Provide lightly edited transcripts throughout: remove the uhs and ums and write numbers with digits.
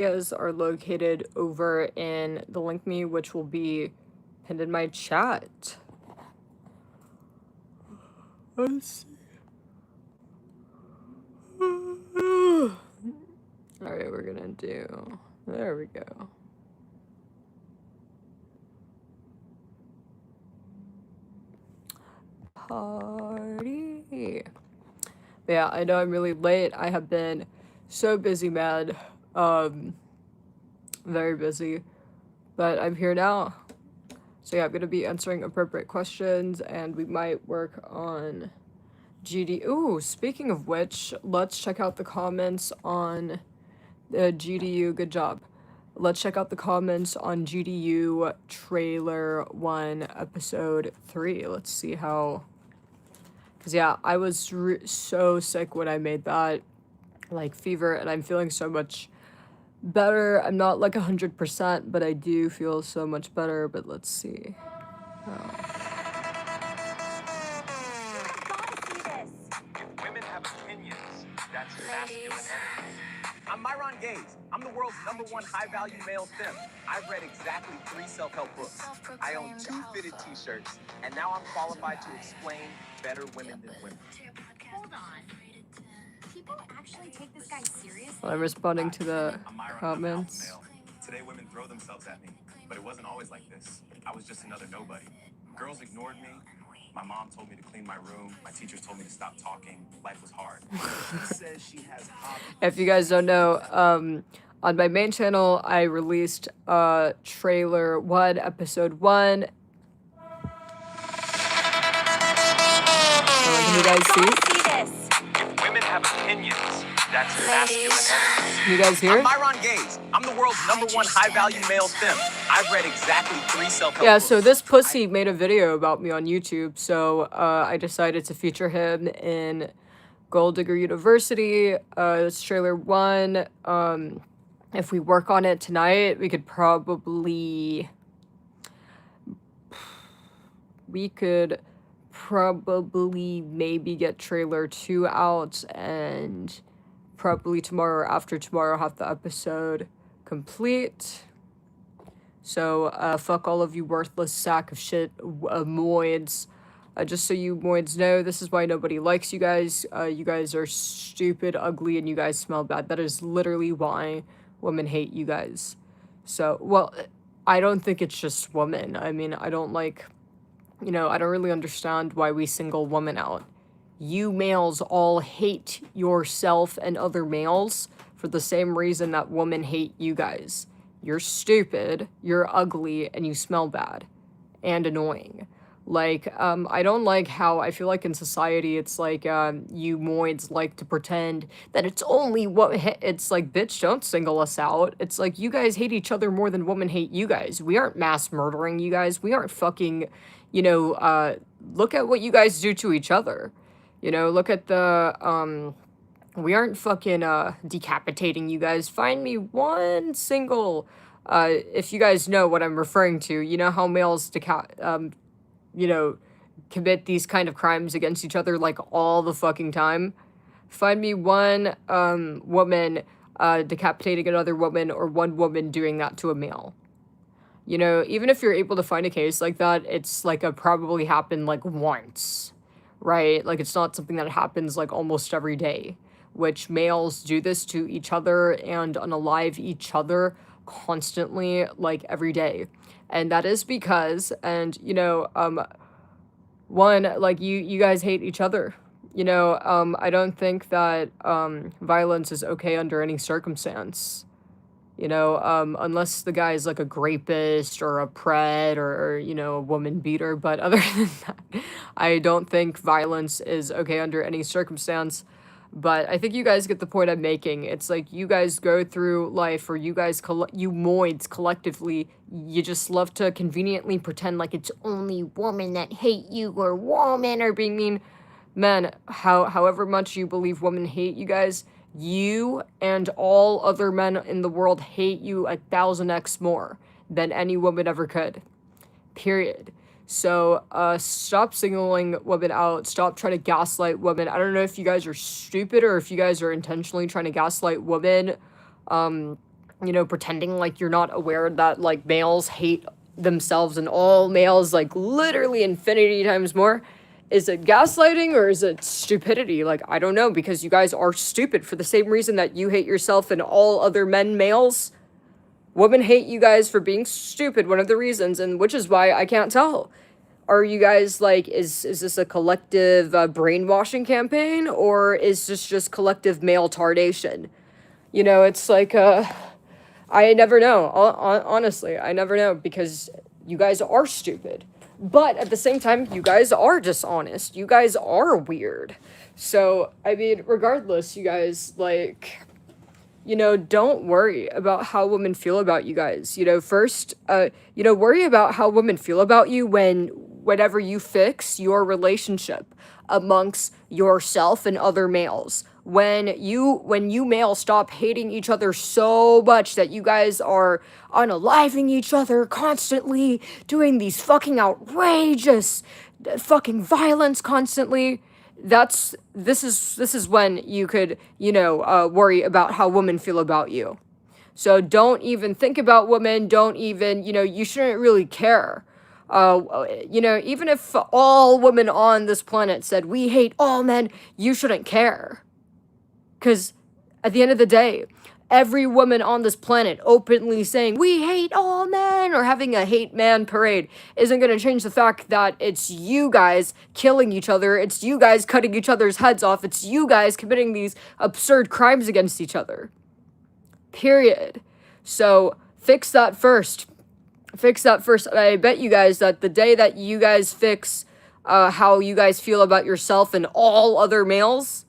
Areas are located over in the link me, which will be pinned in my chat. Let's see. Alright, we're gonna do. There we go. Party. But yeah, I know I'm really late. I have been so busy, man. Very busy. But I'm here now. So yeah, I'm gonna be answering appropriate questions, and we might work on GD. Ooh, speaking of which, let's check out the comments on the GDU. Good job. Let's check out the comments on GDU trailer 1 episode 3. Let's see how. Cause yeah, I was so sick when I made that, like fever, and I'm feeling so much better. I'm not like 100%, but I do feel so much better. But let's see. If women have opinions, that's masculine energy. I'm Myron Gaze. I'm the world's #1 high-value male simp. I've read exactly 3 self-help books. I own 2 fitted t-shirts, and now I'm qualified to explain better women than women. Hold on. People actually take this guy seriously? Well, I'm responding to the I'm Myron, comments. I'm alpha male. Today women throw themselves at me, but it wasn't always like this. I was just another nobody. Girls ignored me. My mom told me to clean my room. My teachers told me to stop talking. Life was hard. She says she has hobbies. If you guys don't know, on my main channel, I released trailer 1, episode 1. Can you guys see? If women have opinions, that's masculine energy. Can you guys hear? I'm Myron Gaze. I'm the world's #1 high-value male simp. I've read exactly 3 self-help Yeah, books. so this pussy made a video about me on YouTube, so I decided to feature him in Gold Digger University. It's trailer 1. If we work on it tonight, we could probably maybe get trailer 2 out, and probably tomorrow or after tomorrow have the episode complete. So, fuck all of you worthless sack of shit moids. Just so you moids know, this is why nobody likes you guys. You guys are stupid, ugly, and you guys smell bad. That is literally why women hate you guys. So, well, I don't think it's just women. I mean, I don't like, I don't really understand why we single women out. You males all hate yourself and other males for the same reason that women hate you guys. You're stupid, you're ugly, and you smell bad. And annoying. Like, I don't like how I feel like in society it's like, you moids like to pretend that it's only what it's like, bitch, don't single us out. It's like, you guys hate each other more than women hate you guys. We aren't mass murdering you guys. We aren't fucking, look at what you guys do to each other. Look at the, we aren't fucking, decapitating you guys. Find me one single, if you guys know what I'm referring to, you know how males commit these kind of crimes against each other, like, all the fucking time. Find me one, woman, decapitating another woman, or one woman doing that to a male. Even if you're able to find a case like that, it's, like, probably happened, like, once, right? Like, it's not something that happens, like, almost every day, which males do this to each other and unalive each other constantly, like, every day. And that is because, and, one, like, you guys hate each other. I don't think that, violence is okay under any circumstance. Unless the guy is, like, a rapist or a pred or a woman beater. But other than that, I don't think violence is okay under any circumstance. But I think you guys get the point I'm making. It's like, you guys go through life, or you guys, you moids collectively, you just love to conveniently pretend like it's only women that hate you, or women are being mean. Men, however much you believe women hate you guys, you and all other men in the world hate you 1,000x more than any woman ever could. Period. So, stop singling women out. Stop trying to gaslight women. I don't know if you guys are stupid or if you guys are intentionally trying to gaslight women. you know, pretending like you're not aware that, like, males hate themselves and all males, like, literally infinity times more. Is it gaslighting or is it stupidity? Like, I don't know, because you guys are stupid for the same reason that you hate yourself and all other males. Women hate you guys for being stupid, one of the reasons, and which is why I can't tell. Are you guys, like, is this a collective brainwashing campaign, or is this just collective male tardation? You know, it's like, I never know. Honestly, I never know, because you guys are stupid. But at the same time, you guys are dishonest. You guys are weird. So, I mean, regardless, you guys, like, you know, don't worry about how women feel about you guys. You know, first, you know, worry about how women feel about you whenever you fix your relationship amongst yourself and other males. When you males stop hating each other so much that you guys are unaliving each other constantly, doing these fucking outrageous fucking violence constantly, this is when you could, you know, worry about how women feel about you. So don't even think about women. Don't even, you know, you shouldn't really care. You know, even if all women on this planet said we hate all men, you shouldn't care. Because at the end of the day, every woman on this planet openly saying we hate all men or having a hate man parade isn't going to change the fact that it's you guys killing each other, it's you guys cutting each other's heads off, it's you guys committing these absurd crimes against each other. Period. So fix that first. Fix that first. I bet you guys that the day that you guys fix how you guys feel about yourself and all other males,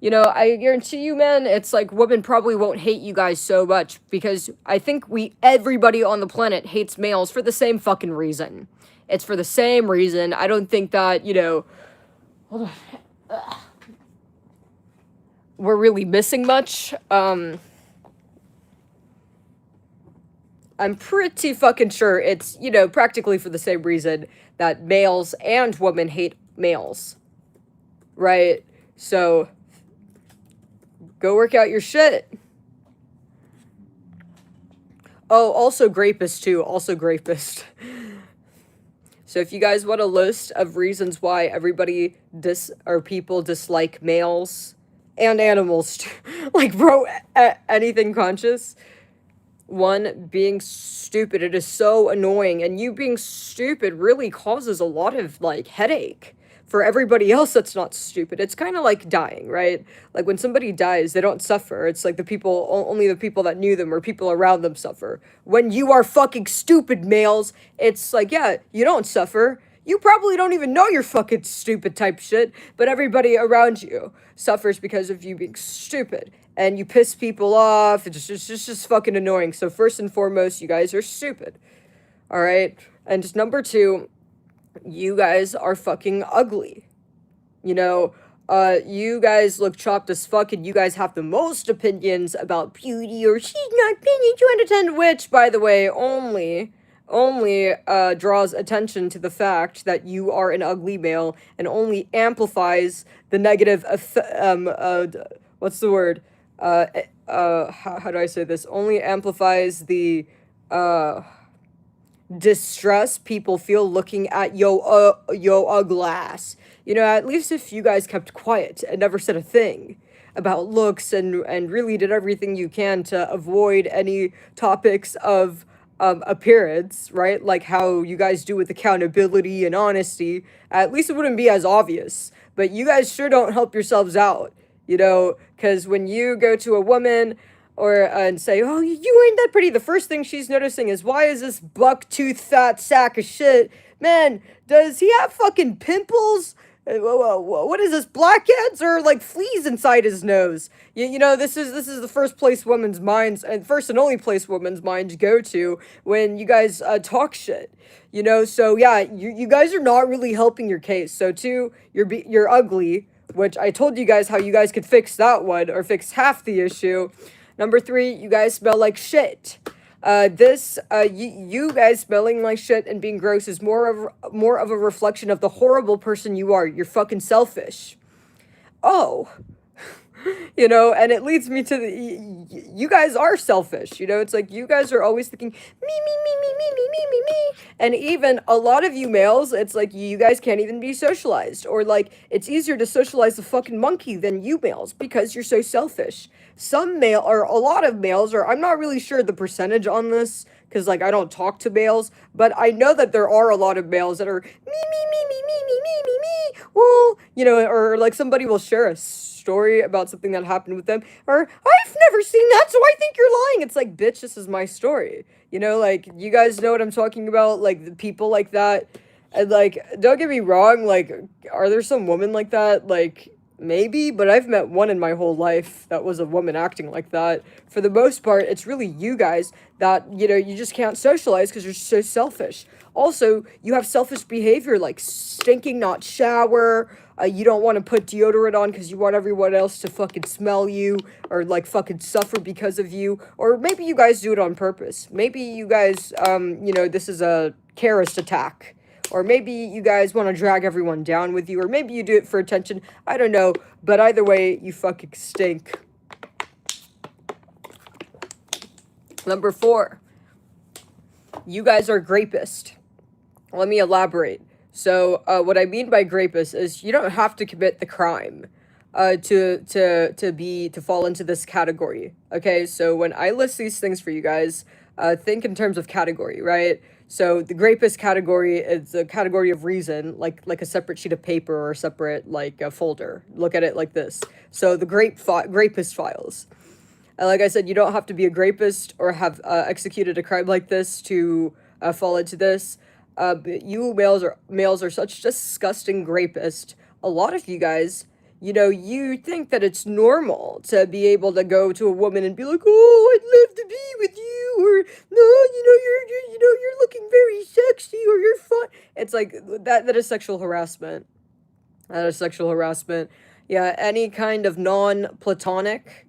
you know, I guarantee you, man, it's like women probably won't hate you guys so much, because I think everybody on the planet hates males for the same fucking reason. It's for the same reason. I don't think that, you know, hold on. We're really missing much. I'm pretty fucking sure it's, you know, practically for the same reason that males and women hate males. Right? So go work out your shit. Oh, also Grapist too. Also Grapist. So if you guys want a list of reasons why everybody people dislike males and animals too, like, bro, anything conscious. One, being stupid. It is so annoying, and you being stupid really causes a lot of, like, headache for everybody else that's not stupid. It's kind of like dying, right? Like, when somebody dies, they don't suffer. It's like only the people that knew them or people around them suffer. When you are fucking stupid, males, it's like, yeah, you don't suffer. You probably don't even know you're fucking stupid type shit, but everybody around you suffers because of you being stupid. And you piss people off. It's just fucking annoying. So first and foremost, you guys are stupid. Alright? And just number 2, you guys are fucking ugly. You know, you guys look chopped as fuck, and you guys have the most opinions about beauty, or she's not pretty 2 out of 10, which, by the way, only draws attention to the fact that you are an ugly male, and only amplifies the negative, what's the word? How do I say this? Only amplifies the, distress people feel looking at yo ugly ass. You know, at least if you guys kept quiet and never said a thing about looks and really did everything you can to avoid any topics of appearance, right? Like how you guys do with accountability and honesty. At least it wouldn't be as obvious. But you guys sure don't help yourselves out, you know, because when you go to a woman or and say, oh, you ain't that pretty, the first thing she's noticing is, why is this buck-toothed fat sack of shit? Man, does he have fucking pimples? What is this, blackheads or like fleas inside his nose? You know, this is the first place women's minds, and first and only place women's minds go to when you guys talk shit. You know, so yeah, you guys are not really helping your case. So 2, you're ugly, which I told you guys how you guys could fix that one, or fix half the issue. Number 3, you guys smell like shit. You guys smelling like shit and being gross is more of a reflection of the horrible person you are. You're fucking selfish. Oh, You know, and it leads me to you guys are selfish. You know, it's like you guys are always thinking me. And even a lot of you males, it's like you guys can't even be socialized. Or like it's easier to socialize a fucking monkey than you males because you're so selfish. Some male or a lot of males, or I'm not really sure the percentage on this because like I don't talk to males, but I know that there are a lot of males that are me. Well, you know, or like somebody will share a story about something that happened with them, or I've never seen that, so I think you're lying. It's like, bitch, this is my story. You know, like you guys know what I'm talking about, like the people like that. And like, don't get me wrong, like, are there some women like that? Like, maybe, but I've met one in my whole life that was a woman acting like that. For the most part, it's really you guys that, you know, you just can't socialize because you're so selfish. Also, you have selfish behavior like stinking not shower. You don't want to put deodorant on because you want everyone else to fucking smell you or like fucking suffer because of you. Or maybe you guys do it on purpose. Maybe you guys, you know, this is a terrorist attack. Or maybe you guys want to drag everyone down with you. Or maybe you do it for attention. I don't know. But either way, you fucking stink. Number 4. You guys are grapist. Let me elaborate. So, what I mean by grapist is you don't have to commit the crime to fall into this category. Okay, so when I list these things for you guys, think in terms of category, right? So the grapist category is a category of reason, like a separate sheet of paper or a separate like a folder. Look at it like this. So the grapist files. Like I said, you don't have to be a grapist or have executed a crime like this to fall into this. But you males are such disgusting rapists. A lot of you guys, you know, you think that it's normal to be able to go to a woman and be like, "Oh, I'd love to be with you," or "No, you're looking very sexy," or "You're fun." It's like that is sexual harassment. That is sexual harassment. Yeah, any kind of non-platonic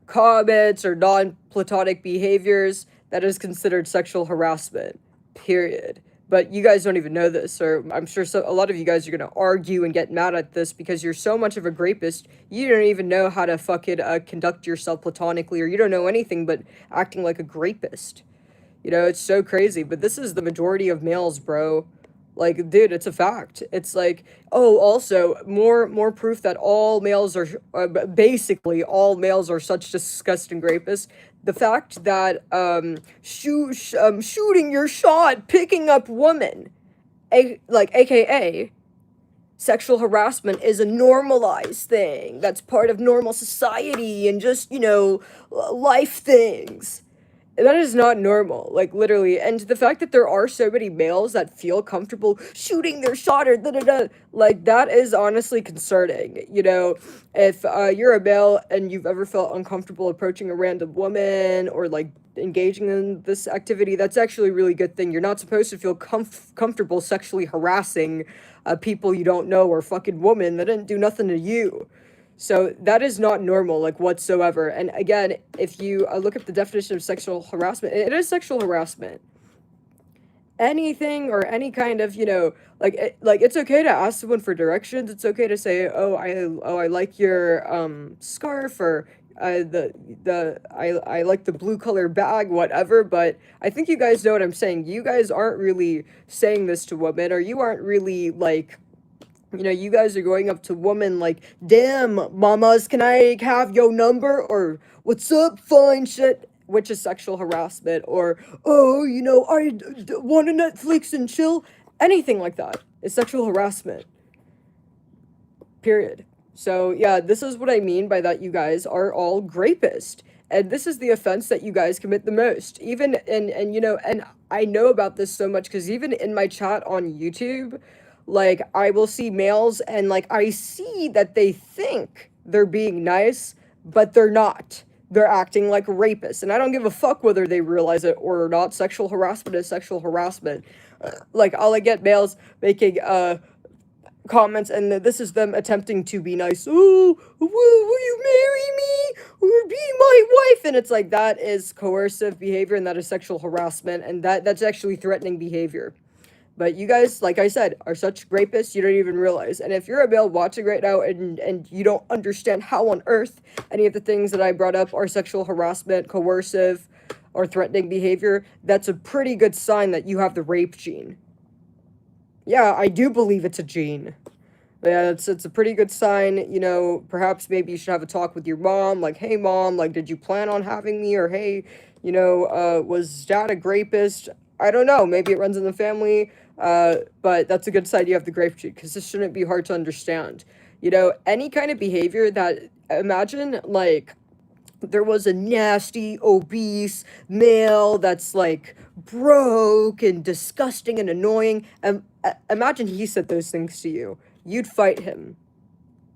comments or non-platonic behaviors, that is considered sexual harassment. Period. But you guys don't even know this, or I'm sure a lot of you guys are gonna argue and get mad at this because you're so much of a grapist, you don't even know how to fucking conduct yourself platonically, or you don't know anything but acting like a grapist. You know, it's so crazy, but this is the majority of males, bro. Like, dude, it's a fact. It's like, oh, also more proof that all males are basically all males are such disgusting rapists. The fact that shooting your shot, picking up women, AKA sexual harassment, is a normalized thing. That's part of normal society and just, you know, life things. That is not normal, like literally. And the fact that there are so many males that feel comfortable shooting their shot or like that is honestly concerning. You know, if you're a male and you've ever felt uncomfortable approaching a random woman or like engaging in this activity, that's actually a really good thing. You're not supposed to feel comfortable sexually harassing people you don't know or fucking women that didn't do nothing to you. So that is not normal, like whatsoever. And again, if you look up the definition of sexual harassment, it is sexual harassment. Anything or any kind of, you know, like it's okay to ask someone for directions. It's okay to say, oh, I like your scarf, or I like the blue color bag, whatever. But I think you guys know what I'm saying. You guys aren't really saying this to women, or you aren't really like, you know, you guys are going up to women like, "Damn, mamas, can I have your number?" Or "What's up, fine shit?" Which is sexual harassment. Or, "Oh, you know, I want to Netflix and chill." Anything like that is sexual harassment. Period. So, yeah, this is what I mean by that you guys are all grapist. And this is the offense that you guys commit the most. Even, and you know, and I know about this so much because even in my chat on YouTube, like, I will see males and, like, I see that they think they're being nice, but they're not. They're acting like rapists. And I don't give a fuck whether they realize it or not. Sexual harassment is sexual harassment. Like, I'll get males making, comments, and this is them attempting to be nice. "Oh, will you marry me or be my wife?" And it's like, that is coercive behavior, and that is sexual harassment, and that's actually threatening behavior. But you guys, like I said, are such rapists you don't even realize. And if you're a male watching right now and you don't understand how on earth any of the things that I brought up are sexual harassment, coercive, or threatening behavior, that's a pretty good sign that you have the rape gene. Yeah, I do believe it's a gene. Yeah, it's a pretty good sign, you know, perhaps maybe you should have a talk with your mom, like, hey mom, like, did you plan on having me? Or hey, you know, was dad a rapist? I don't know, maybe it runs in the family, but that's a good sign you have the grape gene, because this shouldn't be hard to understand. You know, any kind of behavior that, imagine, like, there was a nasty, obese male that's like broke and disgusting and annoying. Imagine he said those things to you. You'd fight him.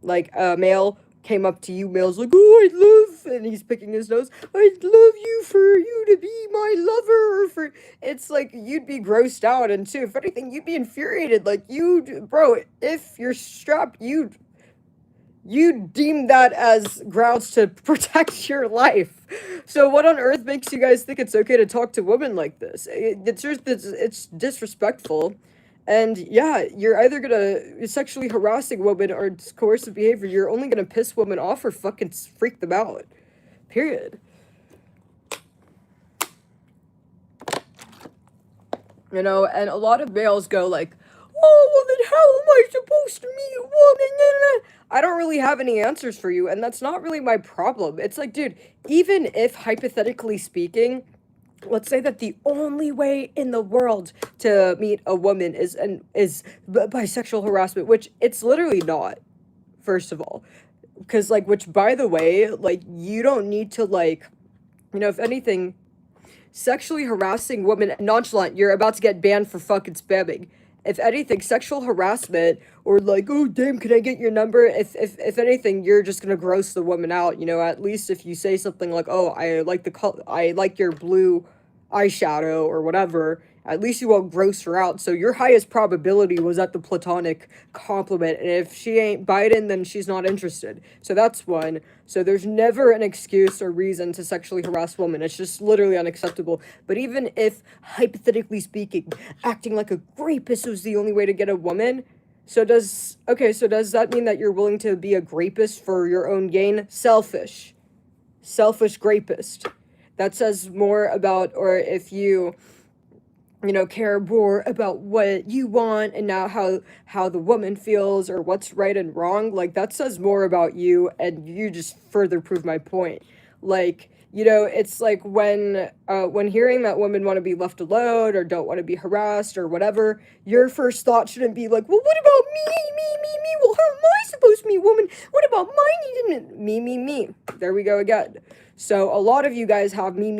Like a male came up to you, male's like, oh, I love, and he's picking his nose. I'd love you for you to be my lover. Or for it's like you'd be grossed out, and too, if anything, you'd be infuriated. Like bro, if you're strapped, you deem that as grounds to protect your life. So what on earth makes you guys think it's okay to talk to women like this? It's disrespectful. And yeah, you're either gonna sexually harassing women or coercive behavior. You're only gonna piss women off or fucking freak them out. Period. You know, and a lot of males go like, oh, well then how am I supposed to meet a woman? I don't really have any answers for you, and that's not really my problem. It's like, dude, even if hypothetically speaking, let's say that the only way in the world to meet a woman is by sexual harassment, which it's literally not, first of all. Because, like, which, by the way, like, you don't need to, like, you know, if anything, sexually harassing women nonchalant, you're about to get banned for fucking spamming. If anything, sexual harassment or like, oh damn, can I get your number? If anything, you're just gonna gross the woman out. You know, at least if you say something like, oh, I like the color, I like your blue eyeshadow or whatever, at least you won't gross her out. So your highest probability was at the platonic compliment. And if she ain't biting, then she's not interested. So that's one. So there's never an excuse or reason to sexually harass women. It's just literally unacceptable. But even if, hypothetically speaking, acting like a rapist was the only way to get a woman, so does that mean that you're willing to be a rapist for your own gain? Selfish rapist. That says more about, or if you know, care more about what you want and not how the woman feels or what's right and wrong, like, that says more about you, and you just further prove my point. Like, you know, it's like when hearing that women want to be left alone or don't want to be harassed or whatever, your first thought shouldn't be like, well, what about me? Well, how am I supposed to be a woman? What about my needs? Me. There we go again. So a lot of you guys have me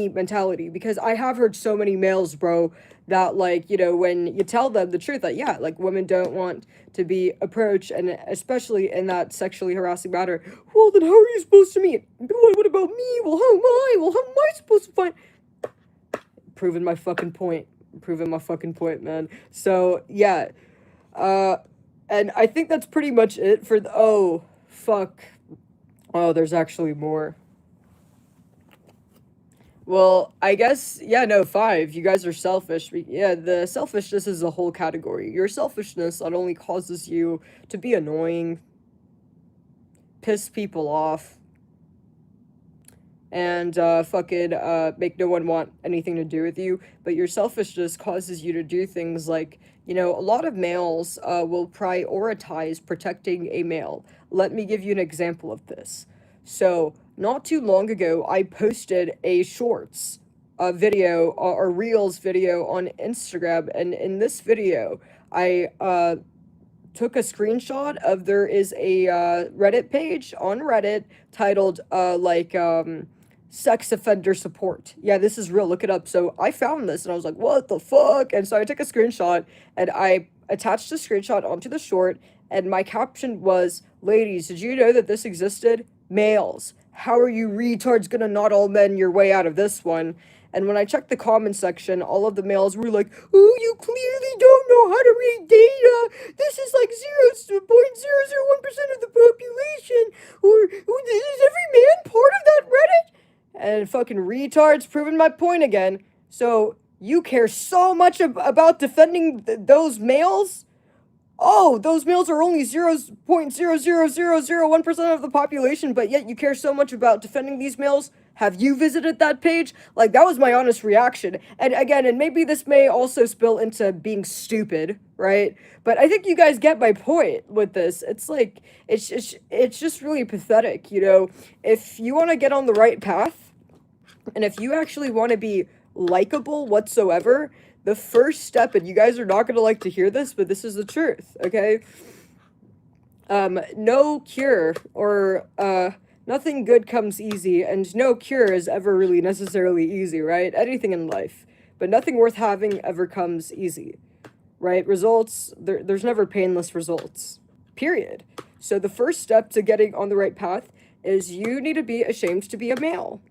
mentality, because I have heard so many males, bro, that, like, you know, when you tell them the truth that, yeah, like, women don't want to be approached, and especially in that sexually harassing matter, well, then how are you supposed to meet? What about me? Well, how am I? Well, how am I supposed to find? Proving my fucking point, man. So, yeah, and I think that's pretty much it for the, oh, fuck. Oh, there's actually more. Well, I guess, yeah, no, 5. You guys are selfish. Yeah, the selfishness is a whole category. Your selfishness not only causes you to be annoying, piss people off, and fucking make no one want anything to do with you, but your selfishness causes you to do things like, you know, a lot of males will prioritize protecting a male. Let me give you an example of this. So, not too long ago, I posted a shorts video or reels video on Instagram, and in this video, I took a screenshot of, there is a Reddit page on Reddit titled sex offender support. Yeah, this is real, look it up. So I found this and I was like, what the fuck? And so I took a screenshot and I attached the screenshot onto the short, and my caption was, ladies, did you know that this existed? Males, how are you retards gonna not all men your way out of this one? And when I checked the comment section, all of the males were like, oh, you clearly don't know how to read data. This is like 0.001% of the population. Or is every man part of that Reddit? And fucking retards proving my point again. So You care so much about defending those males? Oh, those males are only 0.00001% of the population, but yet you care so much about defending these males? Have you visited that page? Like, that was my honest reaction. And again, and maybe this may also spill into being stupid, right? But I think you guys get my point with this. It's like, it's just really pathetic, you know? If you want to get on the right path, and if you actually want to be likable whatsoever, the first step, and you guys are not going to like to hear this, but this is the truth, okay? No cure or nothing good comes easy, and no cure is ever really necessarily easy, right? Anything in life. But nothing worth having ever comes easy, right? Results, there's never painless results, period. So the first step to getting on the right path is you need to be ashamed to be a male.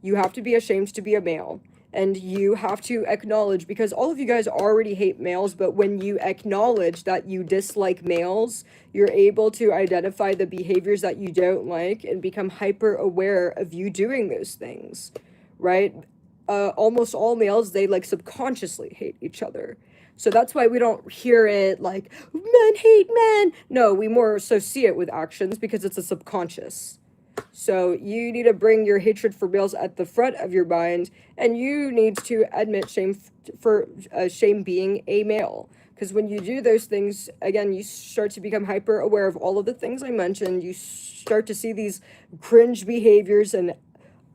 You have to be ashamed to be a male. And you have to acknowledge, because all of you guys already hate males, but when you acknowledge that you dislike males, you're able to identify the behaviors that you don't like and become hyper aware of you doing those things, right? Almost all males, they like subconsciously hate each other. So that's why we don't hear it like, men hate men. No, we more so see it with actions because it's a subconscious. So you need to bring your hatred for males at the front of your mind, and you need to admit shame for shame being a male. Because when you do those things, again, you start to become hyper aware of all of the things I mentioned. You start to see these cringe behaviors and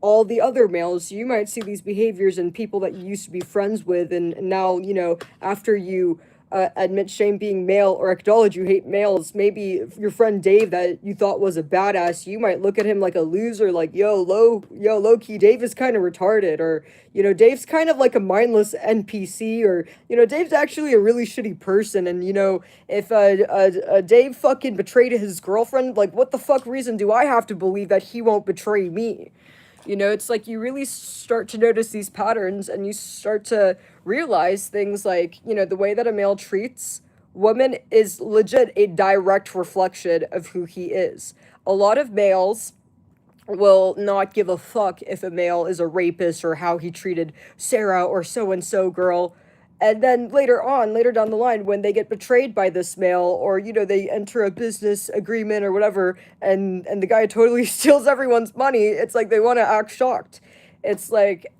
all the other males. You might see these behaviors in people that you used to be friends with, and now, you know, after you admit shame being male or acknowledge you hate males, maybe your friend Dave that you thought was a badass, you might look at him like a loser, like, low key, Dave is kind of retarded, or, you know, Dave's kind of like a mindless NPC, or, you know, Dave's actually a really shitty person, and, you know, if Dave fucking betrayed his girlfriend, like, what the fuck reason do I have to believe that he won't betray me? You know, it's like you really start to notice these patterns, and you start to realize things like, you know, the way that a male treats women is legit a direct reflection of who he is. A lot of males will not give a fuck if a male is a rapist or how he treated Sarah or so and so girl. And then later down the line, when they get betrayed by this male, or, you know, they enter a business agreement or whatever, and the guy totally steals everyone's money, it's like they want to act shocked. It's like,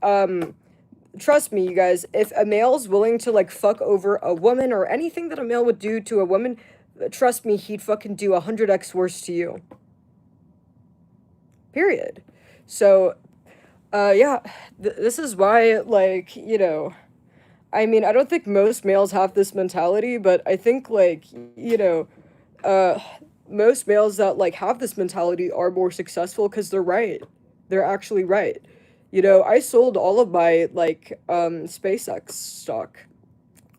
trust me, you guys, if a male's willing to, like, fuck over a woman or anything that a male would do to a woman, trust me, he'd fucking do 100x worse to you. Period. So, yeah, this is why, like, you know, I mean, I don't think most males have this mentality, but I think, like, you know, most males that, like, have this mentality are more successful because they're right. They're actually right. You know, I sold all of my, like, SpaceX stock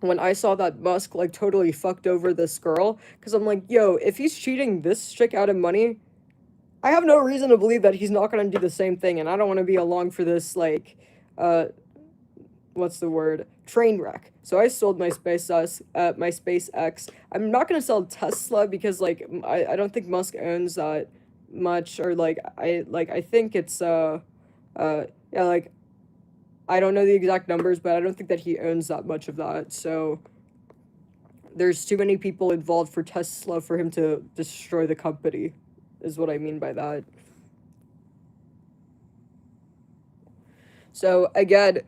when I saw that Musk, like, totally fucked over this girl, because I'm like, yo, if he's cheating this chick out of money, I have no reason to believe that he's not going to do the same thing, and I don't want to be along for this, like, what's the word? Train wreck. So I sold my SpaceX. I'm not gonna sell Tesla because, like, I don't think Musk owns that much, or like I think it's yeah, like, I don't know the exact numbers, but I don't think that he owns that much of that. So there's too many people involved for Tesla for him to destroy the company, is what I mean by that. So again,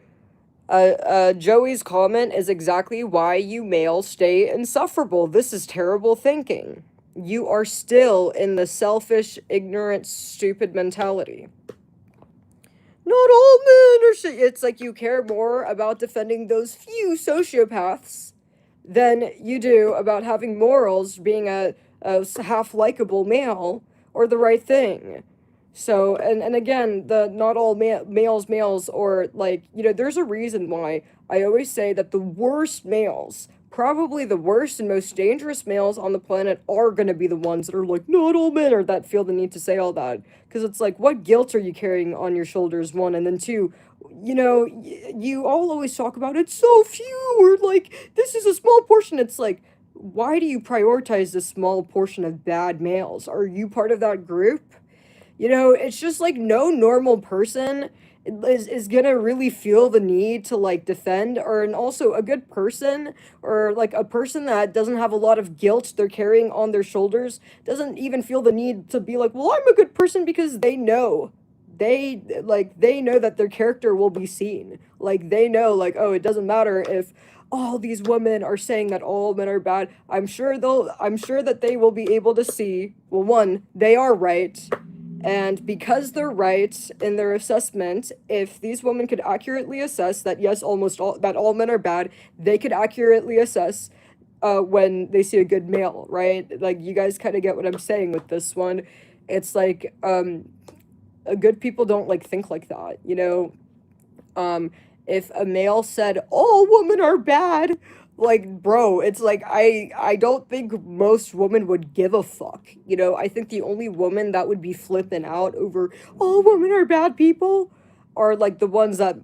Joey's comment is exactly why you males stay insufferable. This is terrible thinking. You are still in the selfish, ignorant, stupid mentality. Not all men are shit. It's like you care more about defending those few sociopaths than you do about having morals, being a half likable male, or the right thing. So, and again, the not all males, or, like, you know, there's a reason why I always say that the worst males, probably the worst and most dangerous males on the planet, are going to be the ones that are like, not all men, or that feel the need to say all that. Because it's like, what guilt are you carrying on your shoulders, one? And then two, you know, you all always talk about it's so few, or like, this is a small portion. It's like, why do you prioritize this small portion of bad males? Are you part of that group? You know, it's just like no normal person is gonna really feel the need to like defend, or and also a good person, or like a person that doesn't have a lot of guilt they're carrying on their shoulders, doesn't even feel the need to be like, well, I'm a good person, because they know that their character will be seen. Like they know, like, oh, it doesn't matter if all these women are saying that all men are bad. I'm sure that they will be able to see, well, one, they are right, and because they're right in their assessment, if these women could accurately assess that, yes, all men are bad, they could accurately assess when they see a good male, right? Like, you guys kind of get what I'm saying with this one. It's like, good people don't like think like that, you know? If a male said all women are bad, like, bro, it's like, I don't think most women would give a fuck, you know? I think the only woman that would be flipping out over all women are bad people are like the ones that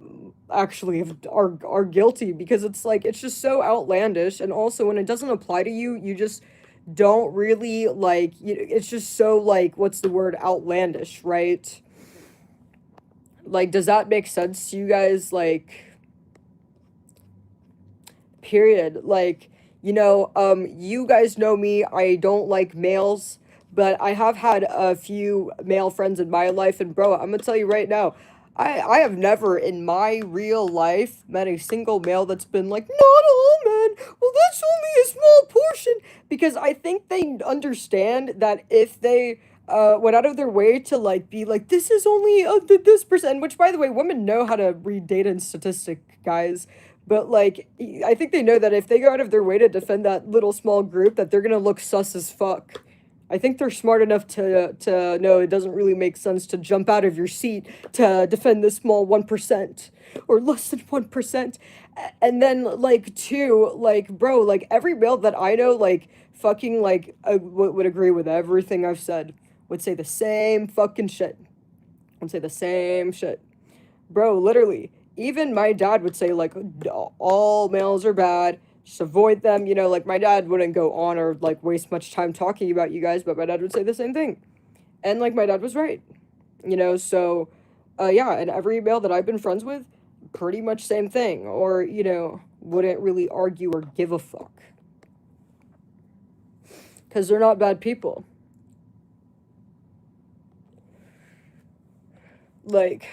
actually are guilty, because it's like, it's just so outlandish. And also, when it doesn't apply to you, you just don't really like, it's just so like, what's the word, outlandish, right? Like, does that make sense to you guys? Like, period. Like, you guys know me, I don't like males, but I have had a few male friends in my life, and bro, I'm gonna tell you right now, I have never in my real life met a single male that's been like, not all men, well, that's only a small portion, because I think they understand that if they went out of their way to like be like, this is only this percent, which, by the way, women know how to read data and statistic, guys. But like, I think they know that if they go out of their way to defend that little small group, that they're gonna look sus as fuck. I think they're smart enough to know it doesn't really make sense to jump out of your seat to defend the small 1% or less than 1%. And then, like, two, like, bro, like, every male that I know, like, fucking, like, would agree with everything I've said, would say the same fucking shit. Would say the same shit. Bro, literally, even my dad would say, like, all males are bad, just avoid them. You know, like, my dad wouldn't go on or, like, waste much time talking about you guys, but my dad would say the same thing. And, like, my dad was right. You know, so, yeah, and every male that I've been friends with, pretty much same thing. Or, wouldn't really argue or give a fuck. Because they're not bad people. Like,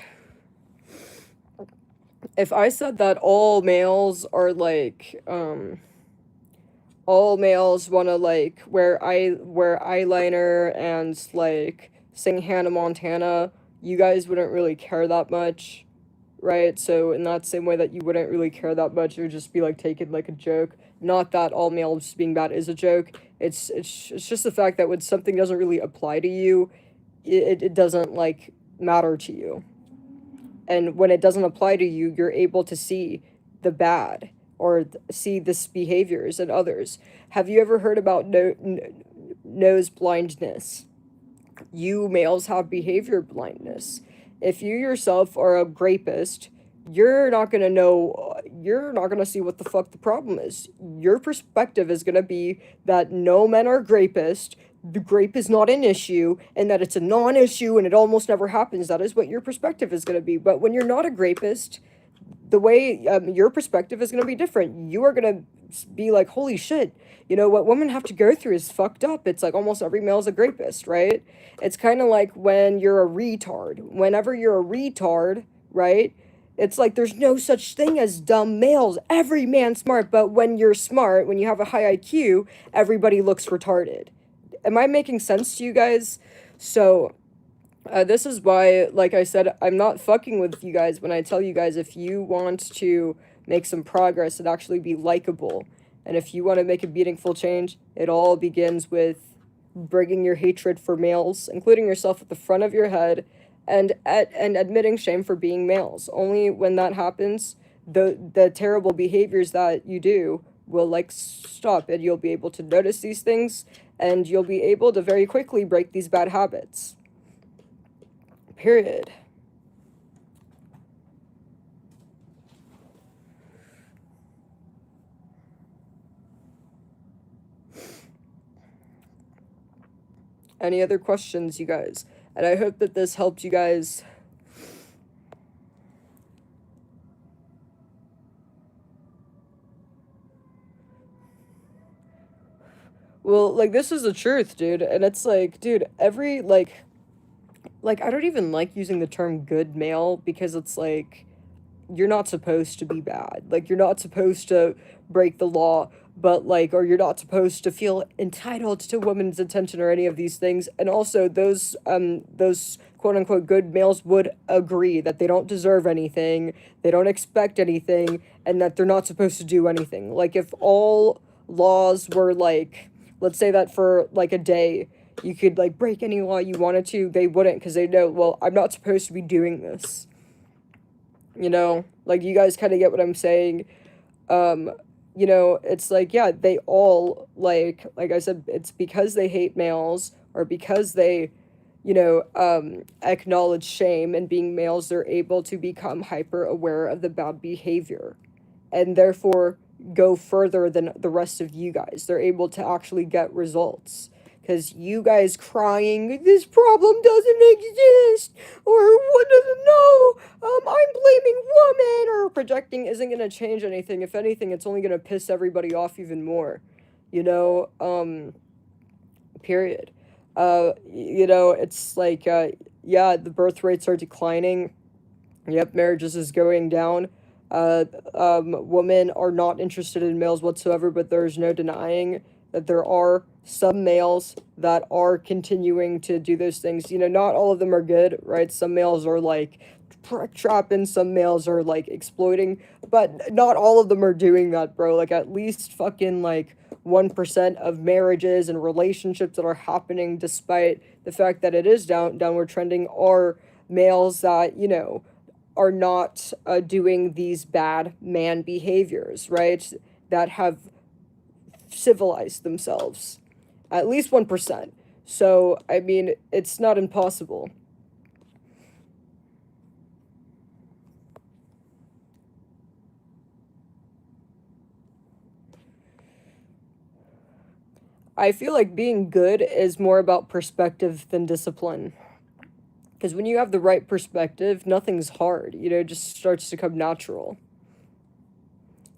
if I said that all males are like, all males want to like wear eyeliner and like sing Hannah Montana, you guys wouldn't really care that much, right? So in that same way that you wouldn't really care that much, it would just be like taken like a joke. Not that all males being bad is a joke. It's just the fact that when something doesn't really apply to you, it doesn't like matter to you. And when it doesn't apply to you, you're able to see the bad or see this behaviors in others. Have you ever heard about nose blindness? You males have behavior blindness. If you yourself are a rapist, you're not going to know, you're not going to see what the fuck the problem is. Your perspective is going to be that no men are rapists, the grape is not an issue, and that it's a non-issue and it almost never happens. That is what your perspective is going to be. But when you're not a rapist, the way your perspective is going to be different. You are going to be like, holy shit, what women have to go through is fucked up. It's like almost every male is a rapist, right? It's kind of like when you're a retard. Whenever you're a retard, right? It's like there's no such thing as dumb males. Every man's smart. But when you're smart, when you have a high IQ, everybody looks retarded. Am I making sense to you guys? So, this is why, like I said, I'm not fucking with you guys when I tell you guys, if you want to make some progress and actually be likable, and if you want to make a meaningful change, it all begins with bringing your hatred for males, including yourself, at the front of your head, and admitting shame for being males. Only when that happens, the terrible behaviors that you do will like stop, and you'll be able to notice these things, and you'll be able to very quickly break these bad habits. Period. Any other questions, you guys? And I hope that this helped you guys Well, like, this is the truth, dude. And it's like, dude, every, like, I don't even like using the term good male because it's like, you're not supposed to be bad. Like, you're not supposed to break the law, but like, or you're not supposed to feel entitled to women's attention or any of these things. And also, those quote unquote good males would agree that they don't deserve anything, they don't expect anything, and that they're not supposed to do anything. Like, if all laws were like, let's say that for like a day, you could like break any law you wanted to, they wouldn't, because they know, well, I'm not supposed to be doing this. You know, like, you guys kind of get what I'm saying. um you know, it's like, yeah, they all, like I said, it's because they hate males, or because they, you know, acknowledge shame, and being males, they're able to become hyper aware of the bad behavior, and therefore go further than the rest of you guys. They're able to actually get results. Because you guys crying, this problem doesn't exist, or what doesn't know, I'm blaming women, or projecting isn't going to change anything. If anything, it's only going to piss everybody off even more. You know, period. You know, it's like, yeah, the birth rates are declining. Yep, marriages is going down. Women are not interested in males whatsoever, but there's no denying that there are some males that are continuing to do those things. You know, not all of them are good, right? Some males are like trapping, some males are like exploiting, but not all of them are doing that, bro. Like, at least fucking like 1% of marriages and relationships that are happening, despite the fact that it is downward trending, are males that, you know, are not doing these bad man behaviors, right? That have civilized themselves. At least 1%. So, I mean, it's not impossible. I feel like being good is more about perspective than discipline. Because when you have the right perspective, nothing's hard. You know, it just starts to come natural.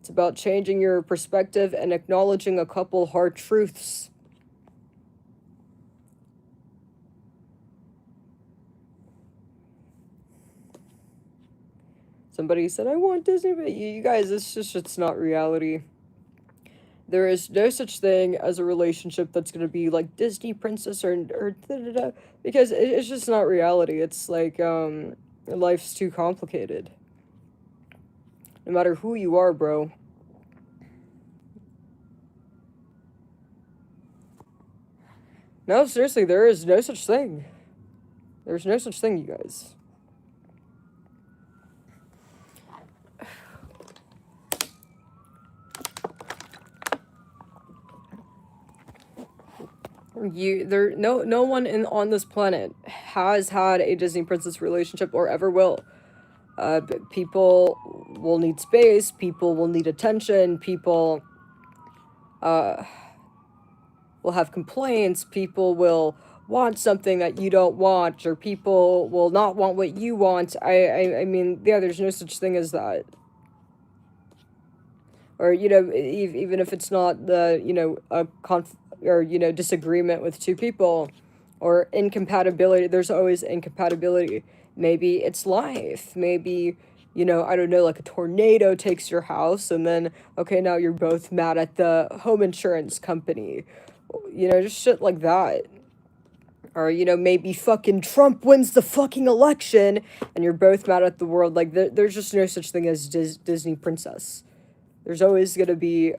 It's about changing your perspective and acknowledging a couple hard truths. Somebody said, I want Disney, but you guys, it's not reality. There is no such thing as a relationship that's going to be like Disney princess or da-da-da, because it's just not reality. It's like, life's too complicated. No matter who you are, bro. No, seriously, there is no such thing. There's no such thing, you guys. No one on this planet has had a Disney princess relationship or ever will. People will need space, people will need attention, people will have complaints, people will want something that you don't want, or people will not want what you want. I mean, yeah, there's no such thing as that. Or, you know, even if it's not the, you know, or, you know, disagreement with two people, or incompatibility, there's always incompatibility. Maybe it's life, maybe, you know, I don't know, like a tornado takes your house, and then, okay, now you're both mad at the home insurance company, you know, just shit like that. Or, you know, maybe fucking Trump wins the fucking election, and you're both mad at the world. Like, there's just no such thing as Disney princess. There's always gonna be,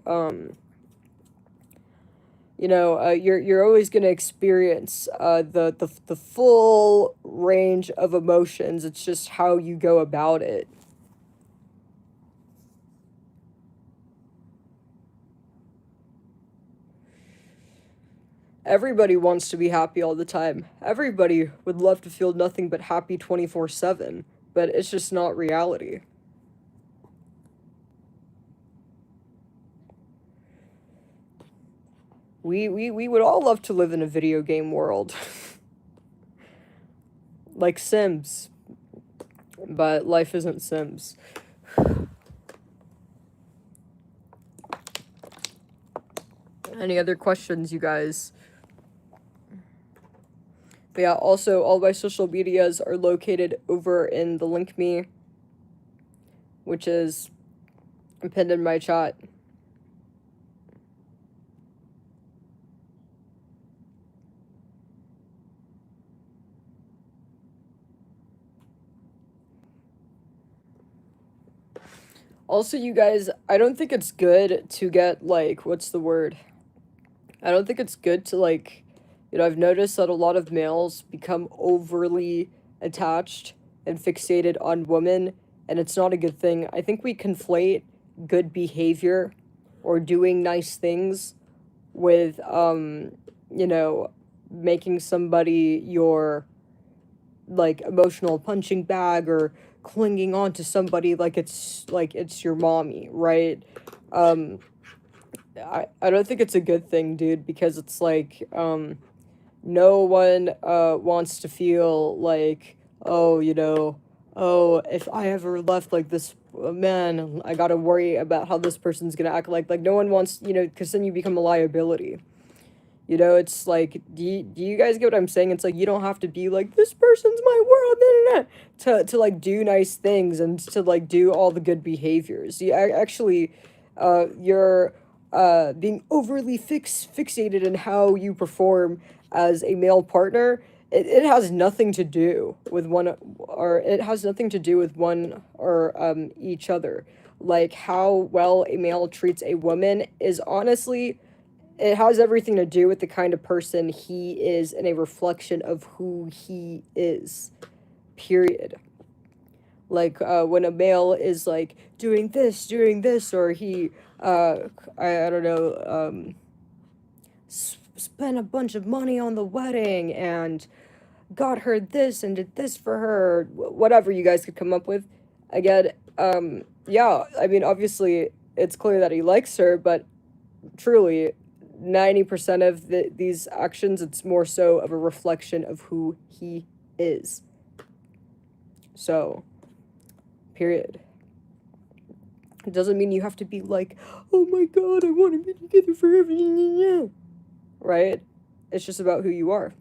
you know, you're always gonna experience the full range of emotions. It's just how you go about it. Everybody wants to be happy all the time. Everybody would love to feel nothing but happy 24/7, but it's just not reality. We would all love to live in a video game world. Like Sims. But life isn't Sims. Any other questions, you guys? But yeah, also, all my social medias are located over in the link me, which is pinned in my chat. Also, you guys, I don't think it's good to get, like, what's the word? I don't think it's good to, like, I've noticed that a lot of males become overly attached and fixated on women, and it's not a good thing. I think we conflate good behavior or doing nice things with, making somebody your, like, emotional punching bag or clinging on to somebody like it's your mommy, right? Um, I don't think it's a good thing, dude, because it's like, no one wants to feel like, oh, oh, if I ever left like this man, I gotta worry about how this person's gonna act like no one wants, because then you become a liability. It's like, do you guys get what I'm saying? It's like, you don't have to be like, this person's my world, nah, nah, nah, to like do nice things and to like do all the good behaviors. Actually, you're being overly fixated in how you perform as a male partner. It has nothing to do with one, or it has nothing to do with one or each other. Like, how well a male treats a woman is honestly, it has everything to do with the kind of person he is and a reflection of who he is, period. Like, when a male is like doing this, or he I don't know, spent a bunch of money on the wedding and got her this and did this for her, whatever you guys could come up with. Again, yeah, I mean, obviously it's clear that he likes her, but truly 90% of these actions, it's more so of a reflection of who he is. So, period. It doesn't mean you have to be like, oh my god, I want to be together forever, right? It's just about who you are.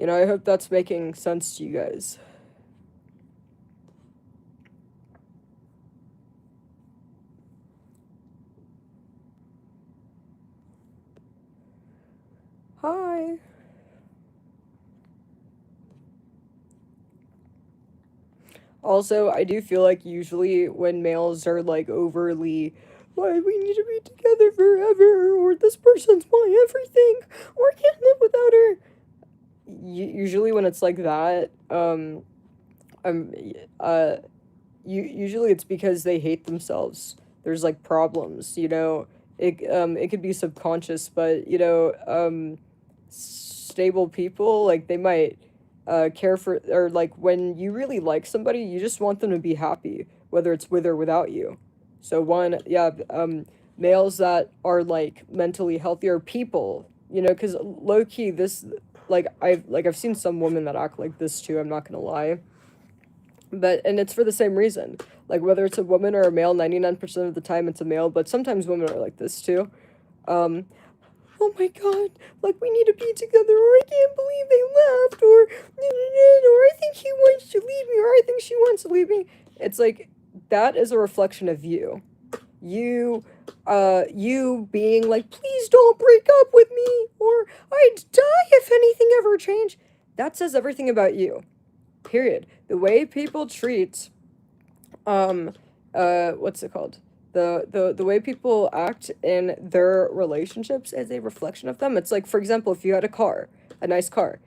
I hope that's making sense to you guys. Hi. Also, I do feel like usually when males are like overly, why we need to be together forever, or this person's my everything, or I can't live without her. Usually when it's like that, um, usually it's because they hate themselves. There's like problems, it could be subconscious, but stable people, like, they might care for, or like, when you really like somebody, you just want them to be happy, whether it's with or without you. So one, yeah, males that are like mentally healthier people, because low key, this, like, I've seen some women that act like this too, I'm not gonna lie. But, and it's for the same reason. Like, whether it's a woman or a male, 99% of the time it's a male, but sometimes women are like this too. Oh my god, like, we need to be together, or I can't believe they left, or I think he wants to leave me, or I think she wants to leave me. It's like, that is a reflection of you. You being like, please don't break up with me, or I'd die if anything ever changed. That says everything about you. Period. The way people treat, what's it called? The way people act in their relationships is a reflection of them. It's like, for example, if you had a nice car,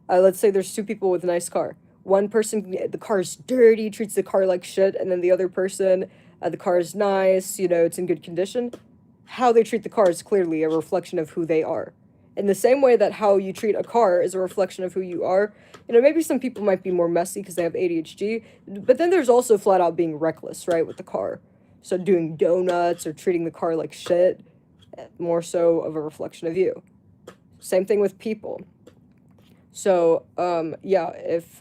let's say there's two people with a nice car. One person, the car's dirty, treats the car like shit, and then the other person, the car is nice, it's in good condition. How they treat the car is clearly a reflection of who they are. In the same way that how you treat a car is a reflection of who you are. Maybe some people might be more messy because they have ADHD, but then there's also flat out being reckless, right, with the car. So doing donuts or treating the car like shit, more so of a reflection of you. Same thing with people. So, yeah, if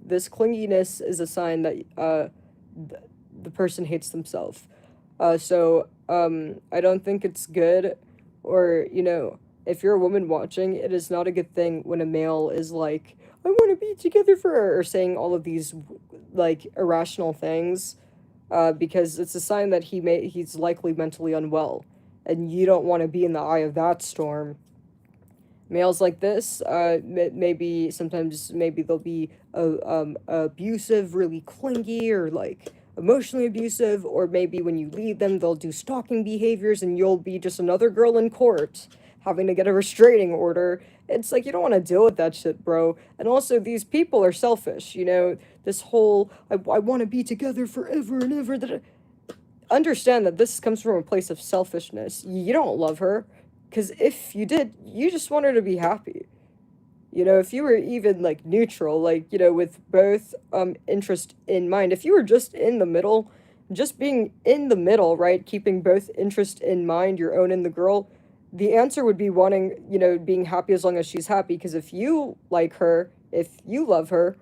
this clinginess is a sign that the person hates themselves. I don't think it's good, or, if you're a woman watching, it is not a good thing when a male is like, I want to be together for, or saying all of these, like, irrational things, because it's a sign that he's likely mentally unwell, and you don't want to be in the eye of that storm. Males like this, maybe sometimes maybe they'll be abusive, really clingy, or like emotionally abusive, or maybe when you leave them, they'll do stalking behaviors, and you'll be just another girl in court having to get a restraining order. It's like you don't want to deal with that shit, bro. And also, these people are selfish. This whole I want to be together forever and ever. Understand that this comes from a place of selfishness. You don't love her. Because if you did, you just want her to be happy. If you were even like neutral, like, with both interest in mind, if you were just in the middle, just being in the middle, right, keeping both interest in mind, your own and the girl, the answer would be wanting, being happy as long as she's happy. Because if you like her, if you love her,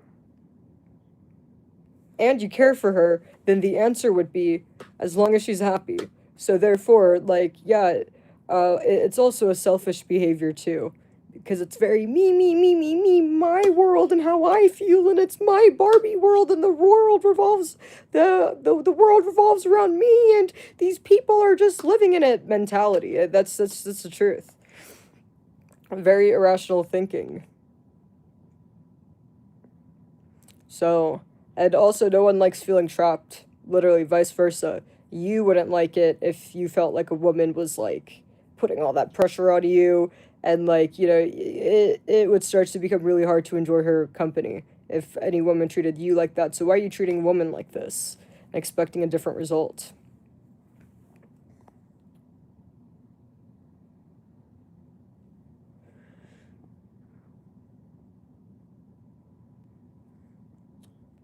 and you care for her, then the answer would be as long as she's happy. So therefore, like, yeah, it's also a selfish behavior too, because it's very me, my world and how I feel, and it's my Barbie world, and the world revolves, the world revolves around me, and these people are just living in it mentality. That's the truth. Very irrational thinking. So, and also, no one likes feeling trapped. Literally, vice versa. You wouldn't like it if you felt like a woman was like putting all that pressure on you, and like, it would start to become really hard to enjoy her company if any woman treated you like that. So, why are you treating a woman like this and expecting a different result?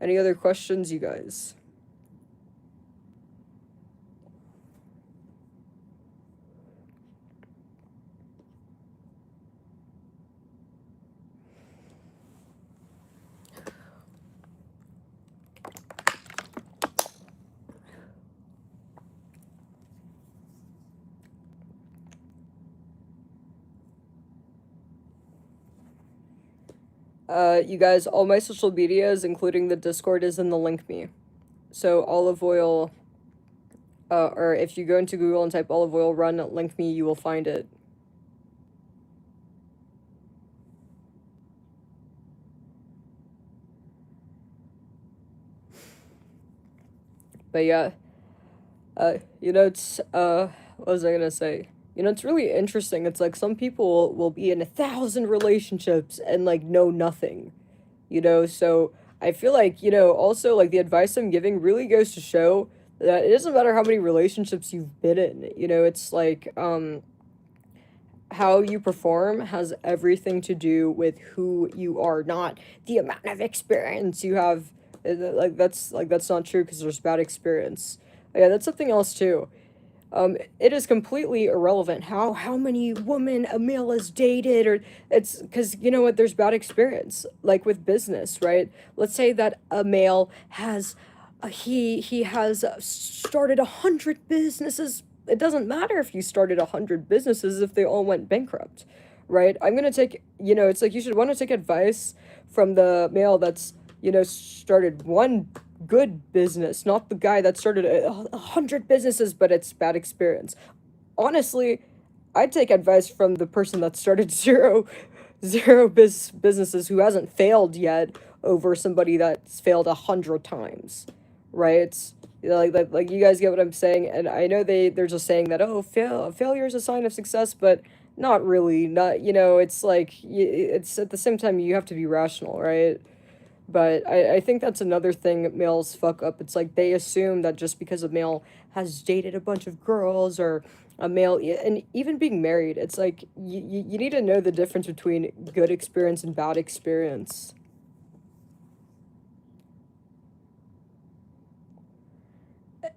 Any other questions, you guys? You guys, all my social medias, including the Discord, is in the link me. So olive oil, or if you go into Google and type olive oil run link me, you will find it. But yeah, what was I gonna say? It's really interesting. It's like some people will be in 1,000 relationships and like know nothing, so I feel like, also like the advice I'm giving really goes to show that it doesn't matter how many relationships you've been in. It's like, how you perform has everything to do with who you are, not the amount of experience you have. That's not true, because there's bad experience. Yeah, that's something else too. It is completely irrelevant how many women a male has dated, or it's because, you know what, there's bad experience, like with business, right? Let's say that a male has he has started 100 businesses. It doesn't matter if you started 100 businesses if they all went bankrupt, right? I'm gonna take, it's like you should want to take advice from the male that's, started one good business, not the guy that started 100 businesses, but it's bad experience. Honestly, I'd take advice from the person that started zero businesses who hasn't failed yet over somebody that's failed 100 times, right? Like you guys get what I'm saying, and I know they're just saying that, oh, failure is a sign of success, but not really. Not, it's like it's at the same time you have to be rational, right? But I think that's another thing males fuck up. It's like they assume that just because a male has dated a bunch of girls, or a male, and even being married, it's like you need to know the difference between good experience and bad experience.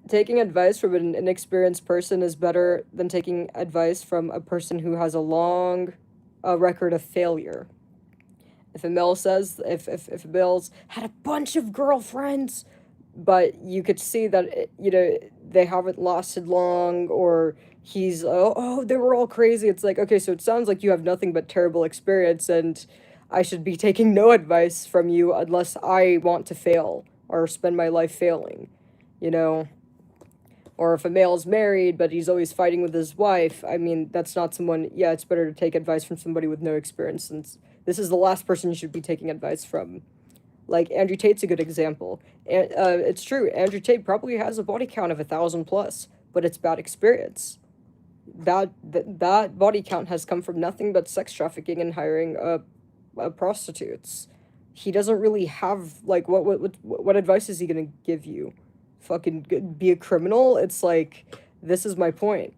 Taking advice from an inexperienced person is better than taking advice from a person who has a long record of failure. If a male says, if a male's had a bunch of girlfriends, but you could see that, they haven't lasted long, or he's, they were all crazy. It's like, okay, so it sounds like you have nothing but terrible experience, and I should be taking no advice from you unless I want to fail or spend my life failing, you know? Or if a male's married, but he's always fighting with his wife, I mean, that's not someone, yeah, it's better to take advice from somebody with no experience, since this is the last person you should be taking advice from. Like, Andrew Tate's a good example. And it's true, Andrew Tate probably has a body count of 1,000 plus, but it's bad experience. That body count has come from nothing but sex trafficking and hiring prostitutes. He doesn't really have, like, what advice is he gonna give you? Fucking be a criminal? It's like, this is my point.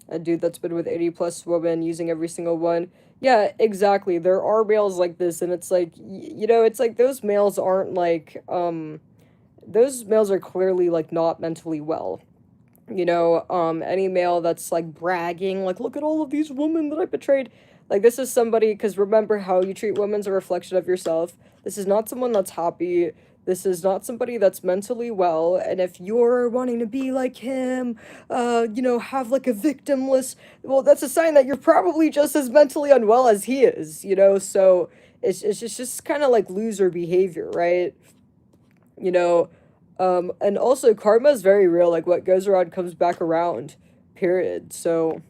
A dude that's been with 80 plus women, using every single one. Yeah, exactly. There are males like this, and it's like, it's like those males aren't like, those males are clearly like not mentally well. Any male that's like bragging, like, look at all of these women that I betrayed. Like, this is somebody, because remember, how you treat women's a reflection of yourself. This is not someone that's happy. This is not somebody that's mentally well. And if you're wanting to be like him, have like a victimless, well, that's a sign that you're probably just as mentally unwell as he is, So it's just kind of like loser behavior, right? you know and also karma is very real. Like, what goes around comes back around, period. So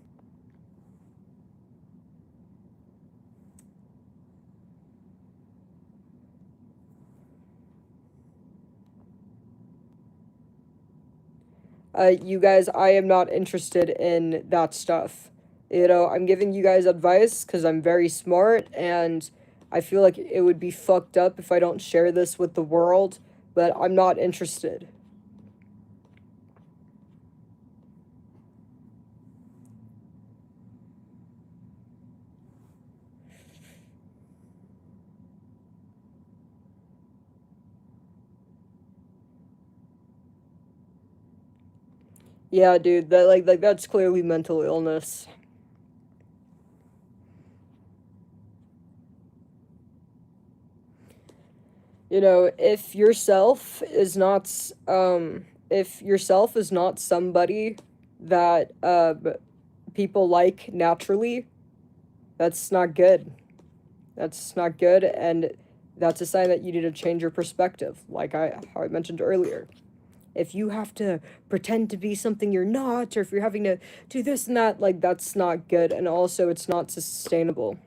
you guys, I am not interested in that stuff. I'm giving you guys advice because I'm very smart, and I feel like it would be fucked up if I don't share this with the world, but I'm not interested. Yeah, dude, that like that's clearly mental illness. If yourself is not somebody that people like naturally, that's not good. That's not good, and that's a sign that you need to change your perspective, like how I mentioned earlier. If you have to pretend to be something you're not, or if you're having to do this and that, like, that's not good, and also it's not sustainable.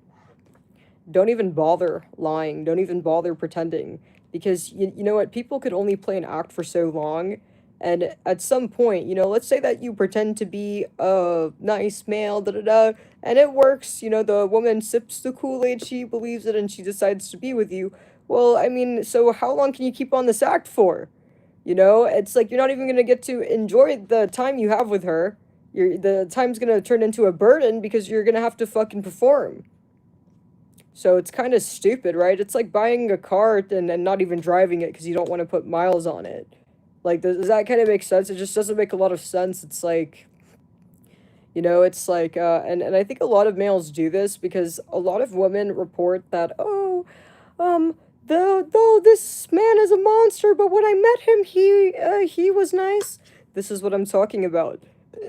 Don't even bother lying. Don't even bother pretending, because you know what? People could only play an act for so long, and at some point, let's say that you pretend to be a nice male, da da da, and it works. The woman sips the Kool-Aid, she believes it, and she decides to be with you. Well, I mean, so how long can you keep on this act for? It's like you're not even gonna get to enjoy the time you have with her. The time's gonna turn into a burden because you're gonna have to fucking perform. So it's kind of stupid, right? It's like buying a car and not even driving it because you don't want to put miles on it. Like, does that kind of make sense? It just doesn't make a lot of sense. It's like, it's like, and I think a lot of males do this because a lot of women report that, though this man is a monster, but when I met him, he was nice. This is what I'm talking about.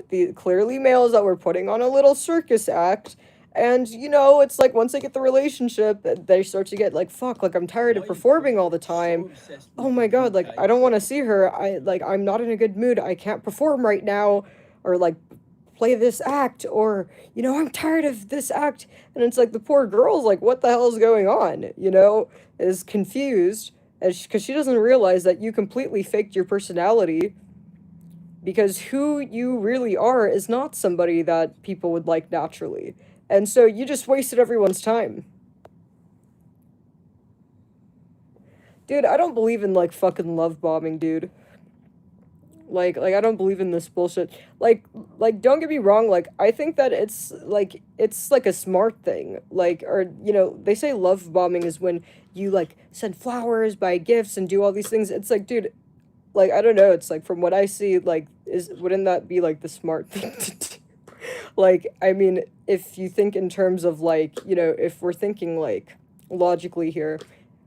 The clearly males that were putting on a little circus act. And, it's like once they get the relationship, they start to get like, fuck, like, I'm tired of performing all the time. Oh my god, like, I don't want to see her. I'm not in a good mood. I can't perform right now. Or, like, play this act. Or, I'm tired of this act. And it's like the poor girl's like, what the hell is going on? Is confused. Because she doesn't realize that you completely faked your personality. Because who you really are is not somebody that people would like naturally. And so you just wasted everyone's time. Dude, I don't believe in, like, fucking love bombing, dude. Like I don't believe in this bullshit. Like don't get me wrong, like I think that it's like a smart thing. Like or you know, they say love bombing is when you like send flowers, buy gifts and do all these things. It's like, dude, like I don't know, it's like from what I see, like is wouldn't that be like the smart thing to do? Like I mean, if you think in terms of like, you know, if we're thinking like logically here,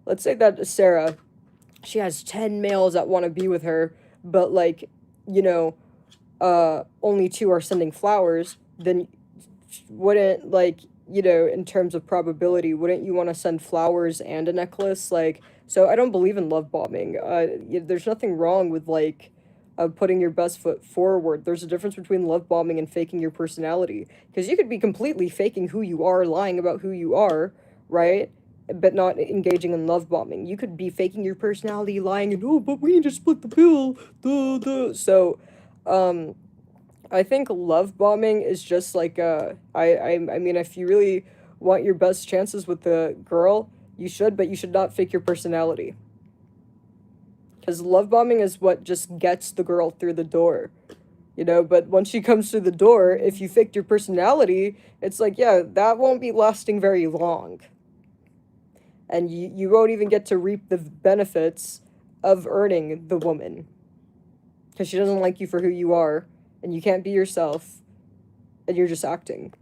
let's say that Sarah, she has 10 males that want to be with her, but like, you know, only two are sending flowers, then wouldn't like, you know, in terms of probability, wouldn't you want to send flowers and a necklace? Like, so I don't believe in love bombing. There's nothing wrong with like putting your best foot forward. There's a difference between love bombing and faking your personality, because you could be completely faking who you are, lying about who you are, right? But not engaging in love bombing. You could be faking your personality, lying, and oh, but we need to split the bill. Duh. So, I think love bombing is just like I mean, if you really want your best chances with the girl, you should, but you should not fake your personality. Because love bombing is what just gets the girl through the door. You know, but once she comes through the door, if you faked your personality, it's like, yeah, that won't be lasting very long. And you won't even get to reap the benefits of earning the woman. Because she doesn't like you for who you are, and you can't be yourself, and you're just acting.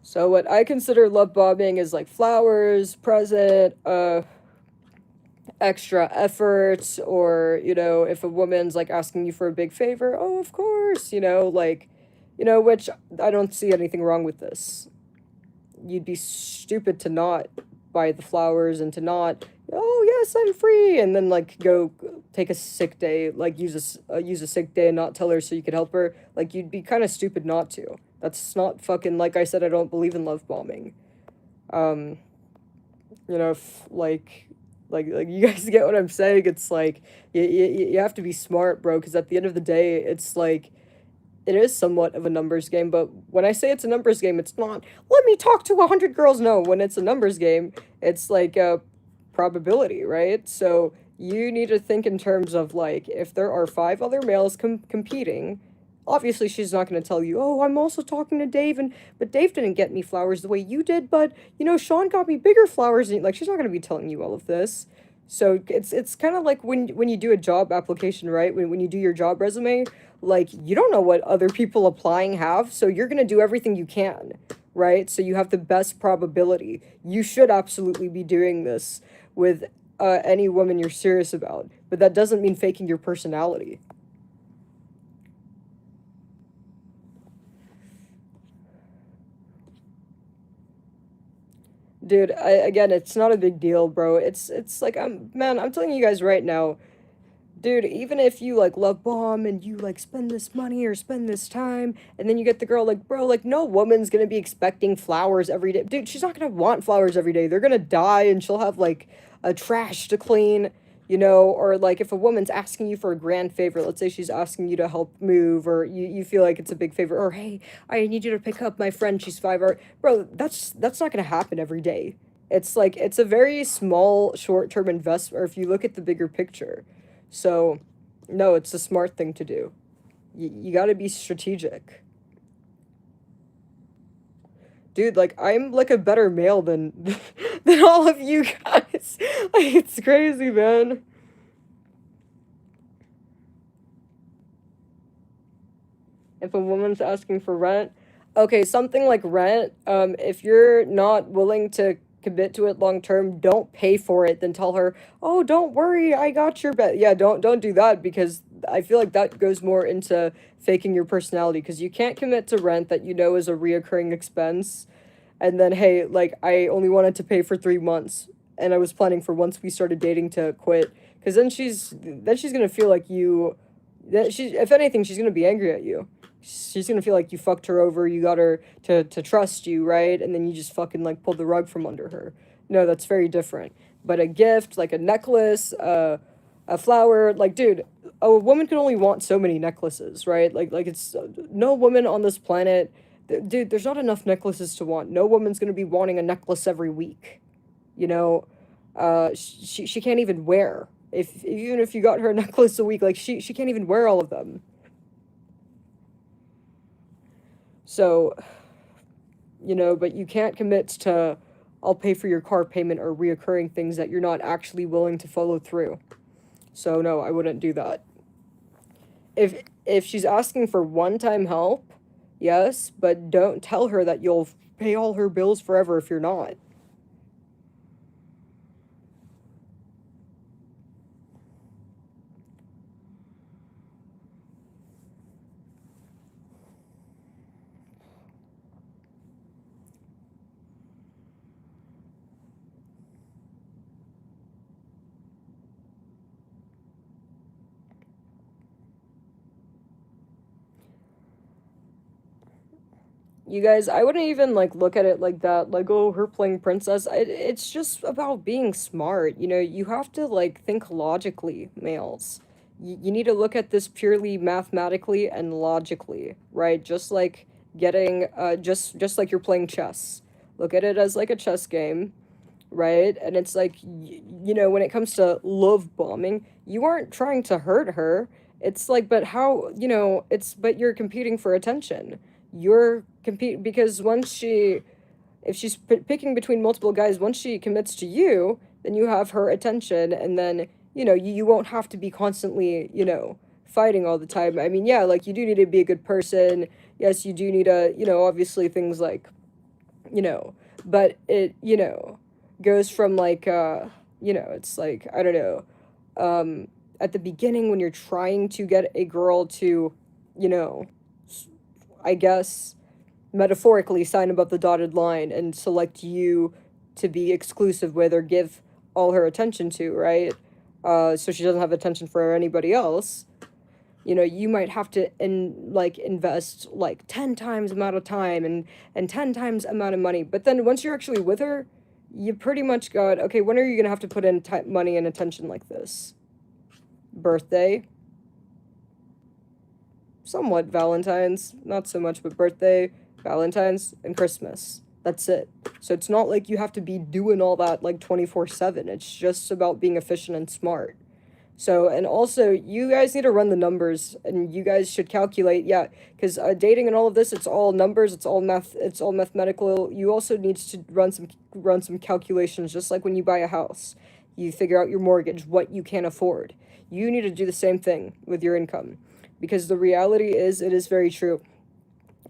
So what I consider love bombing is like flowers, present, extra efforts, or, you know, if a woman's like asking you for a big favor, oh, of course, you know, like, you know, which I don't see anything wrong with this. You'd be stupid to not buy the flowers and to not, oh yes, I'm free, and then like go take a sick day, like use a sick day and not tell her so you could help her. Like you'd be kind of stupid not to. That's not fucking, like I said, I don't believe in love bombing. You know, if, like you guys get what I'm saying. It's like you have to be smart, bro, because at the end of the day, it's like it is somewhat of a numbers game. But when I say it's a numbers game, it's not, let me talk to 100 girls. No, when it's a numbers game, it's like a probability, right? So you need to think in terms of like, if there are 5 other males competing, obviously she's not going to tell you, oh, I'm also talking to Dave, but Dave didn't get me flowers the way you did, but you know, Sean got me bigger flowers. And like, she's not going to be telling you all of this. So it's kind of like when you do a job application, right? When you do your job resume, like you don't know what other people applying have, so you're going to do everything you can, right? So you have the best probability. You should absolutely be doing this with any woman you're serious about, but that doesn't mean faking your personality. Dude, again, it's not a big deal, bro. It's like I'm telling you guys right now, dude, even if you like love bomb and you like spend this money or spend this time and then you get the girl, like, bro, like no woman's gonna be expecting flowers every day. Dude, she's not gonna want flowers every day. They're gonna die and she'll have like a trash to clean, you know, or like if a woman's asking you for a grand favor, let's say she's asking you to help move, or you feel like it's a big favor, or hey, I need you to pick up my friend, she's 5 hours. Bro, that's not gonna happen every day. It's like it's a very small short-term investment, or if you look at the bigger picture. So, no, it's a smart thing to do. You gotta be strategic. Dude, like, I'm, like, a better male than, than all of you guys. Like, it's crazy, man. If a woman's asking for rent, okay, something like rent, if you're not willing to commit to it long term, don't pay for it, then tell her, oh, don't worry, I got your bet. Yeah, don't do that, because I feel like that goes more into faking your personality, because you can't commit to rent that you know is a reoccurring expense, and then, hey, like, I only wanted to pay for 3 months, and I was planning for once we started dating to quit, because then she's gonna feel like if anything, she's gonna be angry at you. She's gonna feel like you fucked her over, you got her to trust you, right? And then you just fucking, like, pulled the rug from under her. No, that's very different. But a gift, like a necklace, a flower, like, dude, a woman can only want so many necklaces, right? Like it's, no woman on this planet, dude, there's not enough necklaces to want. No woman's gonna be wanting a necklace every week, you know? she can't even wear. Even if you got her a necklace a week, like, she can't even wear all of them. So, but you can't commit to, I'll pay for your car payment or reoccurring things that you're not actually willing to follow through. So no, I wouldn't do that. If she's asking for one-time help, yes, but don't tell her that you'll pay all her bills forever if you're not. You guys, I wouldn't even like look at it like that, like, oh, her playing princess. It's just about being smart. You have to like think logically, males. You need to look at this purely mathematically and logically, right? Just like getting just like you're playing chess. Look at it as like a chess game, right? And it's like, when it comes to love bombing, you aren't trying to hurt her. It's like, but how, but you're competing for attention. You're compete because if she's picking between multiple guys, once she commits to you, then you have her attention, and then, you won't have to be constantly, fighting all the time. I mean, yeah, like, you do need to be a good person. Yes, you do need to, obviously things like, but it, goes from like it's like, I don't know, at the beginning when you're trying to get a girl to, I guess metaphorically sign above the dotted line and select you to be exclusive with or give all her attention to, right? So she doesn't have attention for anybody else. You might have to invest like 10 times amount of time and 10 times amount of money. But then once you're actually with her, you pretty much got, okay, when are you going to have to put in money and attention like this? Birthday. Somewhat Valentine's, not so much, but birthday, Valentine's, and Christmas. That's it. So it's not like you have to be doing all that like 24/7. It's just about being efficient and smart. So, and also, you guys need to run the numbers, and you guys should calculate, yeah, because dating and all of this, it's all numbers, it's all mathematical. You also need to run some calculations, just like when you buy a house. You figure out your mortgage, what you can afford. You need to do the same thing with your income, because the reality is, it is very true.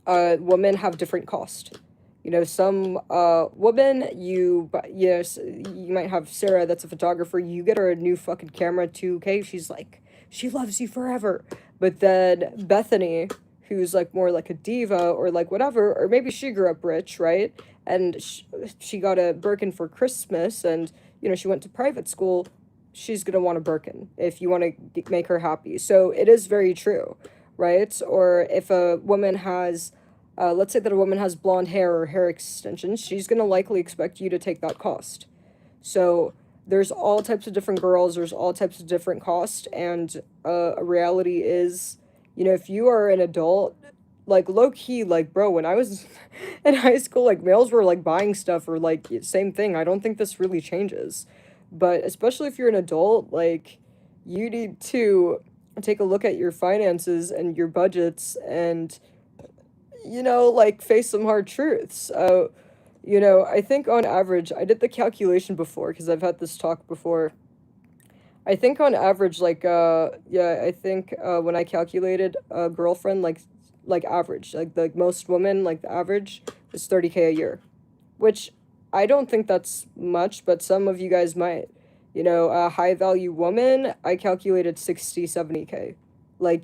Women have different cost. Some woman, yes, you might have Sarah that's a photographer, you get her a new fucking camera, 2K, she's like, she loves you forever. But then Bethany, who's like more like a diva or like whatever, or maybe she grew up rich, right? And she got a Birkin for Christmas, and, she went to private school, she's gonna want a Birkin if you want to make her happy. So it is very true, right? Or if a woman has... let's say that a woman has blonde hair or hair extensions, she's going to likely expect you to take that cost. So there's all types of different girls, there's all types of different costs, and a reality is, if you are an adult, like, low-key, like, bro, when I was in high school, like, males were, like, buying stuff or, like, same thing. I don't think this really changes. But especially if you're an adult, like, you need to take a look at your finances and your budgets and... like, face some hard truths. I think on average, I did the calculation before, because I've had this talk before. I think on average, like, I think, when I calculated a girlfriend, like average, like, the most women, like, the average is 30K a year. Which, I don't think that's much, but some of you guys might. A high-value woman, I calculated 60, 70K. Like,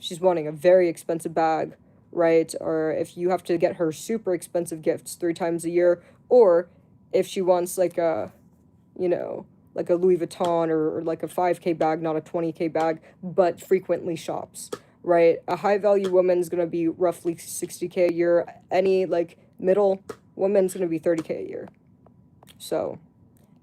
she's wanting a very expensive bag, right? Or if you have to get her super expensive gifts 3 times a year, or if she wants like a, like a Louis Vuitton or like a 5K bag, not a 20K bag, but frequently shops, right? A high value woman's gonna be roughly 60K a year. Any like middle woman's gonna be 30K a year. So,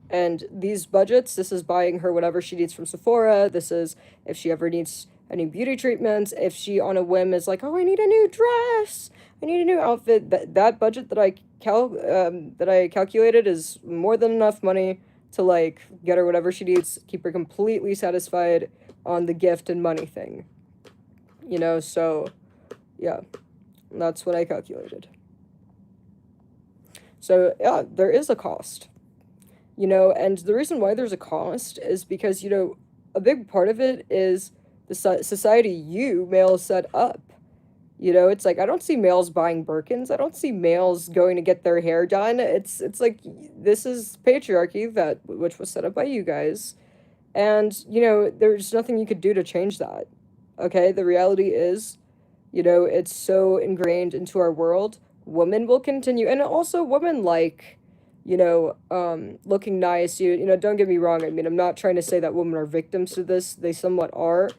and these budgets, this is buying her whatever she needs from Sephora. This is if she ever needs any beauty treatments, if she on a whim is like, oh, I need a new dress, I need a new outfit, that budget that I calculated is more than enough money to, like, get her whatever she needs, keep her completely satisfied on the gift and money thing. You know, so, yeah, that's what I calculated. So, yeah, there is a cost. You know, and the reason why there's a cost is because, you know, a big part of it is the society you males set up. You know, it's like I don't see males buying Birkins. I don't see males going to get their hair done. It's like this is patriarchy that which was set up by you guys. And, you know, there's nothing you could do to change that. Okay? The reality is, you know, it's so ingrained into our world. Women will continue, and also women like, you know, looking nice. You know, don't get me wrong. I mean, I'm not trying to say that women are victims to this. They somewhat are,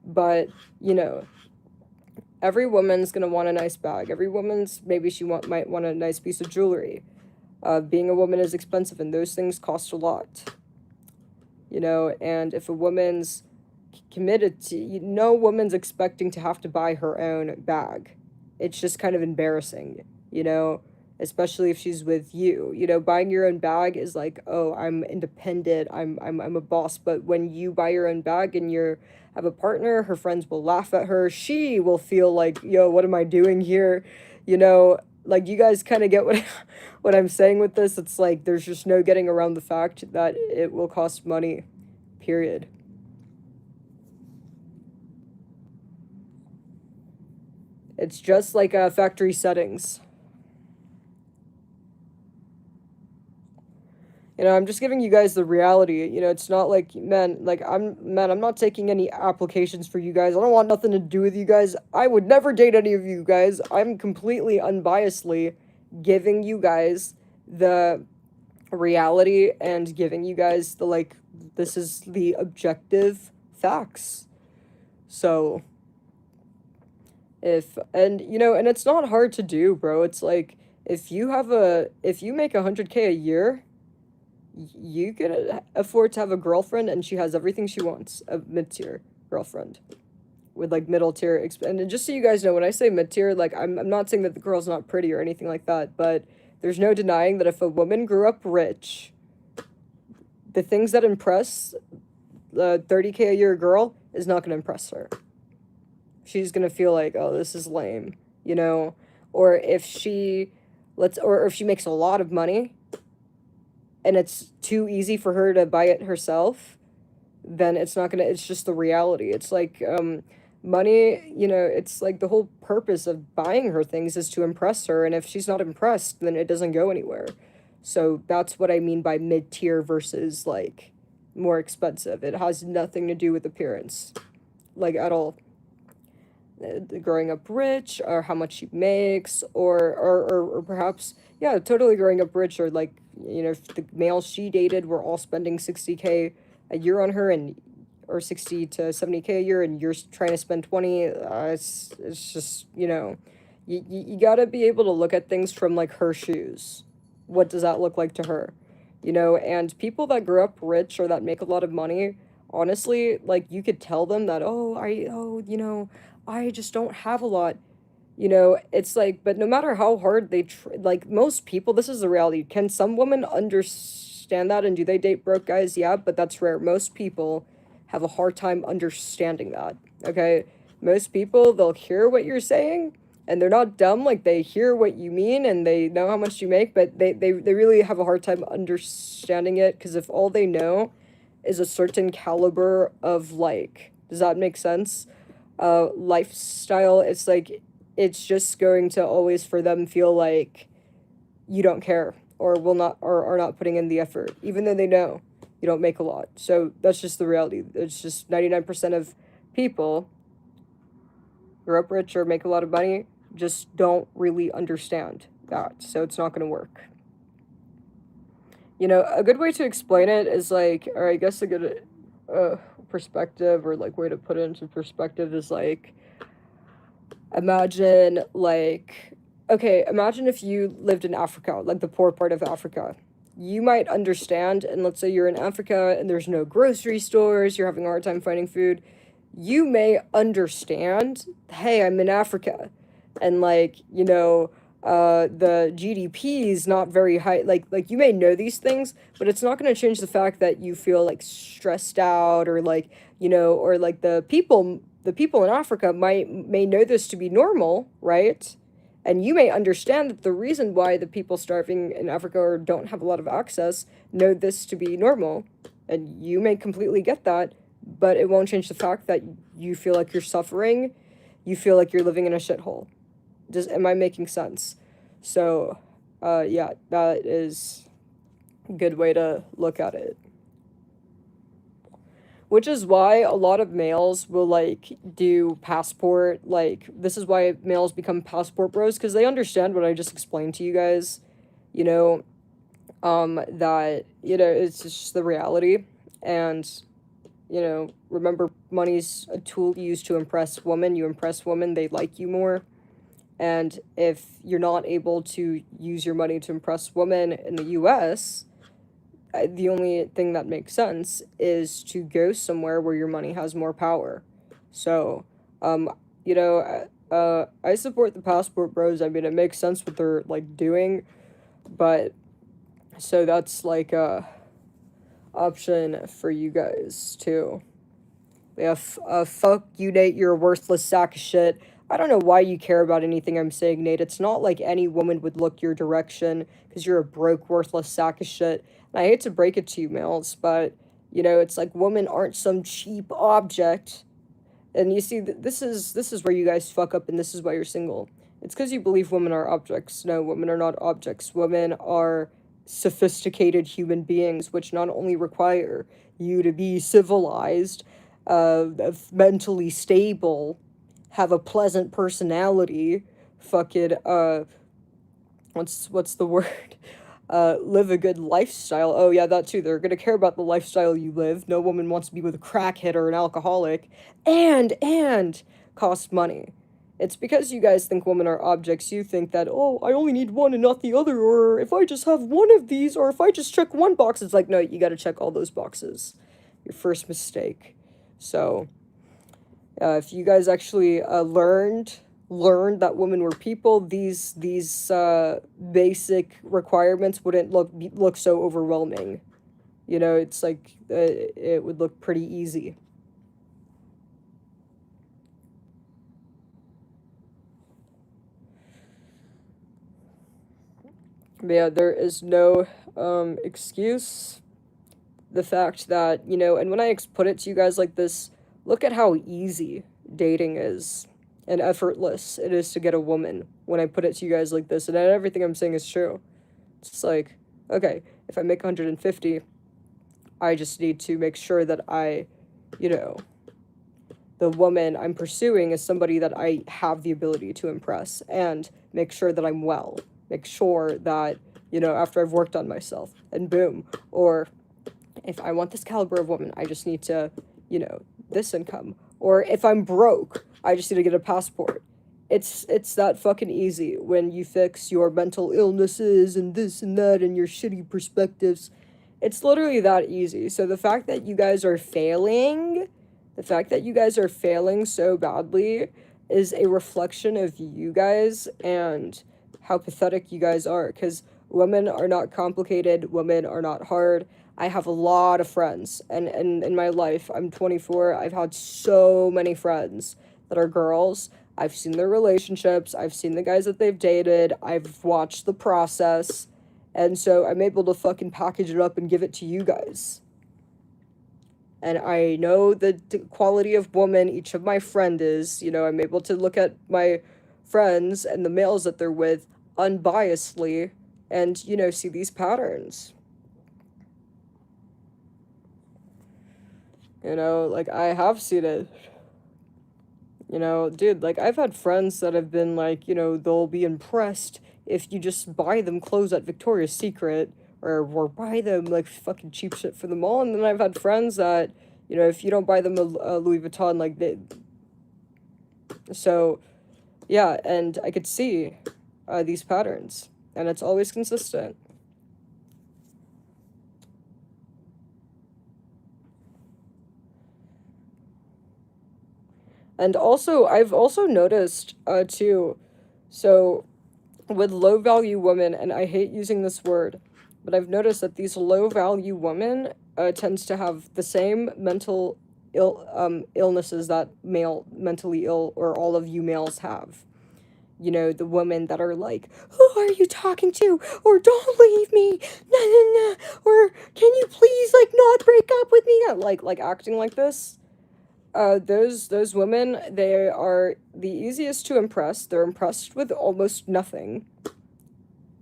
but you know, every woman's gonna want a nice bag. Every woman's maybe might want a nice piece of jewelry. Being a woman is expensive, and those things cost a lot. You know, and if a woman's committed to, no woman's expecting to have to buy her own bag. It's just kind of embarrassing, you know, especially if she's with you. You know, buying your own bag is like, oh, I'm independent, I'm a boss. But when you buy your own bag and you have a partner, her friends will laugh at her. She will feel like, yo, what am I doing here? You know, like you guys kind of get what I'm saying with this. It's like there's just no getting around the fact that it will cost money, period. It's just like factory settings. You know, I'm just giving you guys the reality. You know, it's not like, man, I'm not taking any applications for you guys. I don't want nothing to do with you guys. I would never date any of you guys. I'm completely unbiasedly giving you guys the reality and giving you guys the, like, this is the objective facts. So, you know, and it's not hard to do, bro. It's like, if you make 100K a year, you can afford to have a girlfriend and she has everything she wants, a mid-tier girlfriend with like middle tier and just so you guys know, when I say mid-tier, like I'm not saying that the girl's not pretty or anything like that, but there's no denying that if a woman grew up rich, the things that impress the 30K a year girl is not going to impress her. She's going to feel like, oh, this is lame, you know? Or if she or if she makes a lot of money and it's too easy for her to buy it herself, then it's just the reality. It's like, money, you know, it's like the whole purpose of buying her things is to impress her, and if she's not impressed, then it doesn't go anywhere. So that's what I mean by mid-tier versus, like, more expensive. It has nothing to do with appearance, like, at all. Growing up rich, or how much she makes, or perhaps, yeah, totally growing up rich, or like, you know, if the males she dated were all spending 60K a year on her, and or 60 to 70K a year, and you're trying to spend 20, it's just, you know, you gotta be able to look at things from like her shoes. What does that look like to her? You know, and people that grew up rich or that make a lot of money, honestly, like, you could tell them that, you know, I just don't have a lot. You know, it's like, but no matter how hard they like, most people, this is the reality. Can some women understand that, and do they date broke guys? Yeah, but that's rare. Most people have a hard time understanding that, okay? Most people, they'll hear what you're saying, and they're not dumb, like, they hear what you mean, and they know how much you make, but they really have a hard time understanding it, because if all they know is a certain caliber of, like, does that make sense? Lifestyle, it's like, it's just going to always for them feel like you don't care, or will not, or are not putting in the effort, even though they know you don't make a lot. So that's just the reality. It's just 99% of people grow up rich or make a lot of money just don't really understand that, so it's not going to work. You know, a good way to explain it is like, or I guess a good perspective, or like way to put it into perspective, is like, imagine if you lived in Africa, like the poor part of Africa. You might understand, and let's say you're in Africa and there's no grocery stores, you're having a hard time finding food. You may understand, hey, I'm in Africa, and like, you know, the GDP is not very high. Like you may know these things, but it's not going to change the fact that you feel like stressed out, or like, or like the people in Africa may know this to be normal, right? And you may understand that the reason why the people starving in Africa or don't have a lot of access know this to be normal, and you may completely get that, but it won't change the fact that you feel like you're suffering, you feel like you're living in a shithole. Am I making sense? So, yeah, that is a good way to look at it. Which is why a lot of males will, like, do passport, like, this is why males become passport bros, because they understand what I just explained to you guys, you know, that, it's just the reality, and, remember, money's a tool used to impress women. You impress women, they like you more. And if you're not able to use your money to impress women in the US, the only thing that makes sense is to go somewhere where your money has more power. So, I support the passport bros. I mean, it makes sense what they're, like, doing, but, so that's, like, a option for you guys, too. Yeah, fuck you, Nate, you're a worthless sack of shit. I don't know why you care about anything I'm saying, Nate. It's not like any woman would look your direction, because you're a broke, worthless sack of shit. And I hate to break it to you, males, but, it's like women aren't some cheap object. And you see, this is where you guys fuck up, and this is why you're single. It's because you believe women are objects. No, women are not objects. Women are sophisticated human beings, which not only require you to be civilized, mentally stable, have a pleasant personality, fucking, what's the word? Live a good lifestyle. Oh, yeah, that too. They're gonna care about the lifestyle you live. No woman wants to be with a crackhead or an alcoholic. And cost money. It's because you guys think women are objects. You think that, oh, I only need one and not the other, or if I just have one of these, or if I just check one box, it's like, no, you gotta check all those boxes. Your first mistake. So, if you guys actually learned that women were people, these basic requirements wouldn't look so overwhelming. It's like it would look pretty easy. But yeah, there is no excuse. The fact that, and when I put it to you guys like this, look at how easy dating is and effortless it is to get a woman when I put it to you guys like this, and everything I'm saying is true. It's like, okay, if I make 150, I just need to make sure that the woman I'm pursuing is somebody that I have the ability to impress, and make sure that I'm well. Make sure that, after I've worked on myself, and boom. Or if I want this caliber of woman, I just need to, this income. Or if I'm broke, I just need to get a passport. It's that fucking easy when you fix your mental illnesses and this and that and your shitty perspectives. It's literally that easy. So the fact that you guys are failing so badly is a reflection of you guys and how pathetic you guys are. Because women are not complicated. Women are not hard. I have a lot of friends, and in my life, I'm 24, I've had so many friends that are girls. I've seen their relationships, I've seen the guys that they've dated, I've watched the process, and so I'm able to fucking package it up and give it to you guys. And I know the quality of woman each of my friend is, I'm able to look at my friends and the males that they're with unbiasedly and, see these patterns. Like, I have seen it. Dude, like, I've had friends that have been like, they'll be impressed if you just buy them clothes at Victoria's Secret, or buy them, like, fucking cheap shit for the mall. And then I've had friends that, if you don't buy them a Louis Vuitton, like, So, yeah, and I could see these patterns. And it's always consistent. And also, I've also noticed, too, so with low value women, and I hate using this word, but I've noticed that these low value women tends to have the same mental illnesses that male mentally ill or all of you males have. You know, the women that are like, who are you talking to? Or don't leave me. Nah, nah, nah. Or can you please like not break up with me? Like acting like this. Those women, they are the easiest to impress. They're impressed with almost nothing.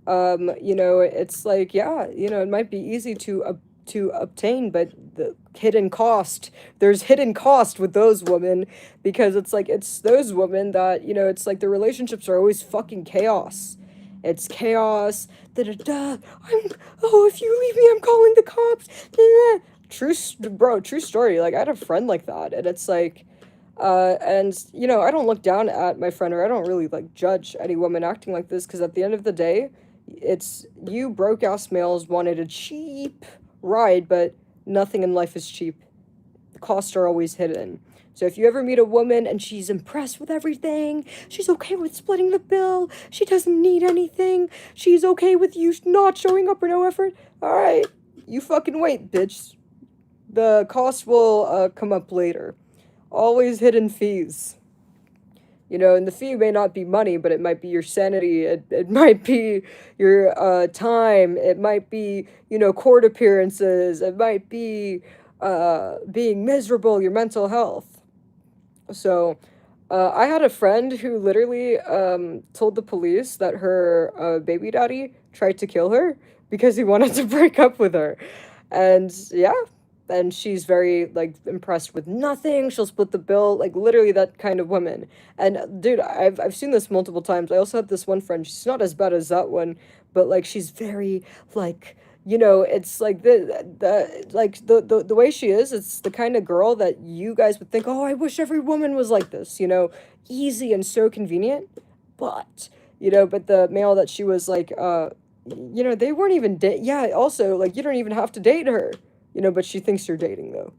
You know, it's like, yeah, you know, it might be easy to obtain, but the hidden cost, there's hidden cost with those women, because it's like, it's those women that, you know, it's like the relationships are always fucking chaos. It's chaos. Da da da. Oh, if you leave me, I'm calling the cops. Da, da, da. True story. Like, I had a friend like that, and it's like, and you know, I don't look down at my friend, or I don't really like judge any woman acting like this, because at the end of the day, it's you broke ass males wanted a cheap ride, but nothing in life is cheap. The costs are always hidden. So if you ever meet a woman and she's impressed with everything, she's okay with splitting the bill, she doesn't need anything, she's okay with you not showing up or no effort, alright, you fucking wait, bitch. The cost will come up later. Always hidden fees. You know, and the fee may not be money, but it might be your sanity, it might be your time, it might be, you know, court appearances, it might be being miserable, your mental health. So, I had a friend who literally told the police that her baby daddy tried to kill her because he wanted to break up with her. And yeah, and she's very like impressed with nothing. She'll split the bill, like literally that kind of woman. And dude, I've seen this multiple times. I also had this one friend. She's not as bad as that one, but like she's very like, you know, it's like the way she is, it's the kind of girl that you guys would think, oh, I wish every woman was like this, you know, easy and so convenient. But you know, but the male that she was like, you know, they weren't even yeah, also like you don't even have to date her, you know, but she thinks you're dating though,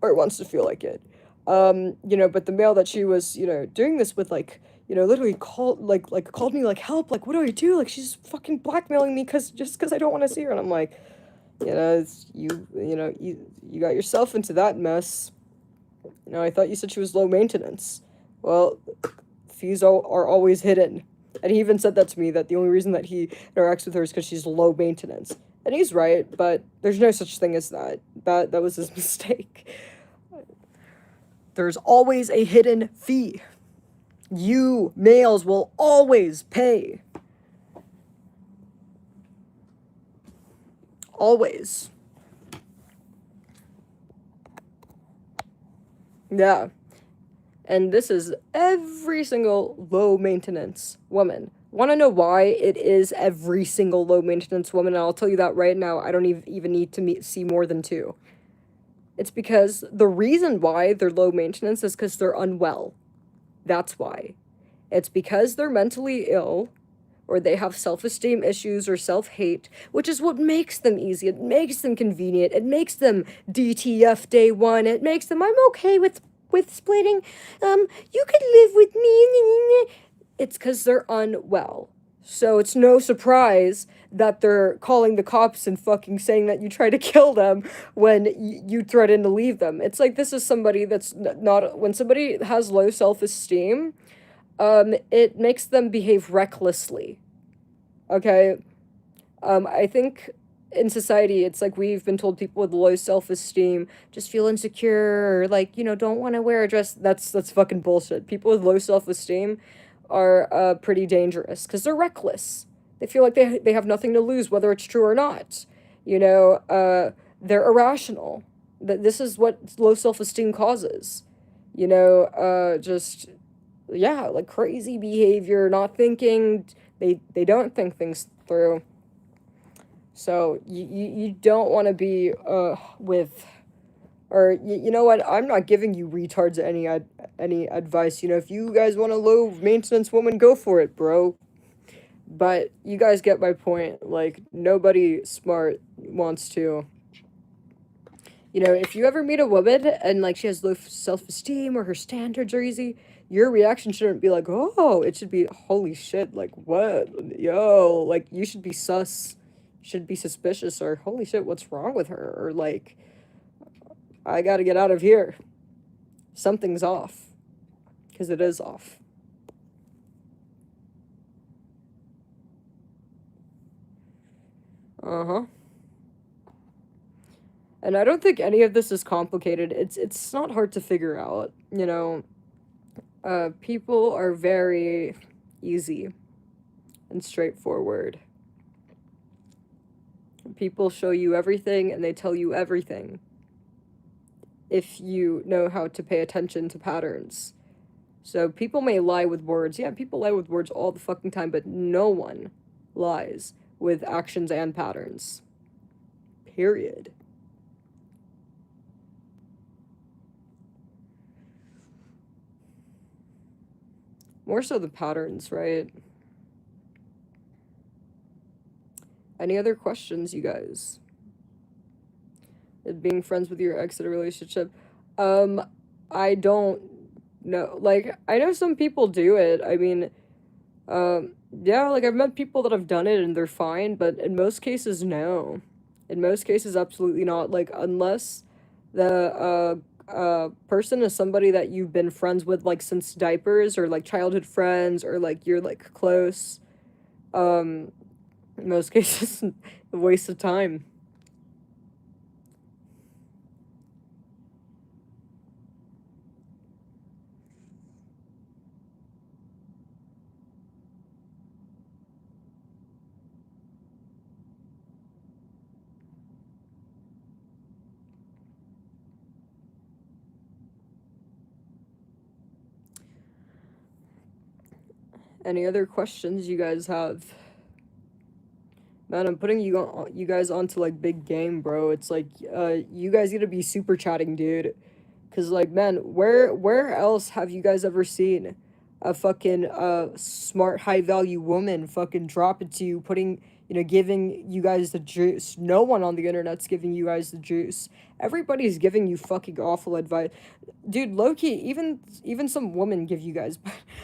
or wants to feel like it. You know, but the male that she was, you know, doing this with, like, you know, literally called me like, help, like, what do I do? Like, she's fucking blackmailing me because I don't want to see her. And I'm like, you know, you got yourself into that mess. You know, I thought you said she was low maintenance. Well, fees are always hidden. And he even said that to me, that the only reason that he interacts with her is because she's low maintenance. And he's right, but there's no such thing as that. That was his mistake. There's always a hidden fee. You males will always pay. Always. Yeah. And this is every single low maintenance woman. Want to know why it is every single low maintenance woman? And I'll tell you that right now. I don't even need to see more than two. It's because the reason why they're low maintenance is because they're unwell. That's why. It's because they're mentally ill, or they have self-esteem issues or self-hate, which is what makes them easy. It makes them convenient. It makes them DTF day one. It makes them, I'm okay with splitting. You could live with me. It's because they're unwell. So it's no surprise that they're calling the cops and fucking saying that you try to kill them when you threaten to leave them. It's like, this is somebody that's not, when somebody has low self-esteem, it makes them behave recklessly. Okay? I think in society, it's like we've been told people with low self-esteem just feel insecure, or like, you know, don't want to wear a dress. That's fucking bullshit. People with low self-esteem are pretty dangerous because they're reckless. They feel like they have nothing to lose, whether it's true or not. You know, they're irrational. This is what low self-esteem causes. You know, just, yeah, like crazy behavior, not thinking. They don't think things through. So you don't want to be with, or you know what? I'm not giving you retards any advice. You know, if you guys want a low maintenance woman, go for it, bro. But you guys get my point. Like, nobody smart wants to. You know, if you ever meet a woman and like she has low self-esteem or her standards are easy, your reaction shouldn't be like, oh, it should be, holy shit, like, what? Yo, like, you should be should be suspicious, or holy shit, what's wrong with her? Or like, I gotta get out of here. Something's off. Because it is off. Uh-huh. And I don't think any of this is complicated. It's not hard to figure out, you know. People are very easy and straightforward. People show you everything and they tell you everything if you know how to pay attention to patterns. So people may lie with words. Yeah, people lie with words all the fucking time, but no one lies with actions and patterns. Period. More so the patterns, right? Any other questions, you guys? Being friends with your ex in a relationship? I don't know. Like, I know some people do it. I mean, yeah, like, I've met people that have done it and they're fine, but in most cases, no. In most cases, absolutely not. Like, unless the, person is somebody that you've been friends with, like, since diapers, or, like, childhood friends, or, like, you're, like, close. In most cases, a waste of time. Any other questions you guys have? Man, I'm putting you guys onto, like, big game, bro. It's like, you guys need to be super chatting, dude. Cause, like, man, where else have you guys ever seen a fucking smart, high value woman fucking drop it to you, putting, you know, giving you guys the juice? No one on the internet's giving you guys the juice. Everybody's giving you fucking awful advice, dude. Low key, even some women give you guys,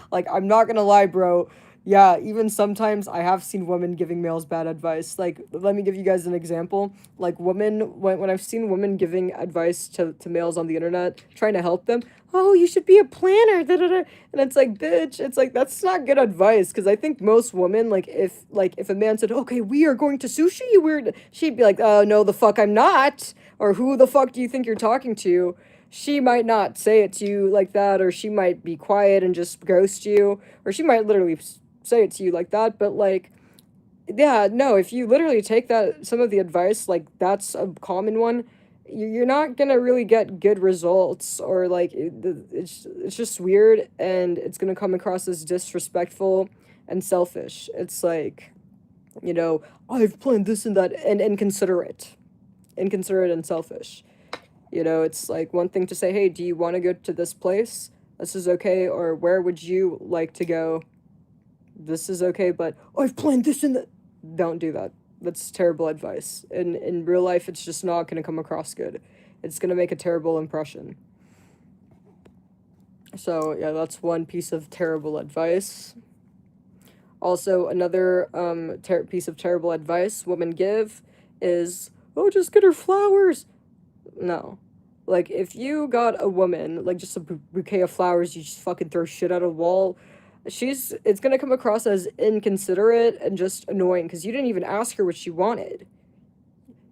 like, I'm not gonna lie, bro. Yeah, even sometimes I have seen women giving males bad advice. Like, let me give you guys an example. Like, women, when I've seen women giving advice to males on the internet, trying to help them, oh, you should be a planner, da, da, da. And it's like, bitch, it's like, that's not good advice. Because I think most women, like, if a man said, okay, we are going to sushi, she'd be like, oh, no, the fuck I'm not. Or who the fuck do you think you're talking to? She might not say it to you like that, or she might be quiet and just ghost you, or she might literally say it to you like that. But, like, yeah, no, if you literally take some of the advice, like, that's a common one, you're not gonna really get good results, or, like, it's just weird, and it's gonna come across as disrespectful and selfish. It's like, you know, I've planned this and that, and inconsiderate and selfish. You know, it's like one thing to say, hey, do you want to go to this place? This is okay. Or where would you like to go? This is okay, but I've planned this and that. Don't do that. That's terrible advice. In real life, it's just not going to come across good. It's going to make a terrible impression. So, yeah, that's one piece of terrible advice. Also, another piece of terrible advice women give is, oh, just get her flowers. No. Like, if you got a woman, like, just a bouquet of flowers, you just fucking throw shit at a wall, it's gonna come across as inconsiderate and just annoying, because you didn't even ask her what she wanted.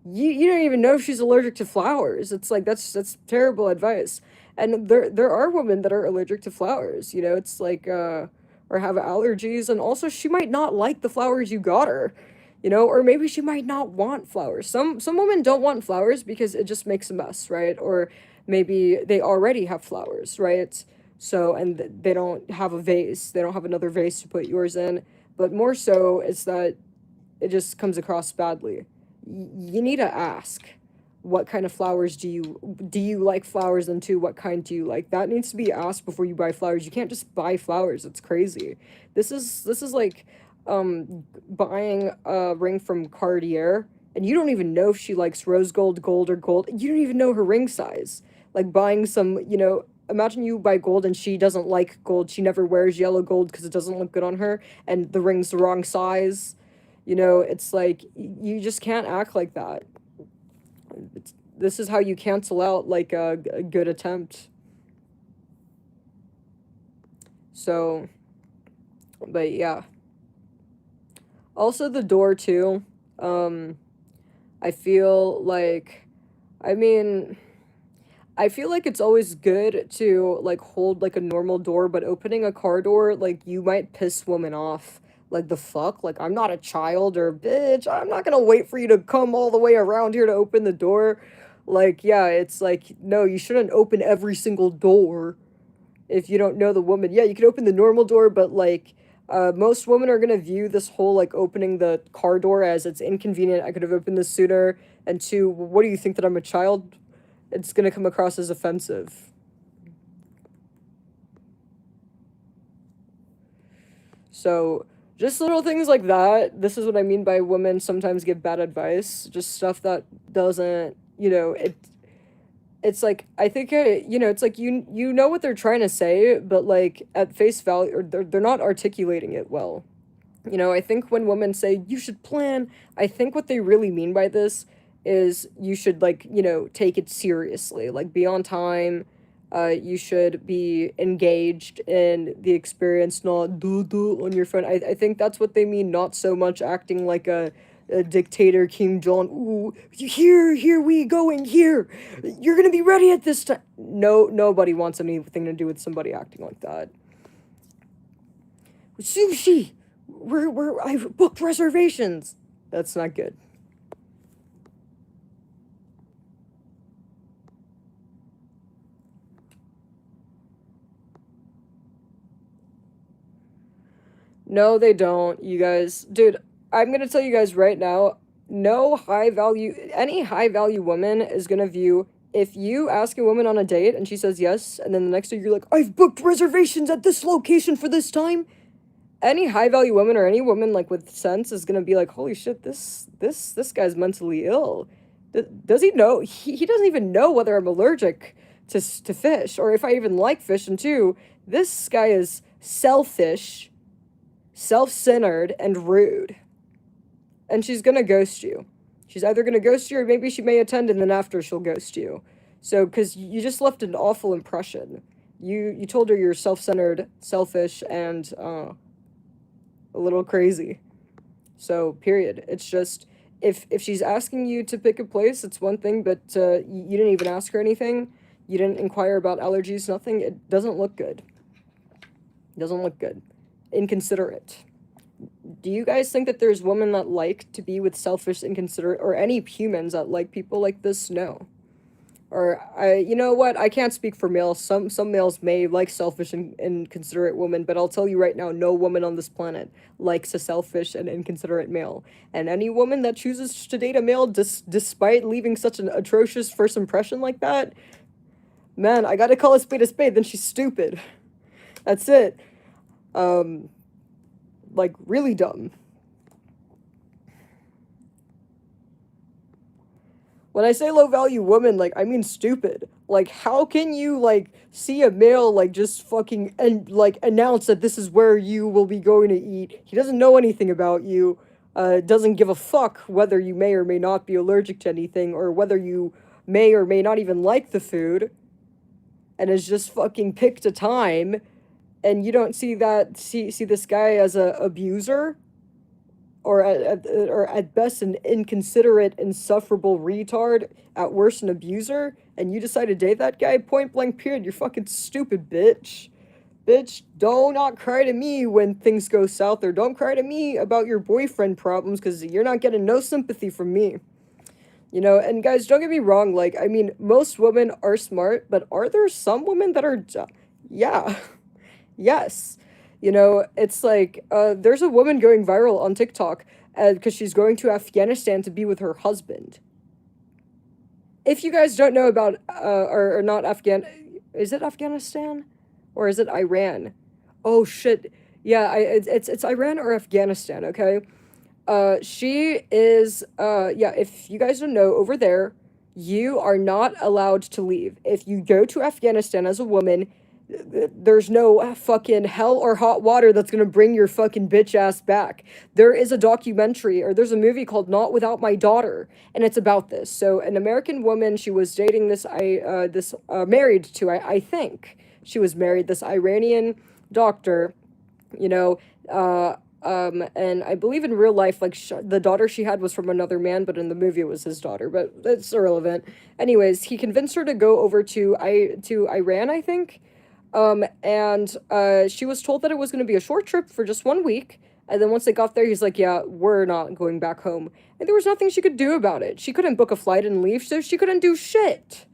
You don't even know if she's allergic to flowers. It's like, that's terrible advice. And there are women that are allergic to flowers, you know, it's like, or have allergies, and also she might not like the flowers you got her. You know, or maybe she might not want flowers. Some women don't want flowers because it just makes a mess, right? Or maybe they already have flowers, right? So, and they don't have a vase. They don't have another vase to put yours in. But more so, it's that it just comes across badly. You need to ask, what kind of flowers do you like flowers, and two, what kind do you like? That needs to be asked before you buy flowers. You can't just buy flowers. It's crazy. This is like buying a ring from Cartier, and you don't even know if she likes rose gold, gold, or gold. You don't even know her ring size. Like buying some, you know, imagine you buy gold and she doesn't like gold. She never wears yellow gold because it doesn't look good on her, and the ring's the wrong size. You know, it's like, you just can't act like that. This is how you cancel out, like, a good attempt. So, but yeah. Also, the door, too. I feel like, I mean, I feel like it's always good to, like, hold, like, a normal door, but opening a car door, like, you might piss women off. Like, the fuck? Like, I'm not a child, or, bitch, I'm not gonna wait for you to come all the way around here to open the door. Like, yeah, it's like, no, you shouldn't open every single door if you don't know the woman. Yeah, you can open the normal door, but, like, most women are gonna view this whole, like, opening the car door as, it's inconvenient, I could have opened this sooner, and two, what do you think, that I'm a child? It's gonna come across as offensive. So, just little things like that. This is what I mean by women sometimes give bad advice. Just stuff that doesn't, it's like, I think, it's like, you know what they're trying to say, but, like, at face value, or they're not articulating it well. I think when women say, you should plan, I think what they really mean by this is you should, like, take it seriously. Like, be on time. You should be engaged in the experience, not on your phone. I think that's what they mean, not so much acting like a dictator Kim Jong. Ooh, here we going here. You're gonna be ready at this time. No, nobody wants anything to do with somebody acting like that. Sushi. I've booked reservations. That's not good. No, they don't, you guys. Dude, I'm gonna tell you guys right now, any high value woman is gonna view, if you ask a woman on a date and she says yes, and then the next day you're like, I've booked reservations at this location for this time, any high value woman, or any woman, like, with sense, is gonna be like, holy shit, this guy's mentally ill. Does he know? He doesn't even know whether I'm allergic to fish, or if I even like fish, and two, this guy is selfish, self-centered, and rude. And she's gonna ghost you. She's either gonna ghost you, or maybe she may attend, and then after she'll ghost you. So, because you just left an awful impression. You told her you're self-centered, selfish, and a little crazy. So, period. It's just, if she's asking you to pick a place, it's one thing, but you didn't even ask her anything. You didn't inquire about allergies, nothing. It doesn't look good. It doesn't look good. Inconsiderate. Do you guys think that there's women that like to be with selfish, inconsiderate, or any humans that like people like this? No. Or, you know what? I can't speak for males. Some males may like selfish and inconsiderate women, but I'll tell you right now, no woman on this planet likes a selfish and inconsiderate male. And any woman that chooses to date a male despite leaving such an atrocious first impression like that, man, I gotta call a spade, then she's stupid. That's it. Like, really dumb. When I say low value woman, like, I mean stupid. Like, how can you, like, see a male, like, just fucking, and, like, announce that this is where you will be going to eat? He doesn't know anything about you, doesn't give a fuck whether you may or may not be allergic to anything, or whether you may or may not even like the food, and has just fucking picked a time, and you don't see this guy as a abuser, or at best an inconsiderate, insufferable retard, at worst an abuser, and you decide to date that guy, point blank period, you're fucking stupid, bitch. Bitch, do not cry to me when things go south, or don't cry to me about your boyfriend problems, because you're not getting no sympathy from me. And guys, don't get me wrong, like, I mean, most women are smart, but are there some women that are, yeah. Yes. It's like, there's a woman going viral on TikTok because she's going to Afghanistan to be with her husband. If you guys don't know about, or not is it Afghanistan? Or is it Iran? Oh, shit. Yeah, it's Iran or Afghanistan, okay? She is, yeah, if you guys don't know, over there, You are not allowed to leave. If you go to Afghanistan as a woman, there's no fucking hell or hot water that's gonna bring your fucking bitch ass back. There is a documentary, or there's a movie called Not Without My Daughter, and it's about this. So an American woman, she was dating married to, I think she was married, this Iranian doctor, you know, and I believe in real life, like, the daughter she had was from another man, but in the movie it was his daughter, but it's irrelevant. Anyways, he convinced her to go over to Iran, I think, and she was told that it was going to be a short trip for just 1 week, and then once they got there, he's like, yeah, we're not going back home, and there was nothing she could do about it. She couldn't book a flight and leave, so she couldn't do shit.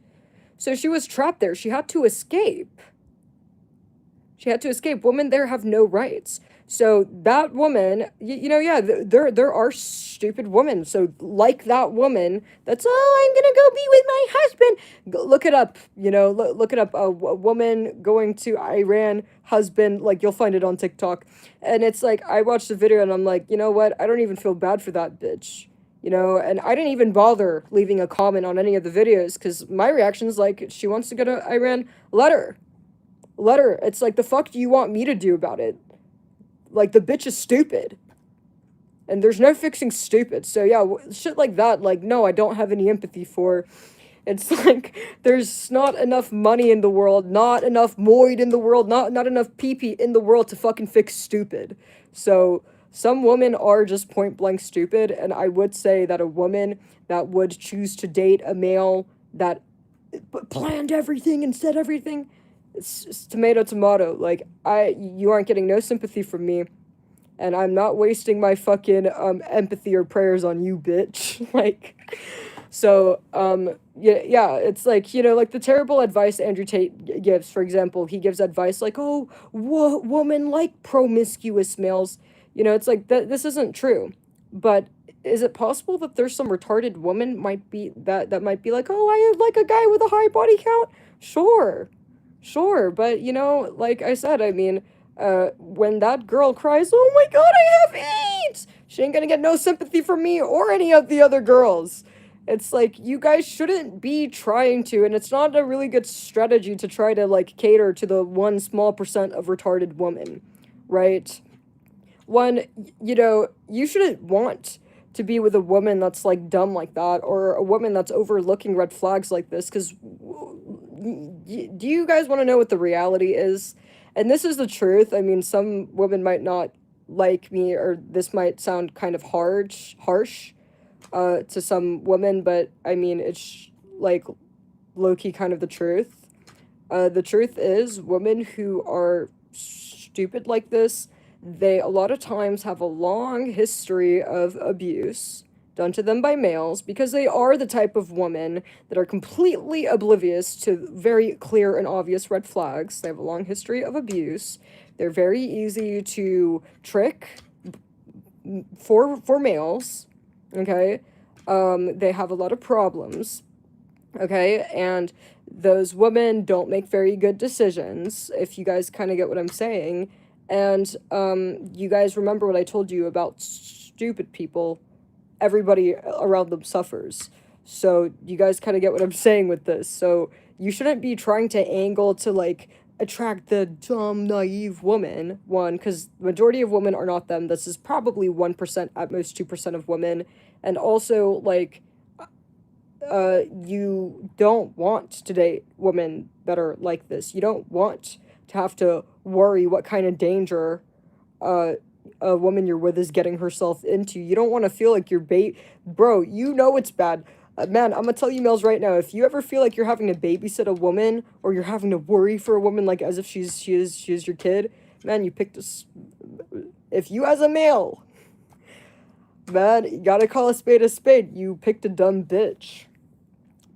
So she was trapped there. She had to escape. She had to escape. Women there have no rights. So that woman, yeah, there are stupid women. So like that woman, that's, oh, I'm gonna go be with my husband. Look it up. Look it up. A woman going to Iran, husband. Like, you'll find it on TikTok, and it's like, I watched the video and I'm like, you know what? I don't even feel bad for that bitch. And I didn't even bother leaving a comment on any of the videos because my reaction is like, she wants to go to Iran, let her. It's like, the fuck do you want me to do about it? Like, the bitch is stupid. And there's no fixing stupid. So yeah, shit like that, like, no, I don't have any empathy for. It's like, there's not enough money in the world, not enough moid in the world, not enough pee-pee in the world to fucking fix stupid. So some women are just point blank stupid, and I would say that a woman that would choose to date a male that planned everything and said everything, it's tomato. Like, you aren't getting no sympathy from me, and I'm not wasting my fucking empathy or prayers on you, bitch. Like, so yeah, it's like, like the terrible advice Andrew Tate gives. For example, he gives advice like, oh, women like promiscuous males. It's like, this isn't true. But is it possible that there's some retarded woman might be that might be like, oh, I like a guy with a high body count? Sure, but like I said, I mean, when that girl cries, oh my god, I have AIDS, she ain't gonna get no sympathy from me or any of the other girls. It's like, you guys shouldn't be trying to, and it's not a really good strategy to try to, like, cater to the 1 small percent of retarded women, right? One, you shouldn't want to be with a woman that's, like, dumb like that, or a woman that's overlooking red flags like this, because do you guys want to know what the reality is? And this is the truth. I mean, some women might not like me, or this might sound kind of harsh, to some women, but I mean, it's, like, low-key kind of the truth. The truth is, women who are stupid like this, they a lot of times have a long history of abuse done to them by males, because they are the type of women that are completely oblivious to very clear and obvious red flags. They have a long history of abuse. They're very easy to trick for males, okay? They have a lot of problems, okay? And those women don't make very good decisions, if you guys kind of get what I'm saying. And you guys remember what I told you about stupid people. Everybody around them suffers. So you guys kind of get what I'm saying with this. So you shouldn't be trying to angle to, like, attract the dumb, naive woman, one, because the majority of women are not them. This is probably 1%, at most 2% of women. And also, like, you don't want to date women that are like this. You don't want to have to worry what kind of danger a woman you're with is getting herself into. You don't want to feel like you're bro, it's bad. Man, I'm gonna tell you males right now, if you ever feel like you're having to babysit a woman, or you're having to worry for a woman, like, as if she is your kid, man, you picked if you as a male, man, you gotta call a spade, you picked a dumb bitch.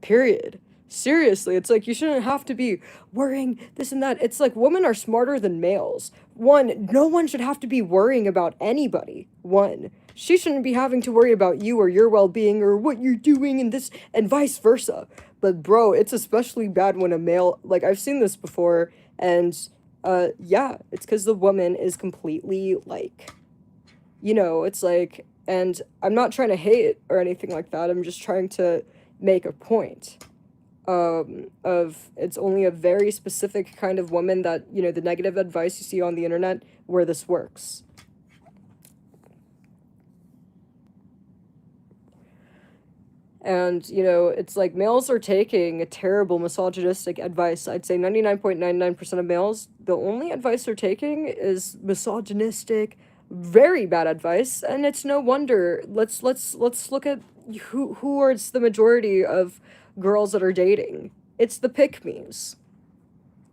Period. Seriously, it's like, you shouldn't have to be worrying this and that. It's like, women are smarter than males. One, no one should have to be worrying about anybody. One, she shouldn't be having to worry about you or your well-being or what you're doing and this, and vice versa. But bro, it's especially bad when a male, like, I've seen this before, and yeah, it's because the woman is completely, like, it's like, and I'm not trying to hate or anything like that. I'm just trying to, make a point of it's only a very specific kind of woman that, you know, the negative advice you see on the internet where this works. And, you know, it's like males are taking a terrible misogynistic advice. I'd say 99.99% of males, the only advice they're taking is misogynistic, very bad advice, and it's no wonder. Let's look at who is the majority of girls that are dating. It's the pick-me's.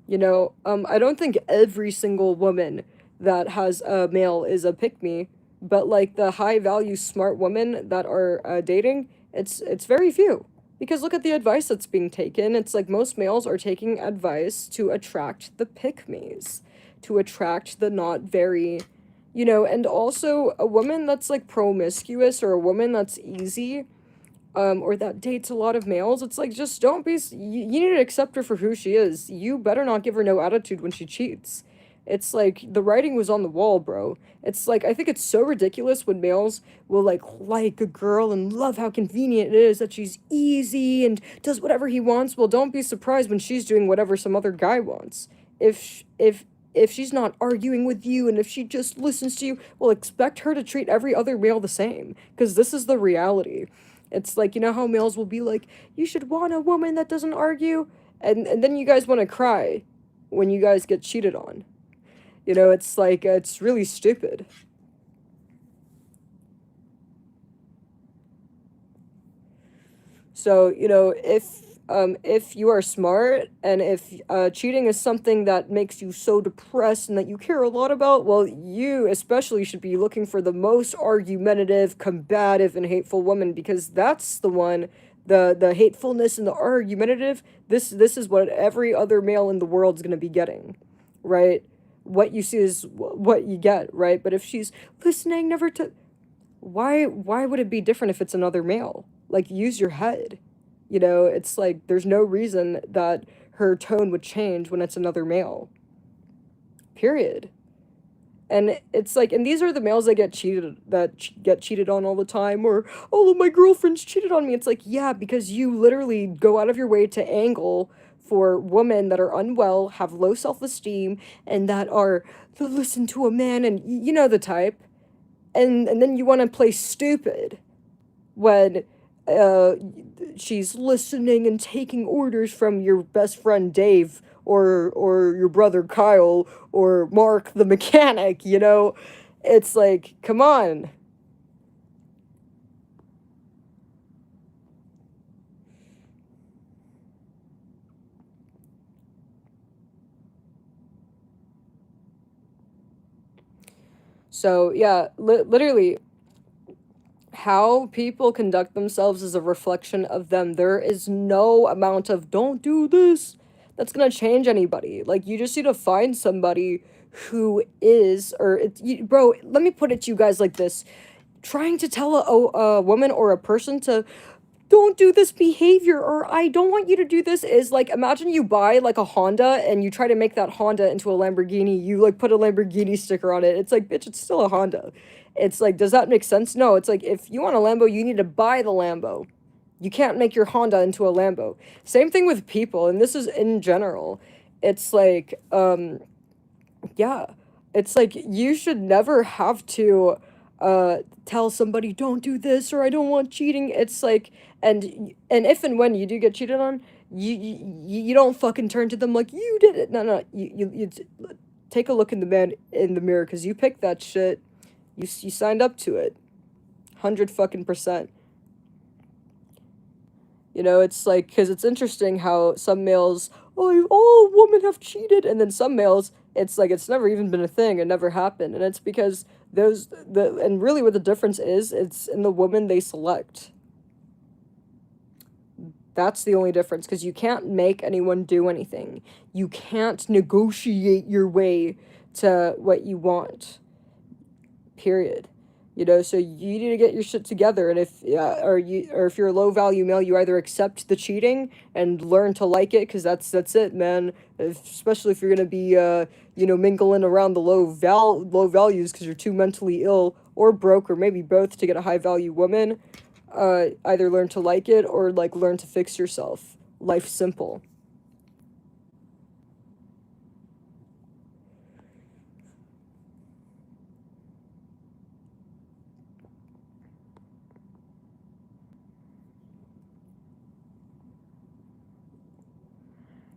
You know, I don't think every single woman that has a male is a pick-me, but like the high-value smart women that are dating, it's very few. Because look at the advice that's being taken. It's like most males are taking advice to attract the pick-me's, to attract the not very, you know, and also a woman that's like promiscuous or a woman that's easy, or that dates a lot of males. It's like, just don't be, you need to accept her for who she is. You better not give her no attitude when she cheats. It's like, the writing was on the wall, bro. It's like, I think it's so ridiculous when males will like a girl and love how convenient it is that she's easy and does whatever he wants. Well, don't be surprised when she's doing whatever some other guy wants. If she's not arguing with you and if she just listens to you, well, expect her to treat every other male the same. Because this is the reality. It's like, you know how males will be like, you should want a woman that doesn't argue? And then you guys want to cry when you guys get cheated on. You know, it's like, it's really stupid. So, you know, if you are smart and if cheating is something that makes you so depressed and that you care a lot about, well, you especially should be looking for the most argumentative, combative, and hateful woman, because that's the one, the hatefulness and the argumentative, this is what every other male in the world's going to be getting, right? What you see is what you get, right? But if she's listening, never to... Why would it be different if it's another male? Like, use your head. You know, it's like, there's no reason that her tone would change when it's another male. Period. And it's like, and these are the males that get cheated on all the time, or all of my girlfriends cheated on me. It's like, yeah, because you literally go out of your way to angle for women that are unwell, have low self-esteem, and that are to listen to a man, and you know the type. And then you want to play stupid when she's listening and taking orders from your best friend Dave, or your brother Kyle, or Mark the mechanic, you know? It's like, come on. So, yeah, literally, how people conduct themselves is a reflection of them. There is no amount of don't do this that's gonna change anybody. Like, you just need to find somebody who is, or bro, let me put it to you guys like this. Trying to tell a woman or a person to don't do this behavior, or I don't want you to do this, is like, imagine you buy like a Honda and you try to make that Honda into a Lamborghini. You like put a Lamborghini sticker on it. It's like, bitch, it's still a Honda. It's like, does that make sense? No, it's like, if you want a Lambo, you need to buy the Lambo. You can't make your Honda into a Lambo. Same thing with people, and this is in general. It's like, yeah, it's like, you should never have to tell somebody don't do this, or I don't want cheating. It's like, and if and when you do get cheated on, you don't fucking turn to them like, you did it. No, you take a look in the mirror, because you picked that shit. You signed up to it. 100%. You know, it's like, because it's interesting how some males, oh, all women have cheated, and then some males, it's like, it's never even been a thing, it never happened, and it's because and really what the difference is, it's in the woman they select. That's the only difference, because you can't make anyone do anything. You can't negotiate your way to what you want. Period. You know, so you need to get your shit together, and if if you're a low value male, you either accept the cheating and learn to like it, because that's it, man. Especially if you're gonna be mingling around the low values because you're too mentally ill or broke, or maybe both, to get a high value woman. either learn to like it or like learn to fix yourself. Life's simple.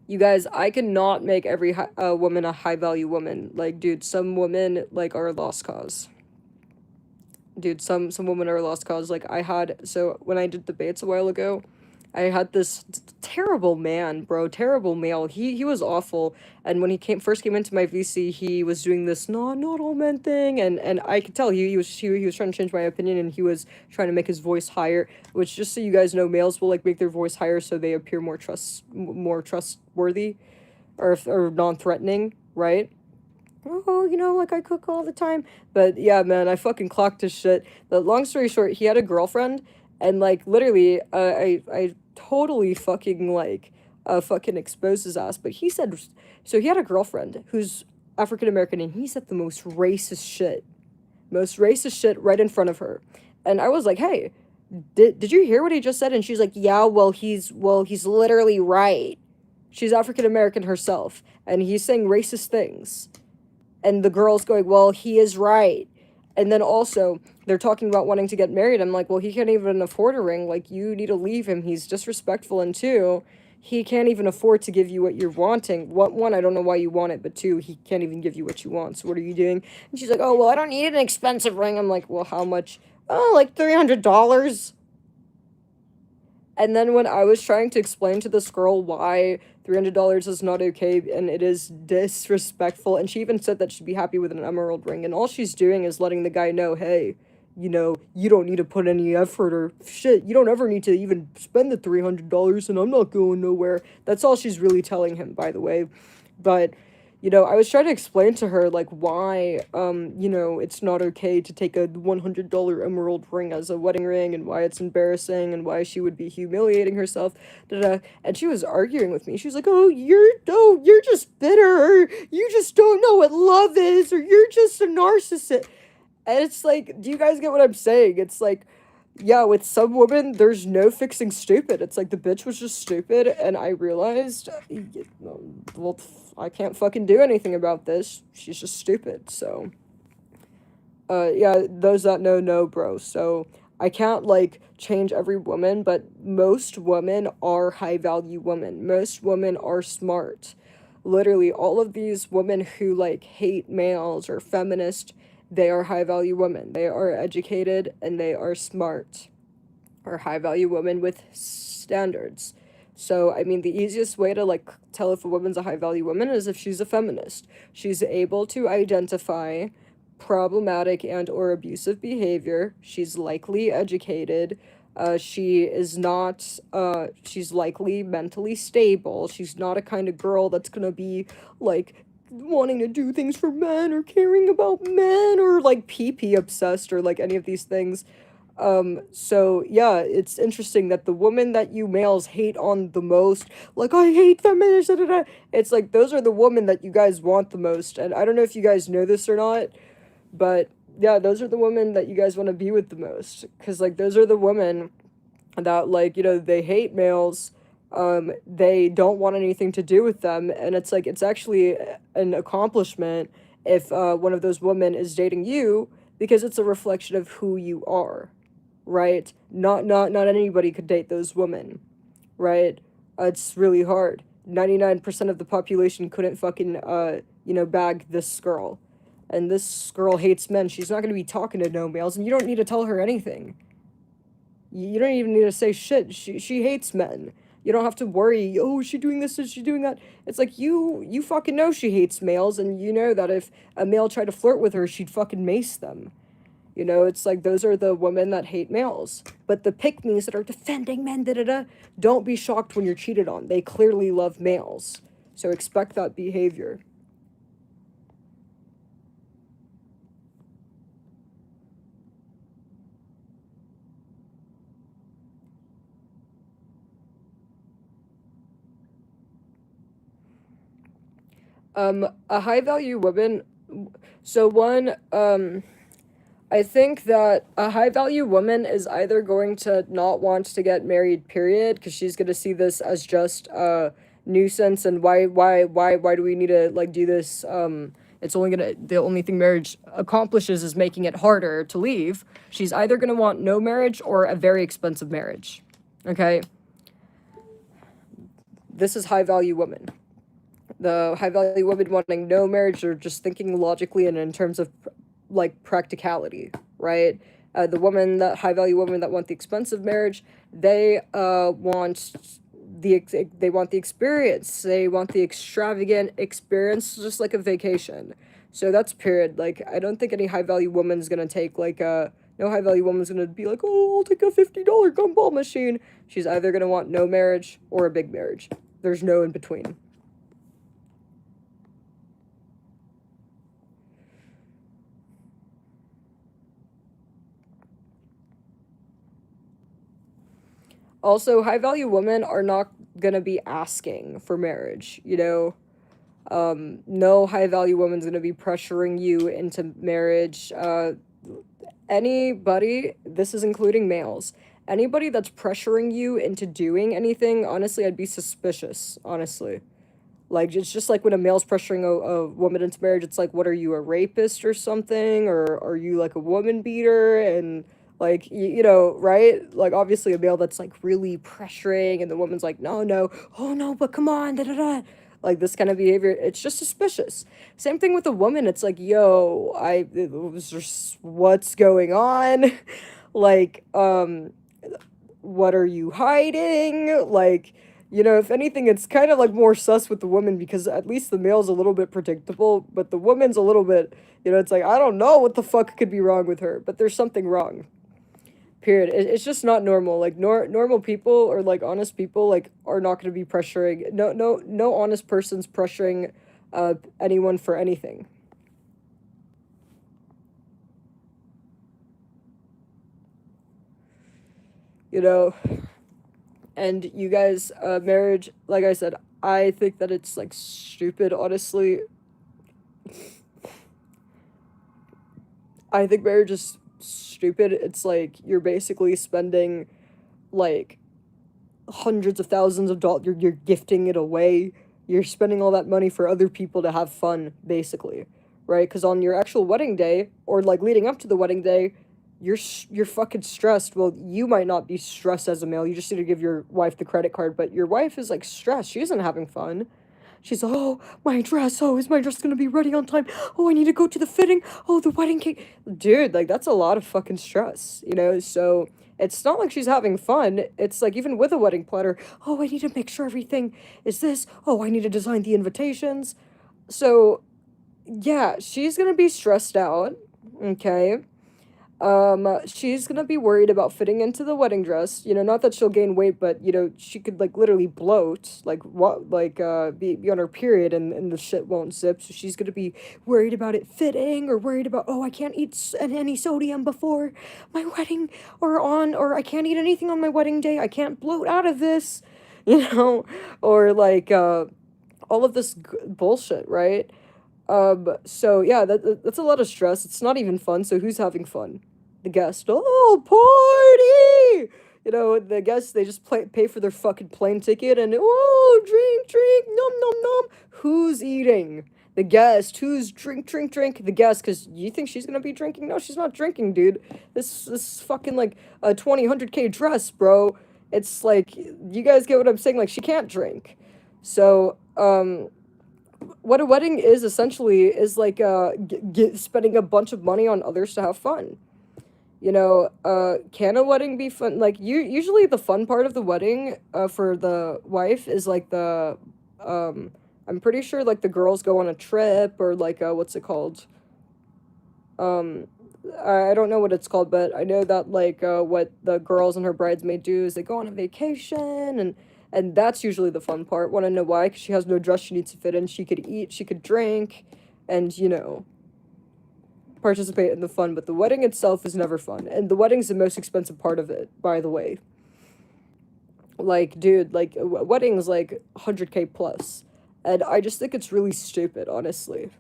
You guys, I cannot make every woman a high value woman. Like, dude, some women like are a lost cause. Dude, some women are a lost cause. Like, so when I did debates a while ago, I had this terrible man, bro, terrible male. He was awful. And when first came into my VC, he was doing this not all men thing, and I could tell he was trying to change my opinion, and he was trying to make his voice higher. Which, just so you guys know, males will like make their voice higher so they appear more trustworthy, or non-threatening, right? Oh, like I cook all the time. But yeah, man, I fucking clocked his shit. But long story short, he had a girlfriend, and like literally, I totally fucking fucking exposed his ass. But he said, so he had a girlfriend who's African American, and he said the most racist shit right in front of her. And I was like, hey, did you hear what he just said? And she's like, yeah, he's literally right. She's African American herself, and he's saying racist things. And the girl's going, well, he is right. And then also, they're talking about wanting to get married. I'm like, well, he can't even afford a ring. Like, you need to leave him. He's disrespectful. And two, he can't even afford to give you what you're wanting. One, I don't know why you want it. But two, he can't even give you what you want. So what are you doing? And she's like, oh, well, I don't need an expensive ring. I'm like, well, how much? Oh, like $300. And then when I was trying to explain to this girl why $300 is not okay and it is disrespectful, and she even said that she'd be happy with an emerald ring, and all she's doing is letting the guy know, hey, you don't need to put any effort or shit. You don't ever need to even spend the $300, and I'm not going nowhere. That's all she's really telling him, by the way. But I was trying to explain to her, like, why, it's not okay to take a $100 emerald ring as a wedding ring, and why it's embarrassing, and why she would be humiliating herself, da-da. And she was arguing with me. She's like, oh, you're just bitter, or you just don't know what love is, or you're just a narcissist. And it's like, do you guys get what I'm saying? It's like, yeah, with some women, there's no fixing stupid. It's like the bitch was just stupid, and I realized, well, I can't fucking do anything about this. She's just stupid, so. Yeah, those that know, bro. So, I can't, change every woman, but most women are high-value women. Most women are smart. Literally, all of these women who, hate males or feminist, they are high-value women. They are educated and they are smart. Are high-value women with standards. So, I mean, the easiest way to, tell if a woman's a high-value woman is if she's a feminist. She's able to identify problematic and or abusive behavior. She's likely educated. She's likely mentally stable. She's not a kind of girl that's gonna be, wanting to do things for men or caring about men or pee obsessed or any of these things. So yeah, it's interesting that the woman that you males hate on the most, I hate feminists, da, da, da. It's those are the women that you guys want the most. And I don't know if you guys know this or not, but yeah, those are the women that you guys want to be with the most. Cause those are the women that they hate males. They don't want anything to do with them, and it's actually an accomplishment if one of those women is dating you, because it's a reflection of who you are, right? Not anybody could date those women, right? It's really hard. 99% of the population couldn't fucking bag this girl, and this girl hates men. She's not gonna be talking to no males, and you don't need to tell her anything. You don't even need to say shit. She hates men. You don't have to worry, oh, is she doing this, is she doing that? It's you fucking know she hates males, and you know that if a male tried to flirt with her, she'd fucking mace them. It's those are the women that hate males. But the pick-me's that are defending men, da-da-da, don't be shocked when you're cheated on. They clearly love males. So expect that behavior. A high value woman. So one, I think that a high value woman is either going to not want to get married, period, because she's gonna see this as just a nuisance, and why do we need to like do this? It's only gonna, the only thing marriage accomplishes is making it harder to leave. She's either gonna want no marriage or a very expensive marriage. Okay? This is high value woman. The high value woman wanting no marriage, or just thinking logically and in terms of like practicality, right? The high value women that want the expensive marriage, they want they want the experience. They want the extravagant experience, just like a vacation. So that's period. Like, I don't think any high value woman's gonna take like no high value woman's gonna be like, oh, I'll take a $50 gumball machine. She's either gonna want no marriage or a big marriage. There's no in between. Also, high value women are not gonna be asking for marriage, you know? No high value woman's gonna be pressuring you into marriage. Anybody, this is including males, anybody that's pressuring you into doing anything, honestly, I'd be suspicious, honestly. Like, it's just like when a male's pressuring a woman into marriage, it's like, what are you, a rapist or something? Or are you like a woman beater? And like, you know, right? Like, obviously a male that's like really pressuring and the woman's like, no, no, oh no, but come on, da da da. Like, this kind of behavior, it's just suspicious. Same thing with a woman, it's like, yo, what's going on? Like, what are you hiding? Like, you know, if anything, it's kind of like more sus with the woman, because at least the male's a little bit predictable, but the woman's a little bit, you know, it's like, I don't know what the fuck could be wrong with her, but there's something wrong. Period. It's just not normal. Like, normal people, or like honest people, like, are not going to be pressuring. No honest person's pressuring anyone for anything. You know, and you guys, marriage, like I said, I think that it's like stupid, honestly. I think marriage is stupid. It's like you're basically spending like hundreds of thousands of dollars. You're gifting it away. You're spending all that money for other people to have fun, basically, right? Because on your actual wedding day, or like leading up to the wedding day, you're fucking stressed. Well, you might not be stressed as a male. You just need to give your wife the credit card, but your wife is like stressed. She isn't having fun. She's, oh, my dress. Oh, is my dress gonna be ready on time? Oh, I need to go to the fitting. Oh, the wedding cake. Dude, like, that's a lot of fucking stress, you know? So it's not like she's having fun. It's like, even with a wedding planner, oh, I need to make sure everything is this. Oh, I need to design the invitations. So, yeah, she's gonna be stressed out, okay? She's gonna be worried about fitting into the wedding dress. You know, not that she'll gain weight, but, you know, she could, like, literally bloat, like, what, like, be on her period, and the shit won't zip. So she's gonna be worried about it fitting, or worried about, oh, I can't eat any sodium before my wedding, or I can't eat anything on my wedding day. I can't bloat out of this, you know, or, like, all of this bullshit, right? So yeah, that's a lot of stress. It's not even fun, so who's having fun? The guest. Oh, party! You know, the guests, they just pay for their fucking plane ticket, and oh, drink, nom, nom, nom. Who's eating? The guest. Who's drink? The guest, because you think she's gonna be drinking? No, she's not drinking, dude. This fucking, like, a 100K dress, bro. It's like, you guys get what I'm saying? Like, she can't drink. So, what a wedding is essentially is like spending a bunch of money on others to have fun. You know, can a wedding be fun? Like, usually the fun part of the wedding for the wife is like I'm pretty sure like the girls go on a trip, or like what's it called? I don't know what it's called, but I know that like what the girls and her bridesmaid do is they go on a vacation, and that's usually the fun part. Want to know why? Because she has no dress she needs to fit in. She could eat, she could drink, and, you know, participate in the fun. But the wedding itself is never fun. And the wedding's the most expensive part of it, by the way. Like, dude, like, a wedding's like 100K plus. And I just think it's really stupid, honestly.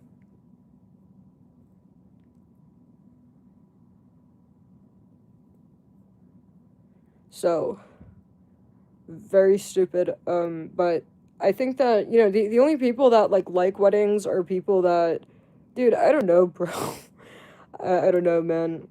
So, very stupid. But I think that, you know, the only people that, like weddings are people that, dude, I don't know, bro. I don't know, man.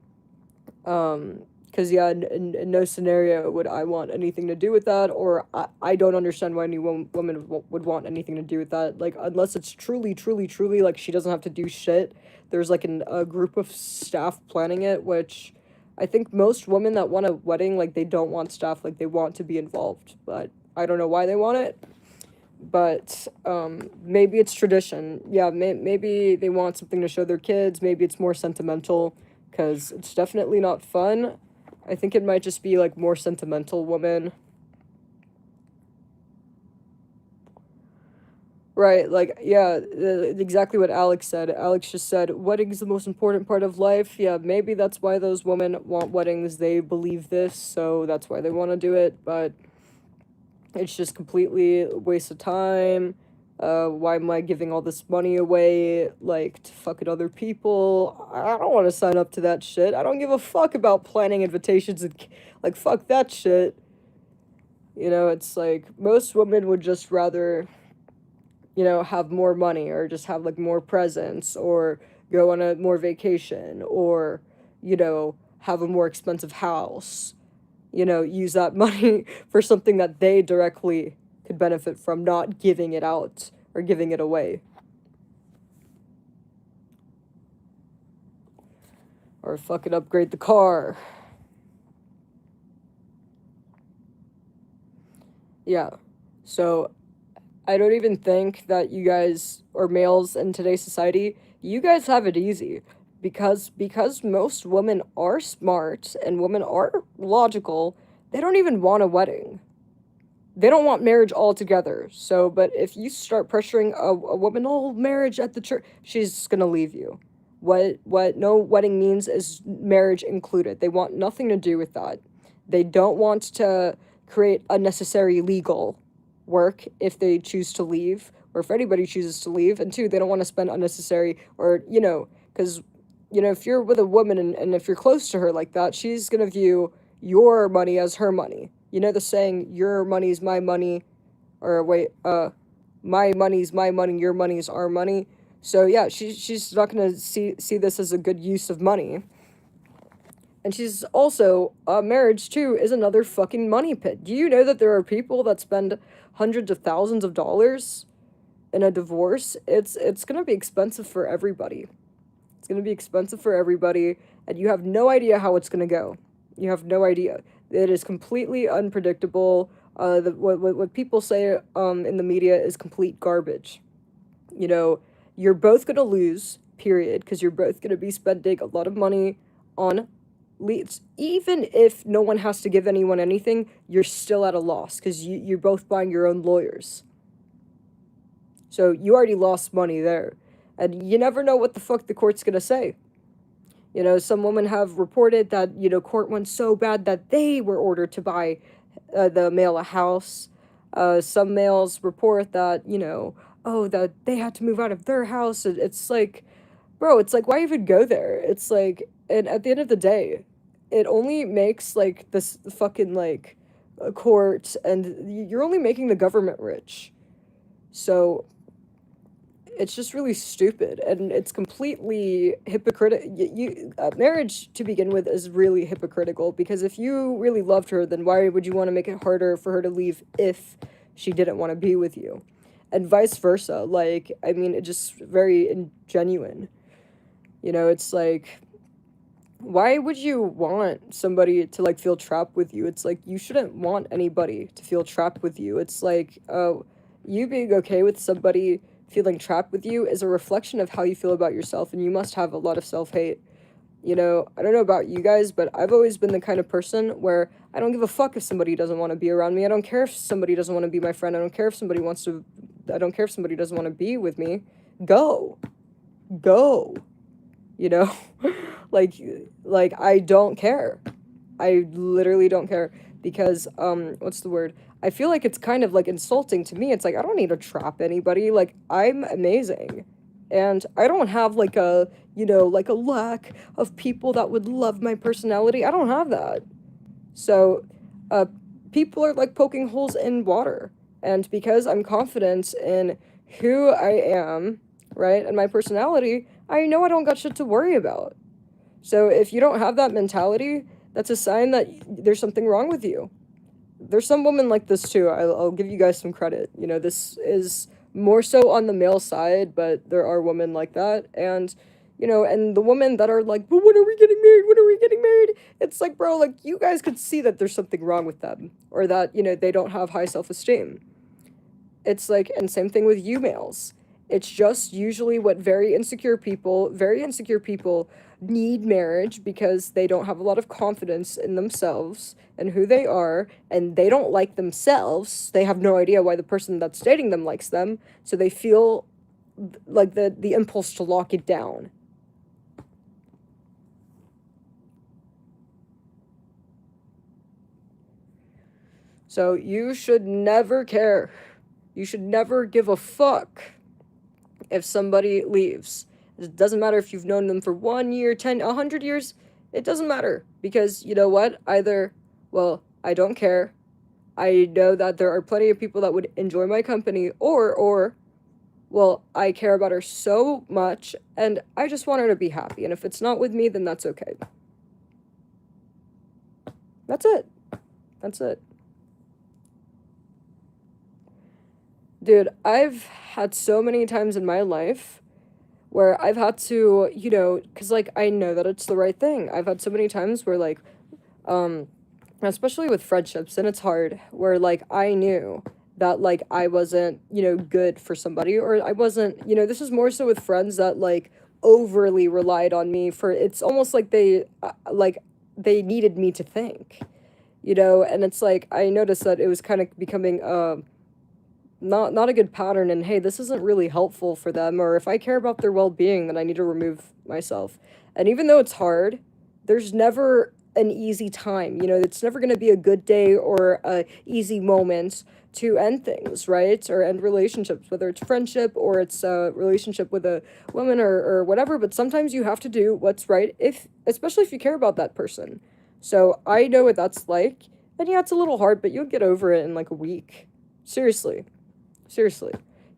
Because, yeah, in no scenario would I want anything to do with that, or I don't understand why any woman would want anything to do with that. Like, unless it's truly, truly, truly, like, she doesn't have to do shit. There's, like, a group of staff planning it, which I think most women that want a wedding, like, they don't want staff, like, they want to be involved. But I don't know why they want it. But, maybe it's tradition. Yeah, maybe they want something to show their kids. Maybe it's more sentimental, because it's definitely not fun. I think it might just be, like, more sentimental women. Right, like, yeah, exactly what Alex said. Alex just said, wedding's the most important part of life. Yeah, maybe that's why those women want weddings. They believe this, so that's why they want to do it, but it's just completely a waste of time. Why am I giving all this money away, like, to fucking other people? I don't want to sign up to that shit. I don't give a fuck about planning invitations and, like, fuck that shit. You know, it's like, most women would just rather, you know, have more money, or just have, like, more presents, or go on a more vacation, or, you know, have a more expensive house. You know, use that money for something that they directly could benefit from, not giving it out or giving it away. Or fucking upgrade the car. Yeah. So, I don't even think that you guys, or males in today's society, you guys have it easy. Because most women are smart and women are logical, they don't even want a wedding. They don't want marriage altogether. So, but if you start pressuring a woman, oh, marriage at the church, she's gonna leave you. What no wedding means is marriage included. They want nothing to do with that. They don't want to create unnecessary legal work if they choose to leave, or if anybody chooses to leave. And two, they don't want to spend unnecessary, or, you know, because, you know, if you're with a woman, and if you're close to her like that, she's gonna view your money as her money. You know the saying, your money's my money, or wait, my money's my money, your money's our money. So yeah, she's not gonna see this as a good use of money. And she's also, marriage too is another fucking money pit. Do you know that there are people that spend hundreds of thousands of dollars in a divorce? It's gonna be expensive for everybody. It's gonna be expensive for everybody, and you have no idea how it's gonna go. You have no idea. It is completely unpredictable. What people say in the media is complete garbage. You know, you're both gonna lose, period, because you're both gonna be spending a lot of money on leads. Even if no one has to give anyone anything, you're still at a loss, because you're both buying your own lawyers. So you already lost money there. And you never know what the fuck the court's gonna say. You know, some women have reported that, you know, court went so bad that they were ordered to buy the male a house. Some males report that, you know, oh, that they had to move out of their house. It's like, bro, it's like, why even go there? It's like, and at the end of the day, it only makes, like, this fucking, like, a court, and you're only making the government rich. So, it's just really stupid, and it's completely hypocritical. Marriage to begin with is really hypocritical, because if you really loved her, then why would you want to make it harder for her to leave if she didn't want to be with you? And vice versa. Like, I mean, it just very ingenuine. You know, it's like, why would you want somebody to, like, feel trapped with you? It's like, you shouldn't want anybody to feel trapped with you. It's like, you being okay with somebody feeling trapped with you is a reflection of how you feel about yourself, and you must have a lot of self-hate. You know, I don't know about you guys, but I've always been the kind of person where I don't give a fuck if somebody doesn't want to be around me. I don't care if somebody doesn't want to be my friend. I don't care if somebody doesn't want to be with me. Go. You know? like I don't care. I literally don't care, because what's the word? I feel like it's kind of, like, insulting to me. It's like, I don't need to trap anybody. Like, I'm amazing. And I don't have, like, a, you know, like, a lack of people that would love my personality. I don't have that. So, people are like poking holes in water. And because I'm confident in who I am, right, and my personality, I know I don't got shit to worry about. So if you don't have that mentality, that's a sign that there's something wrong with you. There's some women like this too. I'll give you guys some credit. You know, this is more so on the male side, but there are women like that. And, you know, and the women that are like, but when are we getting married? When are we getting married? It's like, bro, like, you guys could see that there's something wrong with them, or that, you know, they don't have high self-esteem. It's like, and same thing with you males. It's just usually what very insecure people need marriage because they don't have a lot of confidence in themselves and who they are, and they don't like themselves. They have no idea why the person that's dating them likes them, so they feel like the impulse to lock it down. So you should never care. You should never give a fuck if somebody leaves. It doesn't matter if you've known them for 1 year, 10, 100 years. It doesn't matter. Because, you know what? Either, well, I don't care. I know that there are plenty of people that would enjoy my company. Or, well, I care about her so much, and I just want her to be happy. And if it's not with me, then that's okay. That's it. That's it. Dude, I've had so many times in my life where I've had to, you know, because, like, I know that it's the right thing. I've had so many times where, like, especially with friendships, and it's hard, where, like, I knew that, like, I wasn't, you know, good for somebody, or I wasn't, you know, this is more so with friends that, like, overly relied on me for, it's almost like they needed me to think, you know, and it's like, I noticed that it was kind of becoming, not a good pattern, and hey, this isn't really helpful for them, or if I care about their well-being, then I need to remove myself. And even though it's hard, there's never an easy time, you know, it's never going to be a good day or a easy moment to end things, right, or end relationships, whether it's friendship or it's a relationship with a woman or whatever, but sometimes you have to do what's right, especially if you care about that person. So I know what that's like, and yeah, it's a little hard, but you'll get over it in like a week. Seriously.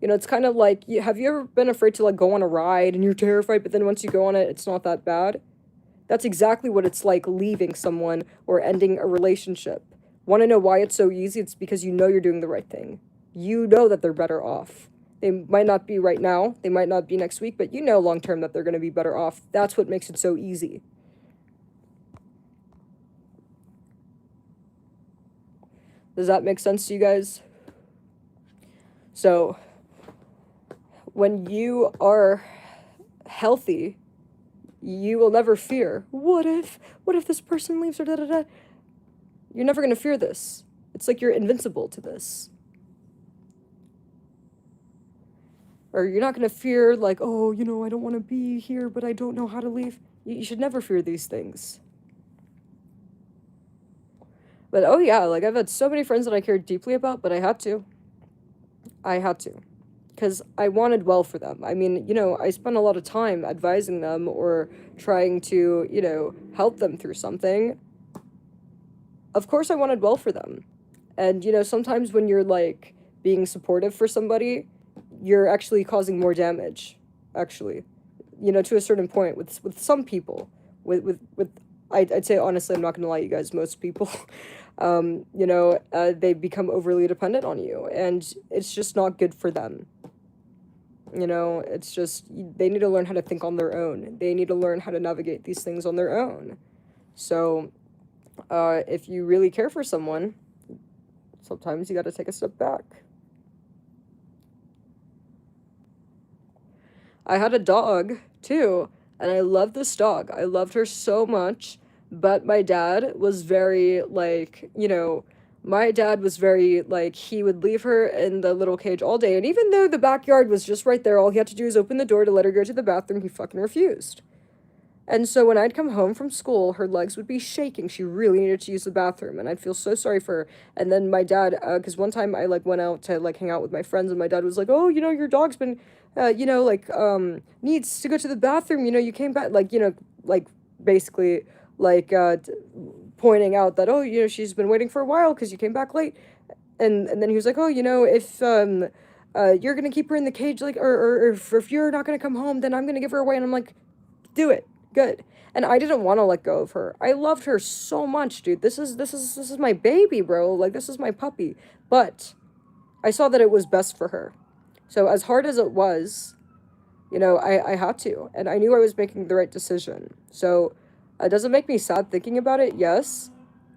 You know, it's kind of like, have you ever been afraid to, like, go on a ride and you're terrified, but then once you go on it, it's not that bad? That's exactly what it's like leaving someone or ending a relationship. Want to know why it's so easy? It's because you know you're doing the right thing. You know that they're better off. They might not be right now, they might not be next week, but you know long term that they're going to be better off. That's what makes it so easy. Does that make sense to you guys? So, when you are healthy, you will never fear, what if this person leaves, or da-da-da. You're never going to fear this. It's like you're invincible to this. Or you're not going to fear, like, oh, you know, I don't want to be here, but I don't know how to leave. You should never fear these things. But, oh yeah, like, I've had so many friends that I cared deeply about, but I had to. Because I wanted well for them. I mean, you know, I spent a lot of time advising them or trying to, you know, help them through something. Of course I wanted well for them. And, you know, sometimes when you're, like, being supportive for somebody, you're actually causing more damage, actually. You know, to a certain point, with some people. I'd say, honestly, I'm not going to lie, you guys, most people, you know, they become overly dependent on you, and it's just not good for them. You know, it's just, they need to learn how to think on their own. They need to learn how to navigate these things on their own. So, if you really care for someone, sometimes you got to take a step back. I had a dog, too, and I loved this dog. I loved her so much, but my dad was very, like, you know, my dad was very, like, he would leave her in the little cage all day, and even though the backyard was just right there, all he had to do was open the door to let her go to the bathroom, he fucking refused. And so when I'd come home from school, her legs would be shaking. She really needed to use the bathroom, and I'd feel so sorry for her. And then my dad, because one time I, like, went out to, like, hang out with my friends, and my dad was like, oh, you know, your dog's been, you know, like, needs to go to the bathroom, you know, you came back, like, you know, like, basically, like, pointing out that, oh, you know, she's been waiting for a while because you came back late. And then he was like, oh, you know, if you're gonna keep her in the cage, like, or if you're not gonna come home, then I'm gonna give her away. And I'm like, do it, good. And I didn't want to let go of her. I loved her so much, dude. This is my baby, bro. Like, this is my puppy. But I saw that it was best for her. So as hard as it was, you know, I had to, and I knew I was making the right decision. So does it make me sad thinking about it? Yes.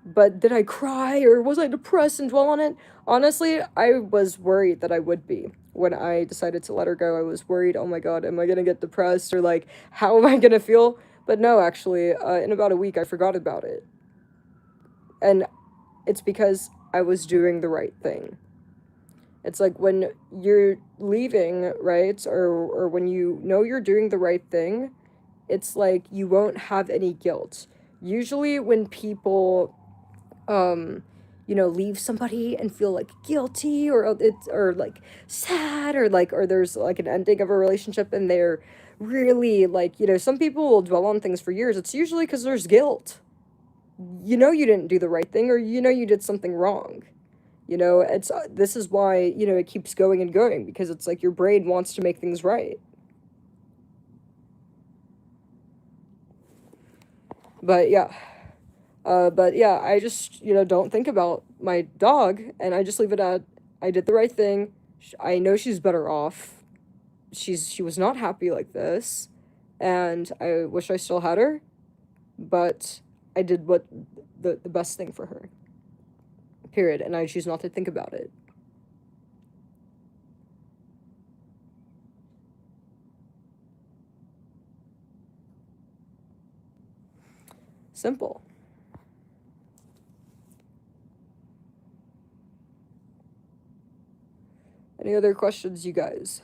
But did I cry or was I depressed and dwell on it? Honestly, I was worried that I would be. When I decided to let her go, I was worried, oh my god, am I gonna get depressed, or like, how am I gonna feel? But no, actually, in about a week, I forgot about it. And it's because I was doing the right thing. It's like when you're leaving, right? Or when you know you're doing the right thing, it's like you won't have any guilt. Usually when people you know, leave somebody and feel like guilty or like sad or there's like an ending of a relationship and they're really like, you know, some people will dwell on things for years. It's usually because there's guilt. You know you didn't do the right thing, or you know you did something wrong. You know, it's this is why, you know, it keeps going and going, because it's like your brain wants to make things right. But yeah. I just, you know, don't think about my dog, and I just leave it at, I did the right thing. I know she's better off. She was not happy like this, and I wish I still had her, but I did what the best thing for her. Period. And I choose not to think about it. Simple. Any other questions, you guys?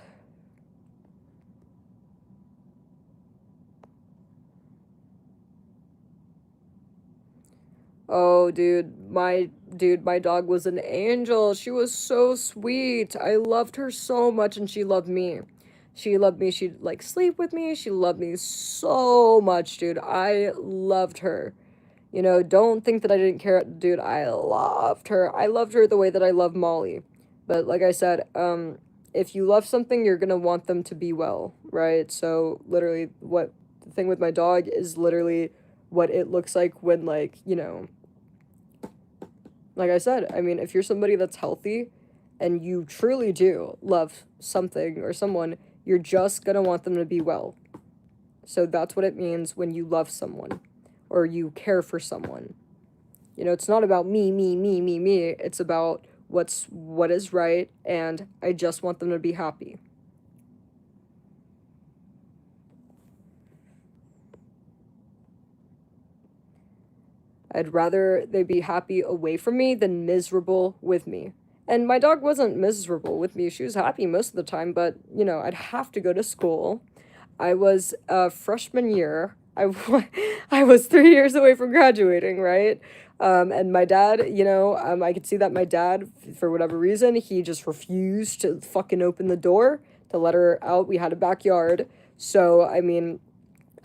Oh, my dog was an angel. She was so sweet. I loved her so much, and she loved me. She loved me. She'd like sleep with me. She loved me so much, dude. I loved her. You know, don't think that I didn't care, dude. I loved her. I loved her the way that I love Molly. But like I said, if you love something, you're gonna want them to be well, right? So literally, what the thing with my dog is literally what it looks like when, like, you know, like I said, I mean, if you're somebody that's healthy and you truly do love something or someone, you're just gonna want them to be well. So that's what it means when you love someone or you care for someone. You know, it's not about me. It's about what is right, and I just want them to be happy. I'd rather they be happy away from me than miserable with me. And my dog wasn't miserable with me. She was happy most of the time, but, you know, I'd have to go to school. I was a freshman year. I was 3 years away from graduating, right? And my dad, you know, I could see that my dad, for whatever reason, he just refused to fucking open the door to let her out. We had a backyard. So, I mean,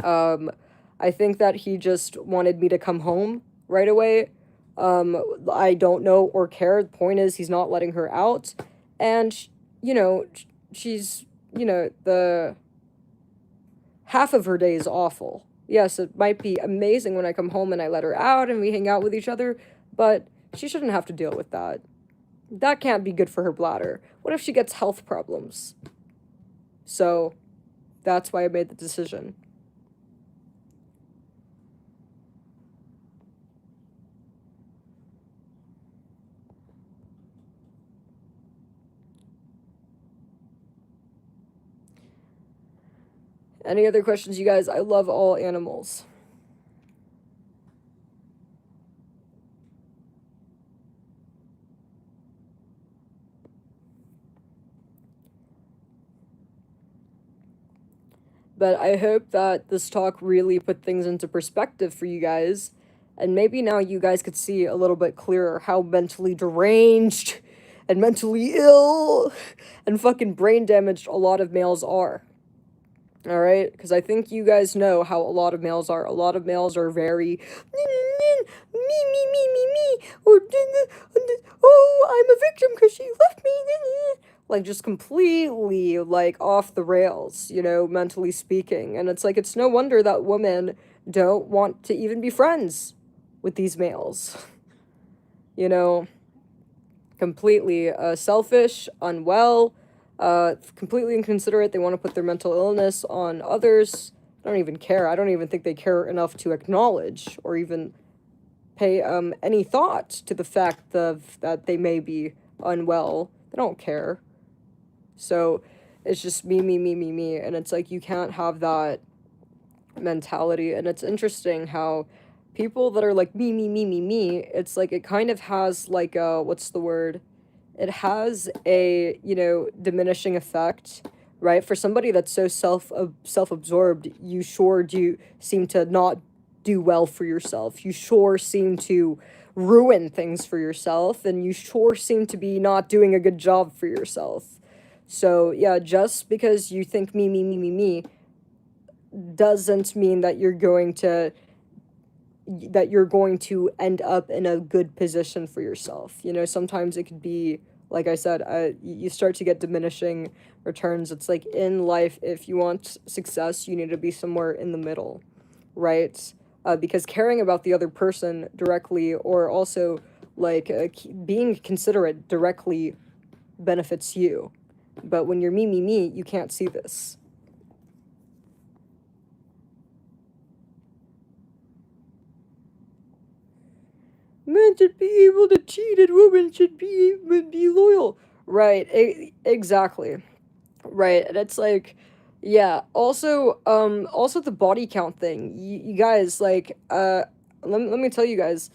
I think that he just wanted me to come home right away. I don't know or care. The point is, he's not letting her out. And, you know, she's, you know, the half of her day is awful. Yes, it might be amazing when I come home and I let her out and we hang out with each other, but she shouldn't have to deal with that. That can't be good for her bladder. What if she gets health problems? So, that's why I made the decision. Any other questions, you guys? I love all animals. But I hope that this talk really put things into perspective for you guys. And maybe now you guys could see a little bit clearer how mentally deranged and mentally ill and fucking brain damaged a lot of males are. All right, because I think you guys know how a lot of males are. A lot of males are very me, or oh, I'm a victim because she left me. Like just completely like off the rails, mentally speaking. And it's like it's no wonder that women don't want to even be friends with these males. you know, Completely selfish, unwell, completely inconsiderate. They want to put their mental illness on others. I don't even care. I don't even think they care enough to acknowledge or even pay any thought to the fact that they may be unwell. They don't care. So it's just me, and it's like you can't have that mentality. And it's interesting how people that are like me, it's like it kind of has like a, what's the word? It has a, diminishing effect, right? For somebody that's so self-absorbed, you sure do seem to not do well for yourself. You sure seem to ruin things for yourself, and you sure seem to be not doing a good job for yourself. So, yeah, just because you think me, doesn't mean that you're going to end up in a good position for yourself. Sometimes it could be, like I said, you start to get diminishing returns. It's like in life, if you want success, you need to be somewhere in the middle, right? Because caring about the other person directly, or also like being considerate directly, benefits you. But when you're me, you can't see this. Men should be able to cheat and women should be loyal. Right, exactly. Right, and it's like, yeah, also the body count thing. You guys, like, let me tell you guys,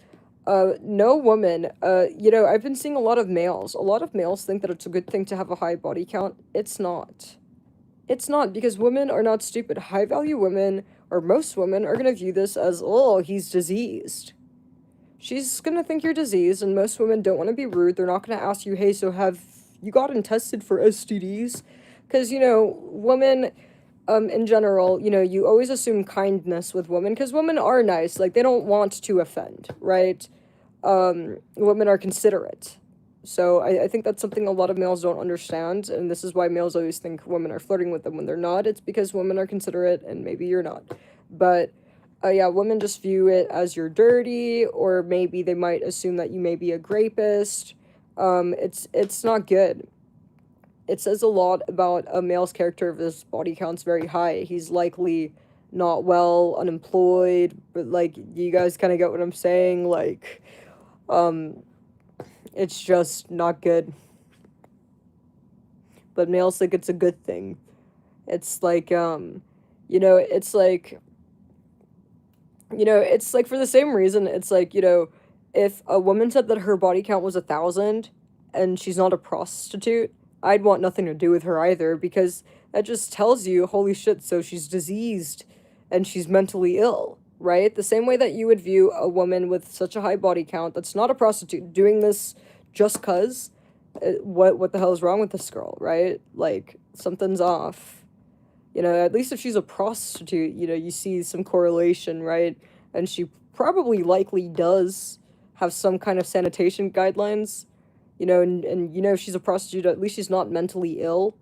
no woman, I've been seeing a lot of males think that it's a good thing to have a high body count. It's not. It's not, because women are not stupid. High value women, or most women, are gonna view this as, oh, he's diseased. She's gonna think you're diseased, and most women don't want to be rude. They're not gonna ask you, hey, so have you gotten tested for STDs? Because, women, in general, you always assume kindness with women, because women are nice. Like, they don't want to offend, right? Women are considerate. So I think that's something a lot of males don't understand, and this is why males always think women are flirting with them when they're not. It's because women are considerate, and maybe you're not. But yeah, women just view it as you're dirty, or maybe they might assume that you may be a rapist. It's not good. It says a lot about a male's character if his body count's very high. He's likely not well, unemployed, but like, you guys kind of get what I'm saying? Like, it's just not good. But males think it's a good thing. It's like, it's like for the same reason, it's like, if a woman said that her body count was 1,000 and she's not a prostitute, I'd want nothing to do with her either, because that just tells you, holy shit, so she's diseased and she's mentally ill, right? The same way that you would view a woman with such a high body count that's not a prostitute doing this just cause, what the hell is wrong with this girl, right? Like, something's off. At least if she's a prostitute, you see some correlation, right? And she probably likely does have some kind of sanitation guidelines, and if she's a prostitute, at least she's not mentally ill.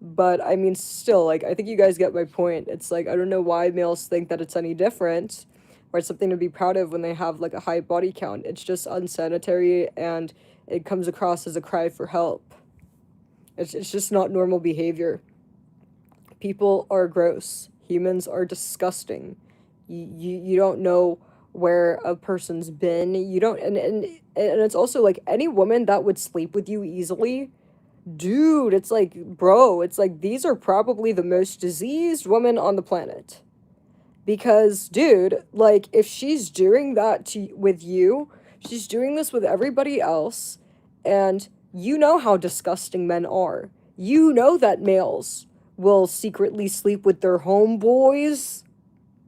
But, I mean, still, like, I think you guys get my point. It's like, I don't know why males think that it's any different, or it's something to be proud of when they have, like, a high body count. It's just unsanitary, and it comes across as a cry for help. It's just not normal behavior. People are gross. Humans are disgusting. You don't know where a person's been. You don't, and it's also like any woman that would sleep with you easily, dude, it's like, bro, it's like these are probably the most diseased women on the planet. Because, dude, like, if she's doing that with you, she's doing this with everybody else, and you know how disgusting men are. You know that males will secretly sleep with their homeboys.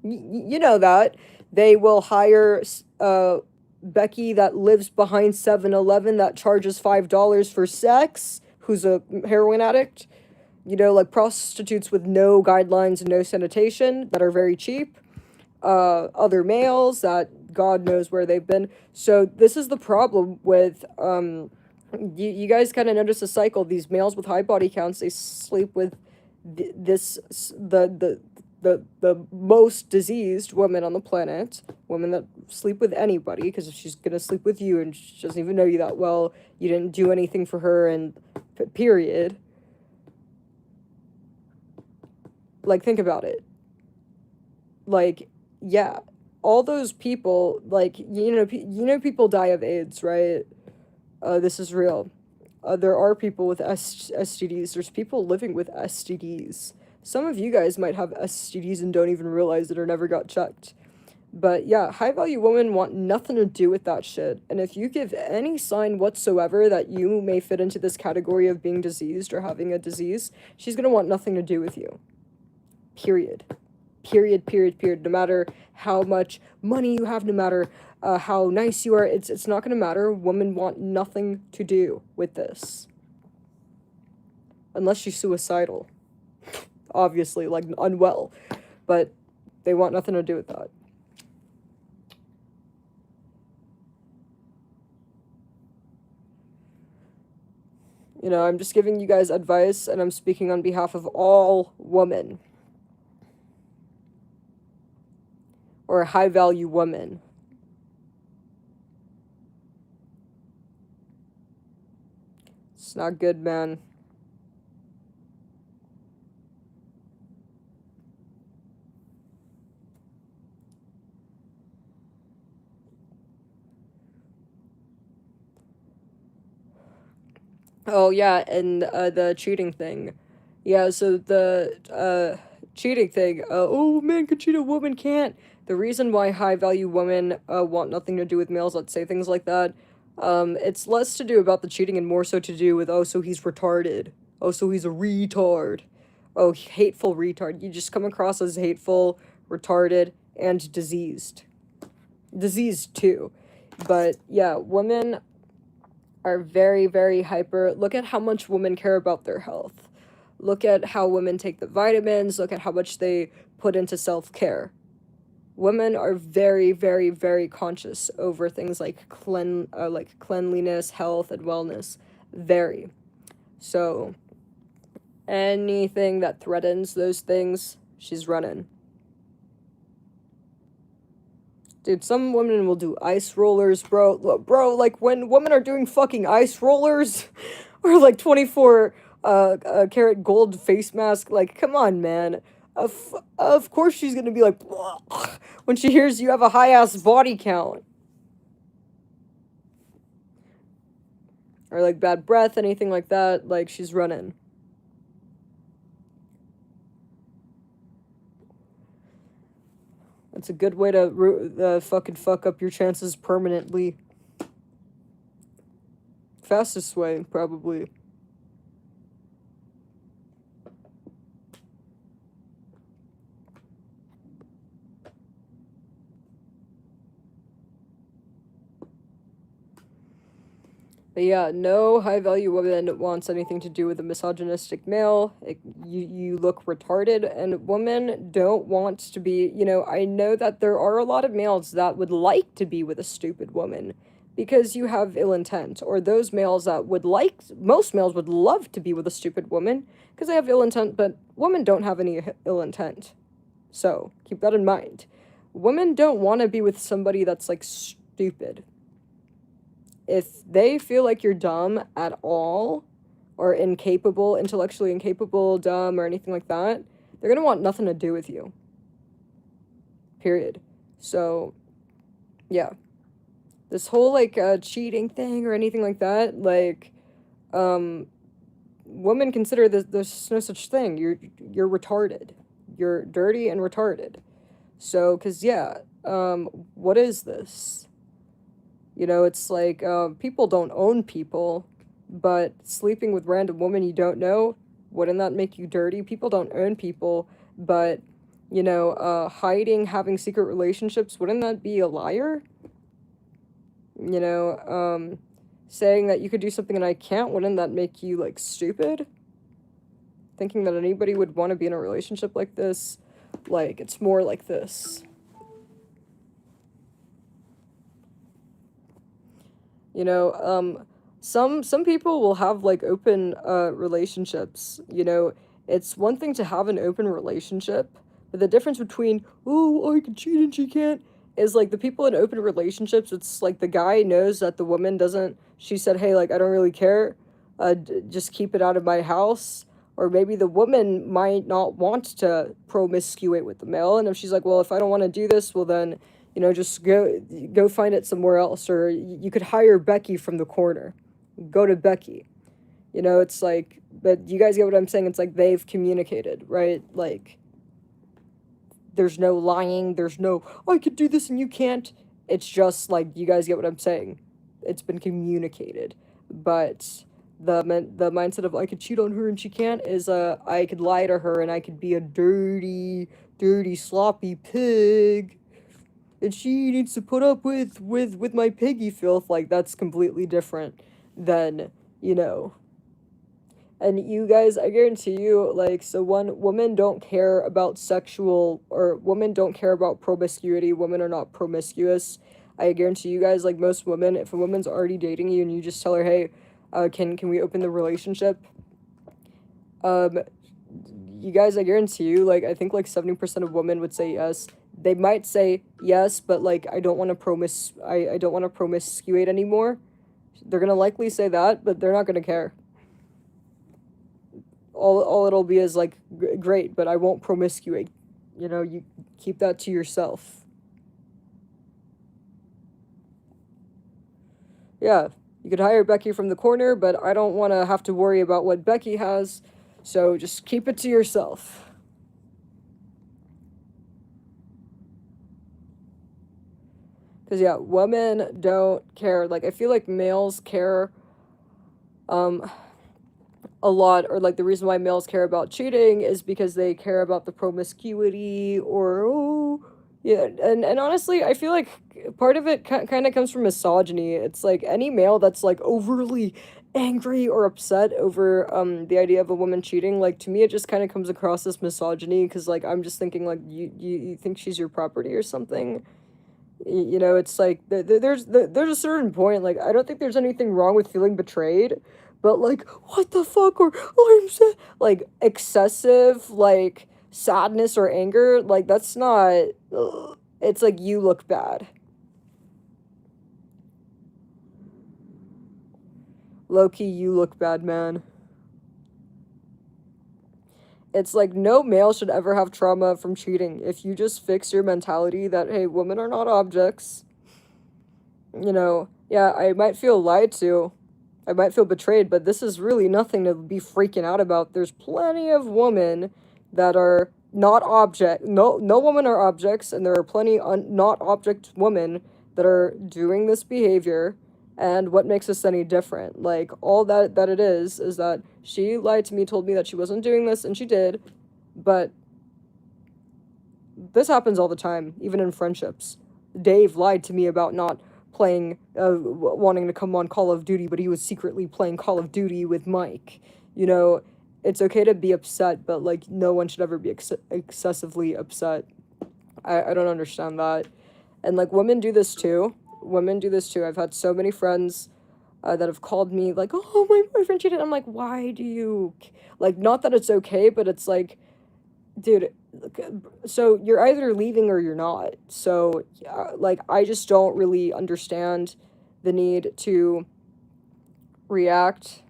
You know that. They will hire Becky that lives behind 7-Eleven that charges $5 for sex, who's a heroin addict. like prostitutes with no guidelines and no sanitation that are very cheap. Other males that God knows where they've been. So this is the problem with, you guys kind of notice a cycle. These males with high body counts, they sleep with the most diseased women on the planet, women that sleep with anybody, because if she's gonna sleep with you and she doesn't even know you that well, you didn't do anything for her, and period. Like, think about it. Like, yeah, all those people, like, people die of AIDS, right? This is real. There are people with STDs. There's people living with STDs. Some of you guys might have STDs and don't even realize it or never got checked. But yeah, high-value women want nothing to do with that shit. And if you give any sign whatsoever that you may fit into this category of being diseased or having a disease, she's gonna want nothing to do with you. Period. Period, period, period. No matter how much money you have, no matter how nice you are, it's not gonna matter. Women want nothing to do with this. Unless she's suicidal. Obviously, like, unwell. But they want nothing to do with that. I'm just giving you guys advice, and I'm speaking on behalf of all women. Or high-value women. It's not good, man. Oh, yeah, and the cheating thing. Yeah, so the cheating thing. Oh, man can cheat, a woman can't. The reason why high-value women want nothing to do with males that say things like that, it's less to do about the cheating and more so to do with, oh, so he's retarded. Oh, so he's a retard. Oh, hateful retard. You just come across as hateful, retarded, and diseased. Diseased, too. But, yeah, women are very, very hyper. Look at how much women care about their health. Look at how women take the vitamins. Look at how much they put into self-care. Women are very, very, very conscious over things like cleanliness, health, and wellness. Very. So, anything that threatens those things, she's running. Dude, some women will do ice rollers, bro. Bro, like, when women are doing fucking ice rollers, or, like, 24 karat gold face mask, like, come on, man. Of course she's gonna be like, when she hears you have a high-ass body count. Or, like, bad breath, anything like that, like, she's running. That's a good way to fucking fuck up your chances permanently. Fastest way, probably. But yeah, no high-value woman wants anything to do with a misogynistic male. You look retarded, and women don't want to be, I know that there are a lot of males that would like to be with a stupid woman because you have ill intent, or those males that most males would love to be with a stupid woman because they have ill intent, but women don't have any ill intent. So, keep that in mind. Women don't want to be with somebody that's, like, stupid. If they feel like you're dumb at all, or incapable, intellectually incapable, dumb, or anything like that, they're gonna want nothing to do with you. Period. So, yeah. This whole, like, cheating thing or anything like that, like, women consider there's no such thing. You're retarded. You're dirty and retarded. So, 'cause, yeah, what is this? It's like, people don't own people, but sleeping with random women you don't know, wouldn't that make you dirty? People don't own people, but, hiding, having secret relationships, wouldn't that be a liar? Saying that you could do something and I can't, wouldn't that make you, like, stupid? thinking that anybody would want to be in a relationship like this. Like, it's more like this. You know, some people will have, like, open, relationships, you know? It's one thing to have an open relationship, but the difference between, oh, I can cheat and she can't, is, like, the people in open relationships, it's, like, the guy knows that the woman doesn't, she said, hey, like, I don't really care, just keep it out of my house, or maybe the woman might not want to promiscuate with the male, and if she's like, well, if I don't want to do this, well, then, you know, just go find it somewhere else, or you could hire Becky from the corner. Go to Becky. You know, it's like, but you guys get what I'm saying? It's like they've communicated, right? Like, there's no lying, there's no, I could do this and you can't. It's just like, you guys get what I'm saying? It's been communicated. But the mindset of I could cheat on her and she can't is I could lie to her and I could be a dirty, sloppy pig. And she needs to put up with my piggy filth. Like, that's completely different than, you know. And you guys, I guarantee you, like, so women don't care about sexual, or women don't care about promiscuity. Women are not promiscuous. I guarantee you guys, like, most women, if a woman's already dating you and you just tell her, hey, can we open the relationship? You guys, I guarantee you, like, I think, like, 70% of women would say yes. They might say yes, but, like, I don't want to I don't want to promiscuate anymore. They're gonna likely say that, but they're not gonna care. All it'll be is, like, great, but I won't promiscuate. You know, you keep that to yourself. Yeah, you could hire Becky from the corner, but I don't want to have to worry about what Becky has, so just keep it to yourself. Because, yeah, women don't care. Like, I feel like males care, a lot, or, like, the reason why males care about cheating is because they care about the promiscuity, or, oh, yeah, and honestly, I feel like part of it kind of comes from misogyny. It's, like, any male that's, like, overly angry or upset over, the idea of a woman cheating, like, to me, it just kind of comes across as misogyny, because, like, I'm just thinking, like, you think she's your property or something? You know, it's like there's a certain point, like, I don't think there's anything wrong with feeling betrayed, but, like, what the fuck, or oh, I'm sad, like, excessive, like, sadness or anger, like, that's not, it's like you look bad. Low-key, you look bad, man. It's like no male should ever have trauma from cheating. If you just fix your mentality that, hey, women are not objects, you know, yeah, I might feel lied to, I might feel betrayed, but this is really nothing to be freaking out about. There's plenty of women that are not no women are objects, and there are plenty not object women that are doing this behavior. And what makes us any different? Like, all that it is that she lied to me, told me that she wasn't doing this, and she did. But this happens all the time, even in friendships. Dave lied to me about not playing, wanting to come on Call of Duty, but he was secretly playing Call of Duty with Mike. You know, it's okay to be upset, but, like, no one should ever be excessively upset. I don't understand that. And, like, women do this too. I've had so many friends that have called me, like, oh, my boyfriend cheated. I'm like, why do you, like, not that it's okay, but it's like, dude, so you're either leaving or you're not. So, like, I just don't really understand the need to react.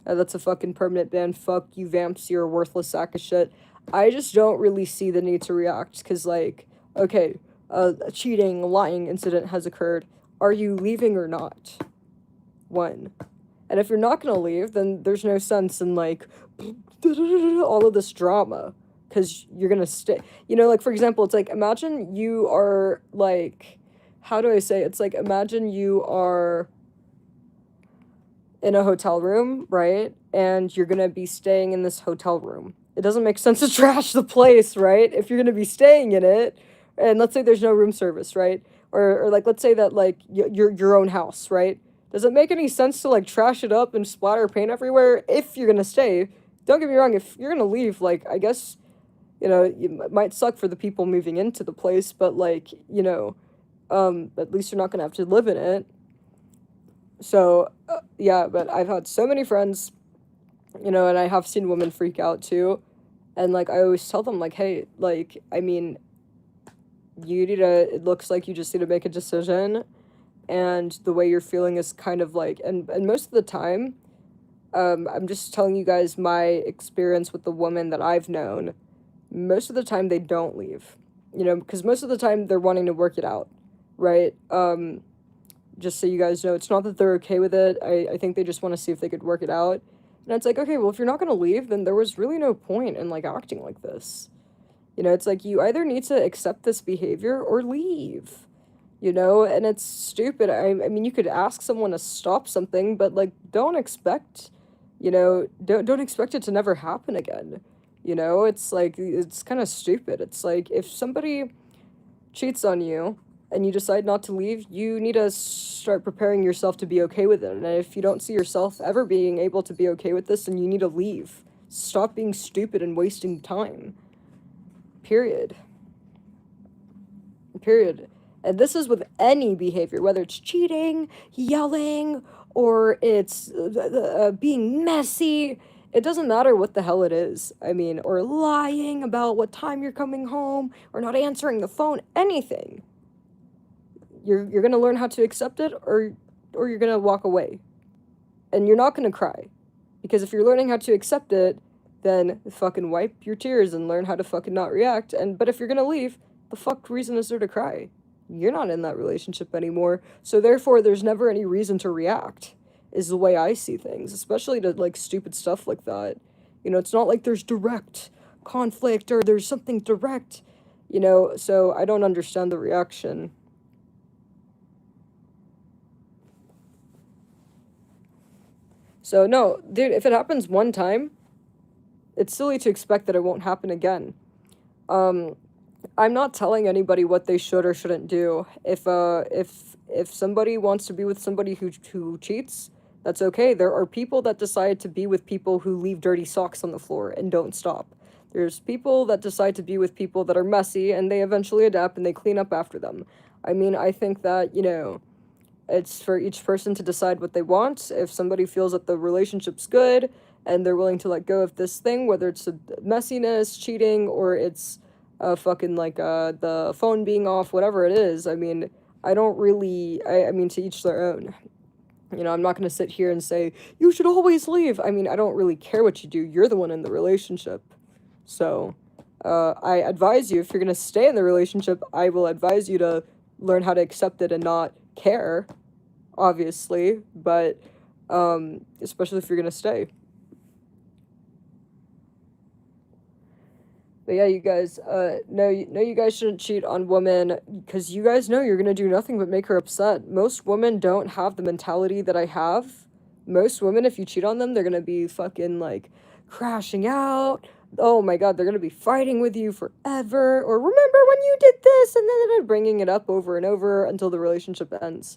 That's a fucking permanent ban. Fuck you, Vamps, you're a worthless sack of shit. I just don't really see the need to react, because, like, okay, a cheating, lying incident has occurred. Are you leaving or not? One. And if you're not gonna leave, then there's no sense in, like, all of this drama, because you're gonna stay. You know, like, for example, it's like, imagine you are, like, how do I say it? It's like, imagine you are in a hotel room, right? And you're gonna be staying in this hotel room. It doesn't make sense to trash the place, right? If you're gonna be staying in it, and let's say there's no room service, right? Or like, let's say that, like, your own house, right? Does it make any sense to, like, trash it up and splatter paint everywhere if you're gonna stay? don't get me wrong, if you're gonna leave, like, I guess, you know, it might suck for the people moving into the place, but, like, you know, at least you're not gonna have to live in it. So, yeah, but I've had so many friends, you know, and I have seen women freak out too. And, like, I always tell them, like, hey, like, I mean, it looks like you just need to make a decision. And the way you're feeling is kind of like, and most of the time, I'm just telling you guys my experience with the woman that I've known. Most of the time, they don't leave, you know, because most of the time they're wanting to work it out, right? Just so you guys know, it's not that they're okay with it. I think they just want to see if they could work it out. And it's like, okay, well, if you're not going to leave, then there was really no point in, like, acting like this. You know, it's like you either need to accept this behavior or leave, you know? And it's stupid. I mean, you could ask someone to stop something, but, like, don't expect, you know, don't expect it to never happen again. You know, it's like, it's kind of stupid. It's like, if somebody cheats on you and you decide not to leave, you need to start preparing yourself to be okay with it. And if you don't see yourself ever being able to be okay with this, then you need to leave. Stop being stupid and wasting time. Period. Period. And this is with any behavior, whether it's cheating, yelling, or it's being messy. It doesn't matter what the hell it is. I mean, or lying about what time you're coming home, or not answering the phone, anything. You're gonna learn how to accept it, or you're gonna walk away. And you're not gonna cry. Because if you're learning how to accept it, then fucking wipe your tears and learn how to fucking not react. But if you're gonna leave, the fuck reason is there to cry? You're not in that relationship anymore, so therefore there's never any reason to react, is the way I see things, especially to, like, stupid stuff like that. You know, it's not like there's direct conflict or there's something direct, you know, so I don't understand the reaction. So, no, dude, if it happens one time, it's silly to expect that it won't happen again. I'm not telling anybody what they should or shouldn't do. If somebody wants to be with somebody who cheats, that's okay. There are people that decide to be with people who leave dirty socks on the floor and don't stop. There's people that decide to be with people that are messy and they eventually adapt and they clean up after them. I mean, I think that, you know, it's for each person to decide what they want. If somebody feels that the relationship's good and they're willing to let go of this thing, whether it's a messiness, cheating, or it's fucking like the phone being off, whatever it is. I mean, I don't really. I mean, to each their own. You know, I'm not gonna sit here and say you should always leave. I mean, I don't really care what you do. You're the one in the relationship, so I advise you, if you're gonna stay in the relationship, I will advise you to learn how to accept it and not care, obviously, but especially if you're gonna stay. But yeah, you guys, no, you guys shouldn't cheat on women, because you guys know you're gonna do nothing but make her upset. Most women don't have the mentality that I have. Most women, if you cheat on them, they're gonna be fucking, like, crashing out. Oh my god, they're gonna be fighting with you forever. Or, remember when you did this? And then bringing it up over and over until the relationship ends.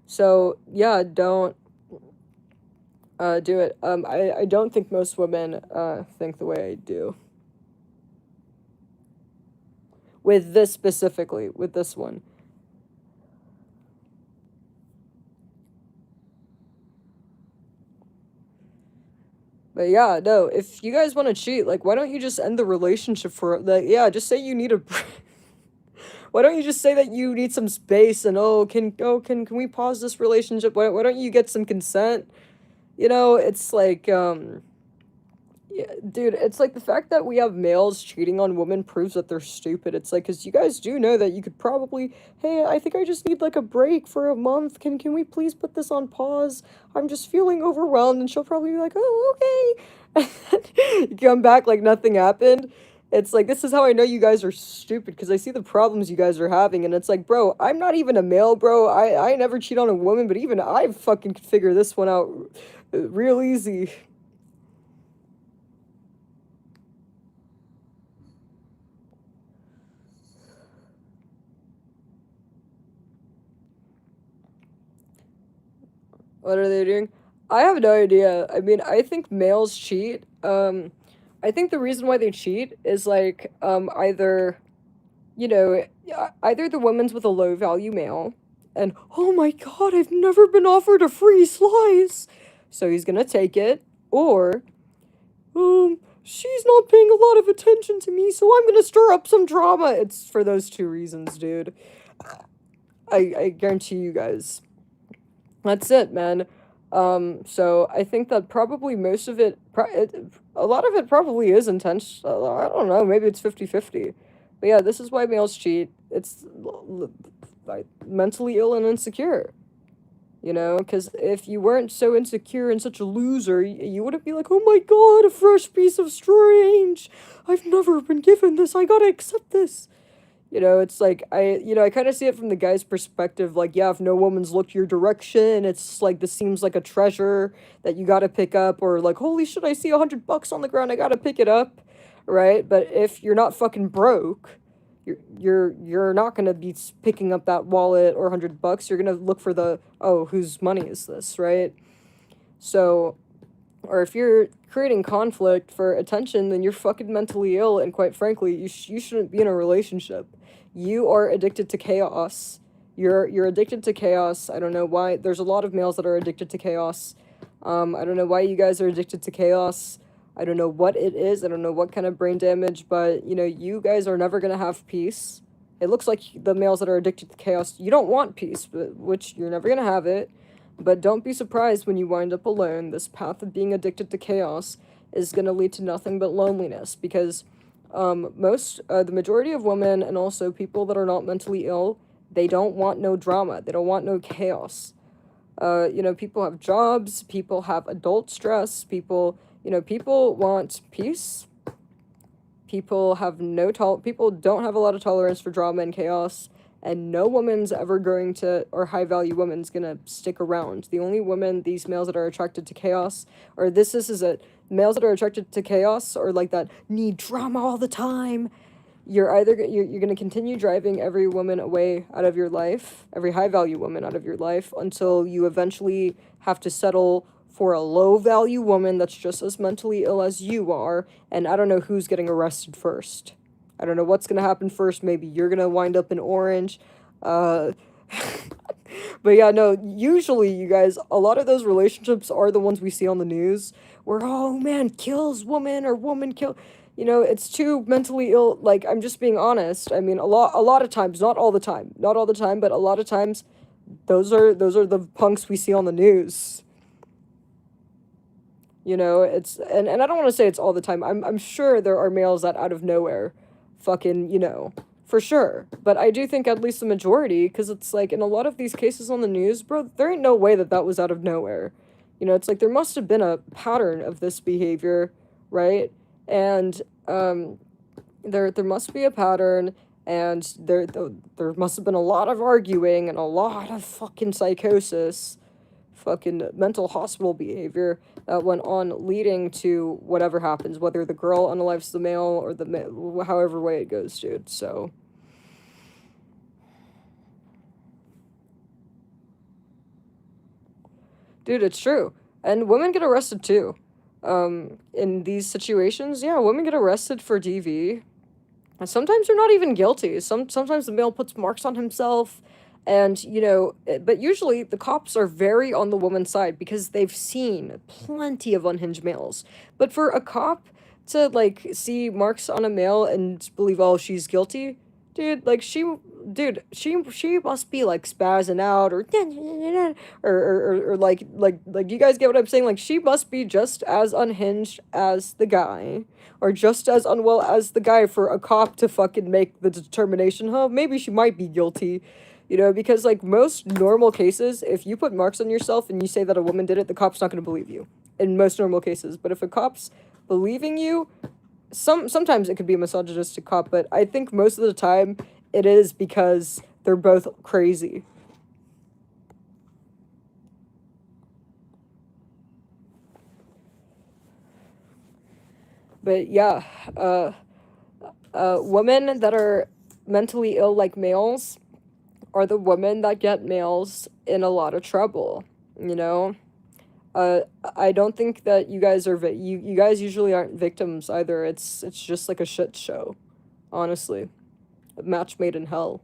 So, yeah, don't do it. I don't think most women think the way I do. With this specifically, with this one. But yeah, no, if you guys want to cheat, like, why don't you just end the relationship for, like, yeah, just say you need a why don't you just say that you need some space and, can we pause this relationship? Why don't you get some consent? You know, it's like, yeah, dude, it's like the fact that we have males cheating on women proves that they're stupid. It's like, because you guys do know that you could probably, hey, I think I just need, like, a break for a month. Can we please put this on pause? I'm just feeling overwhelmed. And she'll probably be like, oh, okay. And you come back like nothing happened. It's like, this is how I know you guys are stupid, because I see the problems you guys are having. And it's like, bro, I'm not even a male, bro. I never cheat on a woman, but even I fucking could figure this one out real easy. What are they doing? I have no idea. I mean, I think males cheat. I think the reason why they cheat is like either either the woman's with a low value male, and oh my god, I've never been offered a free slice, so he's gonna take it, or she's not paying a lot of attention to me, so I'm gonna stir up some drama. It's for those two reasons, dude. I guarantee you guys. That's it, man. So I think that probably most of a lot of it probably is intentional. I don't know, maybe it's 50-50. But yeah, this is why males cheat. It's like mentally ill and insecure. You know, because if you weren't so insecure and such a loser, you wouldn't be like, oh my god, a fresh piece of strange. I've never been given this. I gotta accept this. You know, it's like, I kind of see it from the guy's perspective. Like, yeah, if no woman's looked your direction, it's like, this seems like a treasure that you gotta pick up. Or like, holy shit, I see $100 on the ground. I gotta pick it up. Right? But if you're not fucking broke, you're not gonna be picking up that wallet or $100. You're gonna look for whose money is this, right? So, or if you're creating conflict for attention, then you're fucking mentally ill, and quite frankly, you shouldn't be in a relationship. You are addicted to chaos. You're addicted to chaos. I don't know why. There's a lot of males that are addicted to chaos. I don't know why you guys are addicted to chaos. I don't know what it is. I don't know what kind of brain damage, but, you guys are never going to have peace. It looks like the males that are addicted to chaos, you don't want peace, which you're never going to have it. But don't be surprised when you wind up alone. This path of being addicted to chaos is going to lead to nothing but loneliness, because the majority of women, and also people that are not mentally ill, they don't want no drama. They don't want no chaos. People have jobs, people have adult stress, people want peace. People don't have a lot of tolerance for drama and chaos, and no woman's ever going to, or high value woman's gonna stick around. The only women, these males that are attracted to chaos, or this is it, males that are attracted to chaos, or like that need drama all the time, you're going to continue driving every woman away out of your life, every high value woman out of your life, until you eventually have to settle for a low value woman that's just as mentally ill as you are. And I don't know who's getting arrested first. I don't know what's going to happen first. Maybe you're going to wind up in orange. But yeah, no, usually, you guys, a lot of those relationships are the ones we see on the news where, oh man, kills woman, or woman kill. It's too mentally ill. Like, I'm just being honest. I mean, a lot of times, not all the time, but a lot of times, those are the punks we see on the news. It's, and I don't want to say it's all the time. I'm sure there are males that out of nowhere fucking, for sure. But I do think at least the majority, because it's like, in a lot of these cases on the news, bro, there ain't no way that was out of nowhere. It's like there must have been a pattern of this behavior, right? And there must be a pattern, and there must have been a lot of arguing and a lot of fucking psychosis, fucking mental hospital behavior that went on, leading to whatever happens, whether the girl unalives the male or however way it goes, dude. So dude, it's true. And women get arrested too. In these situations, yeah, women get arrested for DV. And sometimes they're not even guilty. Sometimes the male puts marks on himself, and, but usually the cops are very on the woman's side because they've seen plenty of unhinged males. But for a cop to, like, see marks on a male and believe, oh, she's guilty, dude, like, she must be, like, spazzing out, or like, you guys get what I'm saying? Like, she must be just as unhinged as the guy, or just as unwell as the guy, for a cop to fucking make the determination, maybe she might be guilty, because, like, most normal cases, if you put marks on yourself and you say that a woman did it, the cop's not going to believe you, in most normal cases. But if a cop's believing you, sometimes it could be a misogynistic cop, but I think most of the time it is because they're both crazy. But yeah, women that are mentally ill like males are the women that get males in a lot of trouble, I don't think that you guys are you guys usually aren't victims either. It's just like a shit show, honestly. A match made in hell.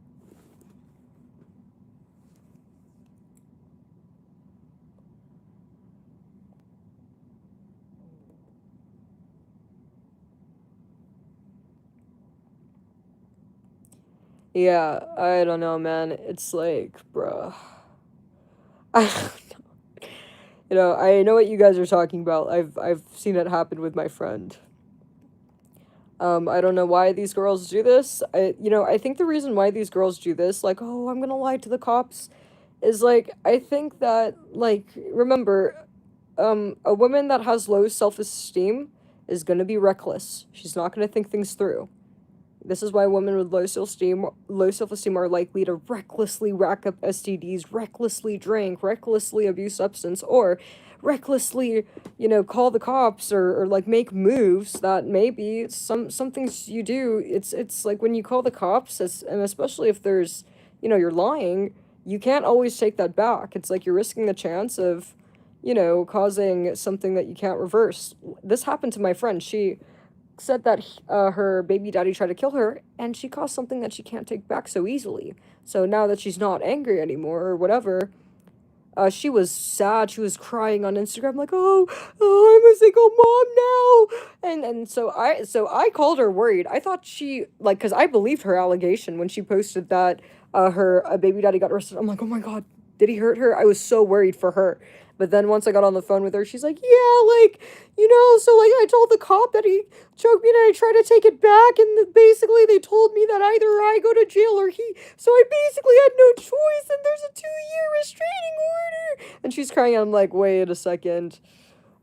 Yeah, I don't know, man. It's like, bruh. I don't know. You know, I know what you guys are talking about. I've seen it happen with my friend. I don't know why these girls do this. I think the reason why these girls do this, like, oh, I'm gonna lie to the cops, is like, I think that, like, remember, a woman that has low self-esteem is gonna be reckless. She's not gonna think things through. This is why women with low self-esteem are likely to recklessly rack up STDs, recklessly drink, recklessly abuse substance, or recklessly, call the cops or like make moves that maybe some things you do. It's like when you call the cops, and especially if there's, you're lying, you can't always take that back. It's like you're risking the chance of, causing something that you can't reverse. This happened to my friend. She said that her baby daddy tried to kill her, and she caused something that she can't take back so easily. So now that she's not angry anymore or whatever, she was sad. She was crying on Instagram like, "Oh, I'm a single mom now." And so I called her worried. I thought she like cuz I believed her allegation when she posted that her baby daddy got arrested. I'm like, "Oh my god, did he hurt her?" I was so worried for her. But then once I got on the phone with her, she's like, "Yeah, like, so like I told the cop that he choked me and I tried to take it back, and basically they told me that either I go to jail or he, so I basically had no choice, and there's a 2-year restraining order." And she's crying out. I'm like, "Wait a second.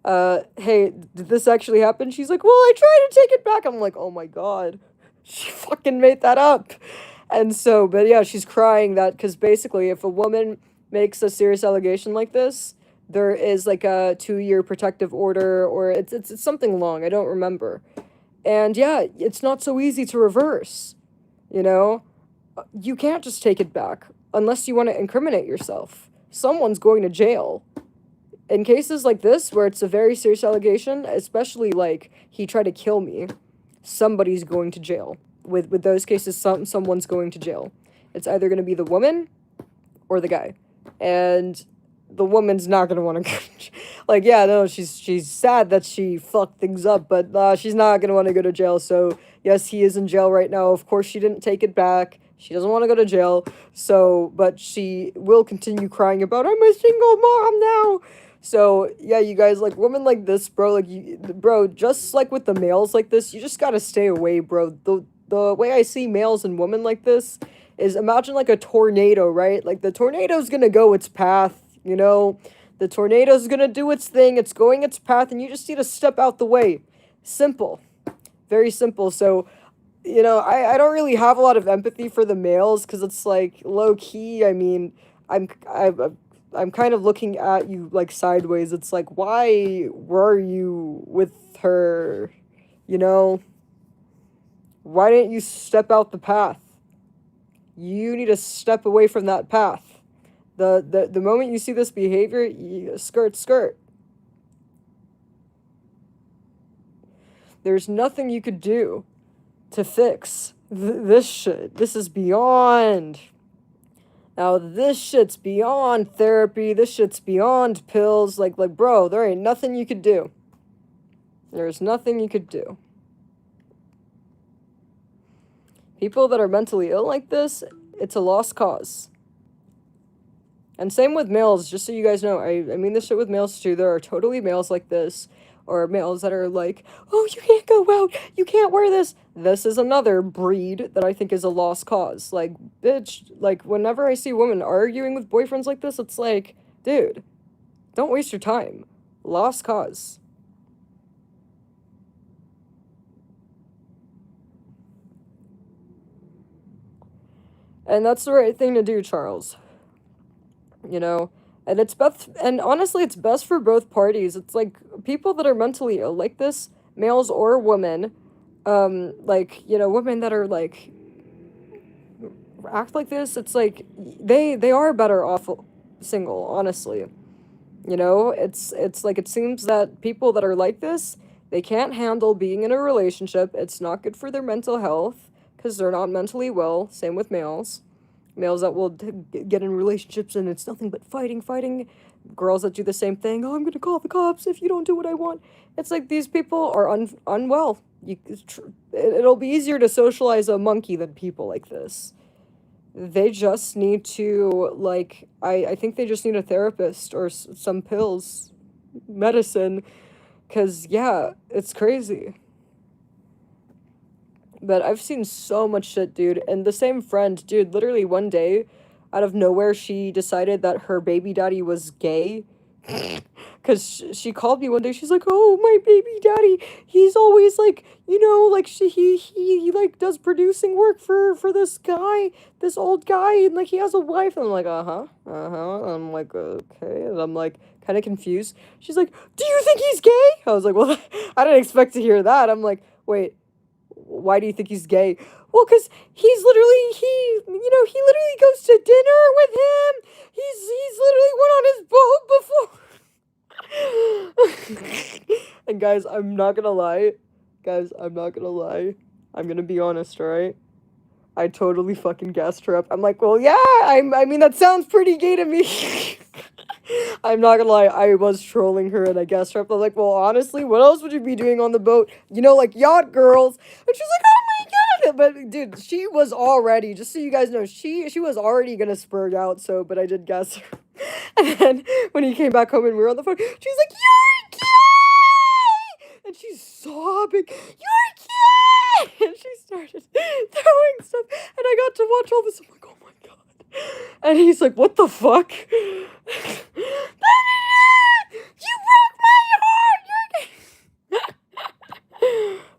Hey, did this actually happen?" She's like, "Well, I tried to take it back." I'm like, "Oh my god." She fucking made that up. And so, but yeah, she's crying that because basically if a woman makes a serious allegation like this, there is like a 2-year protective order, or it's something long. I don't remember. And yeah, it's not so easy to reverse, you know? You can't just take it back unless you want to incriminate yourself. Someone's going to jail. In cases like this, where it's a very serious allegation, especially like he tried to kill me, somebody's going to jail. With those cases, someone's going to jail. It's either going to be the woman or the guy. And the woman's not gonna want to like, yeah, no, she's sad that she fucked things up, but she's not gonna want to go to jail. So yes, he is in jail right now. Of course she didn't take it back. She doesn't want to go to jail. So but she will continue crying about, "I'm a single mom now." So yeah, you guys, like, women like this, bro, like, bro, just like with the males like this, you just gotta stay away, bro. The way I see males and women like this is, imagine like a tornado, right? Like, the tornado's gonna go its path, the tornado's gonna do its thing, it's going its path, and you just need to step out the way. Simple. Very simple. So, I don't really have a lot of empathy for the males, because it's like, low key, I mean, I'm kind of looking at you like sideways. It's like, why were you with her? Why didn't you step out the path? You need to step away from that path. The moment you see this behavior, you skirt. There's nothing you could do to fix this shit. This is beyond. Now, this shit's beyond therapy. This shit's beyond pills. Like, bro, there ain't nothing you could do. There's nothing you could do. People that are mentally ill like this, it's a lost cause. And same with males, just so you guys know. I mean this shit with males too. There are totally males like this, or males that are like, "Oh, you can't go out, you can't wear this." This is another breed that I think is a lost cause. Like, bitch, like, whenever I see women arguing with boyfriends like this, it's like, dude, don't waste your time. Lost cause. And that's the right thing to do, Charles. And it's best, and honestly, it's best for both parties. It's like, people that are mentally ill like this, males or women, like, women that are like, act like this, it's like, they are better off single, honestly. You know, it's like it seems that people that are like this, they can't handle being in a relationship. It's not good for their mental health because they're not mentally well. Same with males. Males that will get in relationships and it's nothing but fighting, fighting. Girls that do the same thing. Oh, I'm gonna call the cops if you don't do what I want. It's like these people are unwell. It'll be easier to socialize a monkey than people like this. They just need to, like, I think they just need a therapist or some pills, medicine, because, yeah, it's crazy. But I've seen so much shit, dude. And the same friend, dude, literally one day, out of nowhere, she decided that her baby daddy was gay. Because she called me one day, she's like, oh, my baby daddy, he's always, like, you know, like, he like, does producing work for this guy, this old guy, and, like, he has a wife. And I'm like, I'm like, okay. And I'm, like, kind of confused. She's like, do you think he's gay? I was like, well, I didn't expect to hear that. I'm like, wait, why do you think he's gay? Well, because he literally goes to dinner with him. He's literally went on his boat before. And guys, I'm not gonna lie. I'm gonna be honest, alright? I totally fucking gassed her up. I'm like, well, yeah, I mean, that sounds pretty gay to me. I'm not gonna lie, I was trolling her and I gassed her up. I was like, well, honestly, what else would you be doing on the boat? You know, like yacht girls. And she's like, oh my god. But dude, she was already, just so you guys know, she was already gonna spurge out, so, but I did gas her. And then when he came back home and we were on the phone, she was like, you're gay! And she's sobbing, you're gay! And she started throwing stuff, and I got to watch all this. I'm like, oh my god. And he's like, what the fuck? You broke my heart!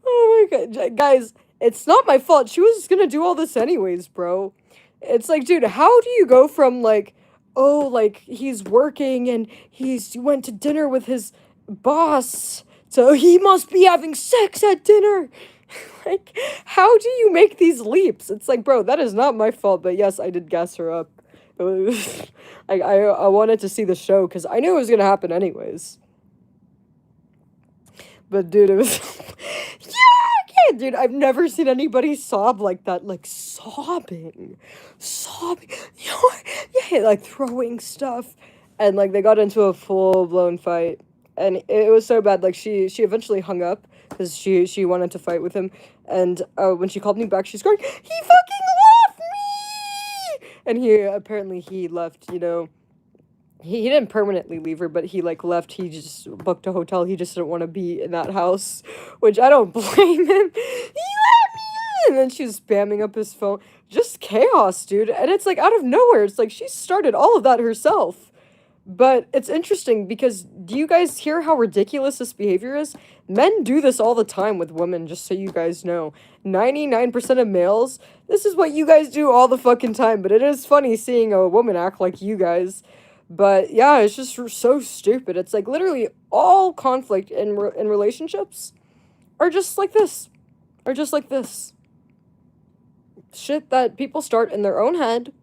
Oh my god. Guys, it's not my fault. She was gonna do all this anyways, bro. It's like, dude, how do you go from, like, oh, like, he's working and he went to dinner with his boss, so he must be having sex at dinner? Like, how do you make these leaps? It's like, bro, that is not my fault, but yes, I did gas her up. It was, I wanted to see the show, because I knew it was gonna happen anyways. But, dude, it was... yeah, dude, I've never seen anybody sob like that, like, sobbing, you know, yeah, like, throwing stuff, and, like, they got into a full-blown fight, and it was so bad, like, she eventually hung up, because she wanted to fight with him, and, when she called me back, she's going, he fucking left me! And he left, you know, he didn't permanently leave her, but he, like, left. He just booked a hotel. He just didn't want to be in that house, which I don't blame him. He let me in! And then she was spamming up his phone. Just chaos, dude. And it's, like, out of nowhere. It's like she started all of that herself. But it's interesting because do you guys hear how ridiculous this behavior is? Men do this all the time with women, just so you guys know. 99% of males, this is what you guys do all the fucking time. But it is funny seeing a woman act like you guys. But yeah, it's just so stupid. It's like literally all conflict in relationships are just like this. Are just like this. Shit that people start in their own head.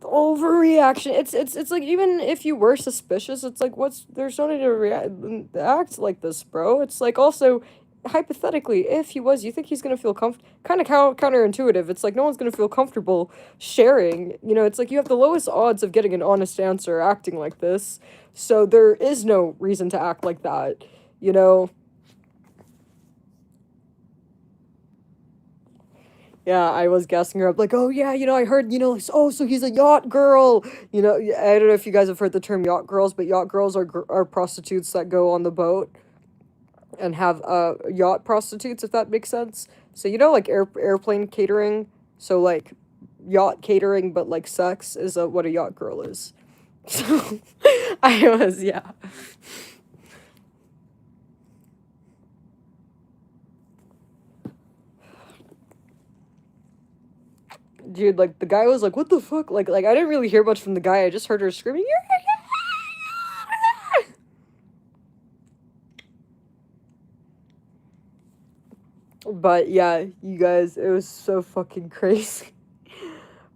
Overreaction. It's like, even if you were suspicious, it's like, there's no need to act like this, bro. It's like, also, hypothetically, if he was, you think he's gonna feel kind of counterintuitive. It's like no one's gonna feel comfortable sharing. You know, it's like you have the lowest odds of getting an honest answer acting like this. So there is no reason to act like that, you know? Yeah, I was gassing her up, like, oh yeah, you know, I heard, you know, oh, so he's a yacht girl. You know, I don't know if you guys have heard the term yacht girls, but yacht girls are prostitutes that go on the boat and have yacht prostitutes, if that makes sense. So, you know, like airplane catering, so like yacht catering, but like sex is what a yacht girl is. So, yeah. Dude, like, the guy was like, what the fuck? Like, I didn't really hear much from the guy. I just heard her screaming. But, yeah, you guys, it was so fucking crazy.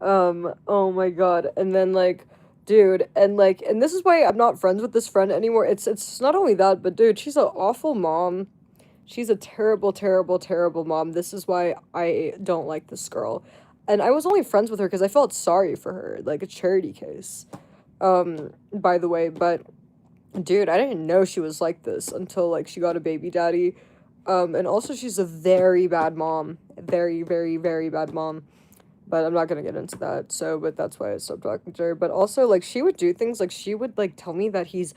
Oh my god. And then, like, dude, and like, and this is why I'm not friends with this friend anymore. It's not only that, but dude, she's an awful mom. She's a terrible, terrible, terrible mom. This is why I don't like this girl. And I was only friends with her because I felt sorry for her, like a charity case. By the way, but dude, I didn't know she was like this until like she got a baby daddy. And also she's a very bad mom. Very, very, very bad mom. But I'm not gonna get into that. So, but that's why I stopped talking to her. But also, like, she would do things like she would like tell me that he's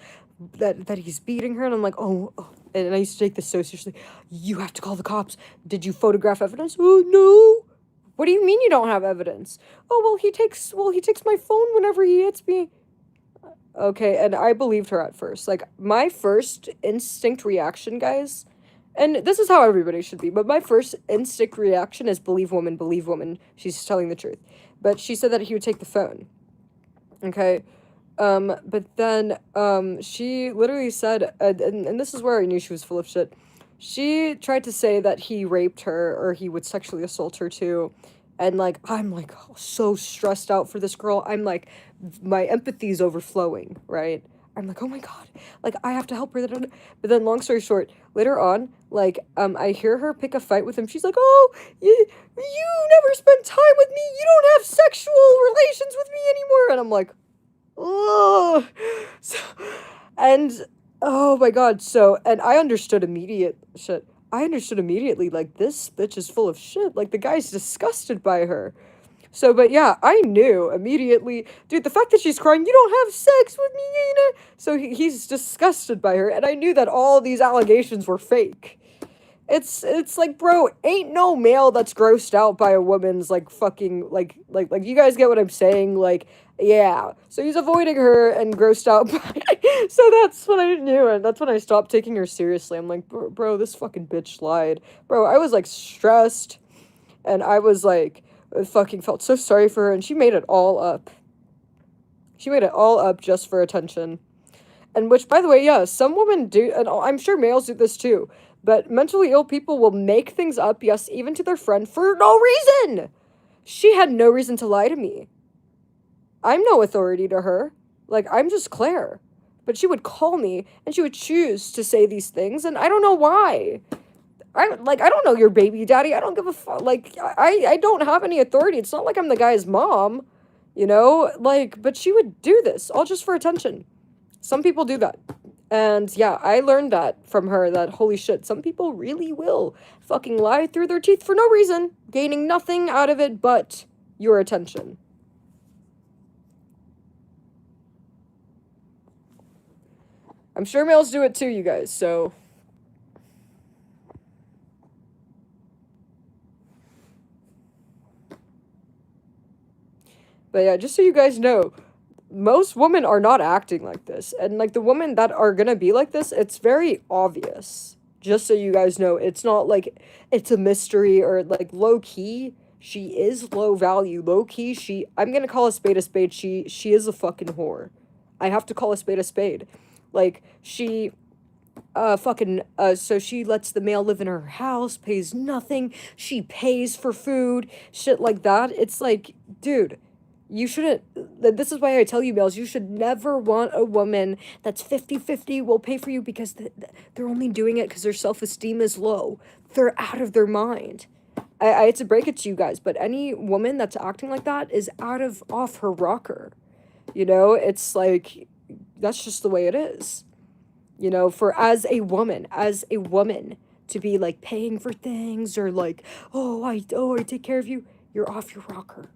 beating her, and I'm like, oh. And I used to take this so seriously. You have to call the cops. Did you photograph evidence? Oh no. What do you mean you don't have evidence? Oh he takes my phone whenever he hits me. Okay, and I believed her at first. Like, my first instinct reaction, guys, and this is how everybody should be, but my first instinct reaction is believe woman, believe woman. She's telling the truth. But she said that he would take the phone. Okay? But then, she literally said, and this is where I knew she was full of shit. She tried to say that he raped her, or he would sexually assault her too. And, like, I'm, like, so stressed out for this girl. I'm, like, my empathy's overflowing, right? I'm like, oh my god, like, I have to help her. But then, long story short, later on, like, I hear her pick a fight with him. She's like, oh, you never spent time with me. You don't have sexual relations with me anymore. And I'm like, oh. So, and, oh my god, so, and I understood immediately, like, this bitch is full of shit. Like, the guy's disgusted by her. So, but yeah, I knew immediately, dude, the fact that she's crying, you don't have sex with me, Yana. So he's disgusted by her, and I knew that all these allegations were fake. It's like, bro, ain't no male that's grossed out by a woman's, like, fucking, like, you guys get what I'm saying? Like, yeah. So he's avoiding her and grossed out by, so that's what I knew, and that's when I stopped taking her seriously. I'm like, bro, this fucking bitch lied. Bro, I was, like, stressed, and I was, like, fucking felt so sorry for her, and she made it all up. She made it all up just for attention. And which, by the way, yeah, some women do, and I'm sure males do this too, but mentally ill people will make things up, yes, even to their friend, for no reason! She had no reason to lie to me. I'm no authority to her. Like, I'm just Claire. But she would call me, and she would choose to say these things, and I don't know why. I don't know your baby daddy. I don't give a fuck. Like, I don't have any authority. It's not like I'm the guy's mom, you know? Like, but she would do this, all just for attention. Some people do that. And yeah, I learned that from her, that holy shit, some people really will fucking lie through their teeth for no reason, gaining nothing out of it but your attention. I'm sure males do it too, you guys, so... But yeah, just so you guys know, most women are not acting like this. And, like, the women that are gonna be like this, it's very obvious. Just so you guys know, it's not like it's a mystery or, like, low-key. She is low value. Low-key, I'm gonna call a spade a spade. She is a fucking whore. I have to call a spade a spade. Like, so she lets the male live in her house, pays nothing. She pays for food, shit like that. It's like, dude... You shouldn't, this is why I tell you, males, you should never want a woman that's 50-50 will pay for you because they're only doing it because their self-esteem is low. They're out of their mind. I hate to break it to you guys, but any woman that's acting like that is off her rocker. You know, it's like, that's just the way it is. You know, as a woman, to be, like, paying for things or, like, I take care of you, you're off your rocker.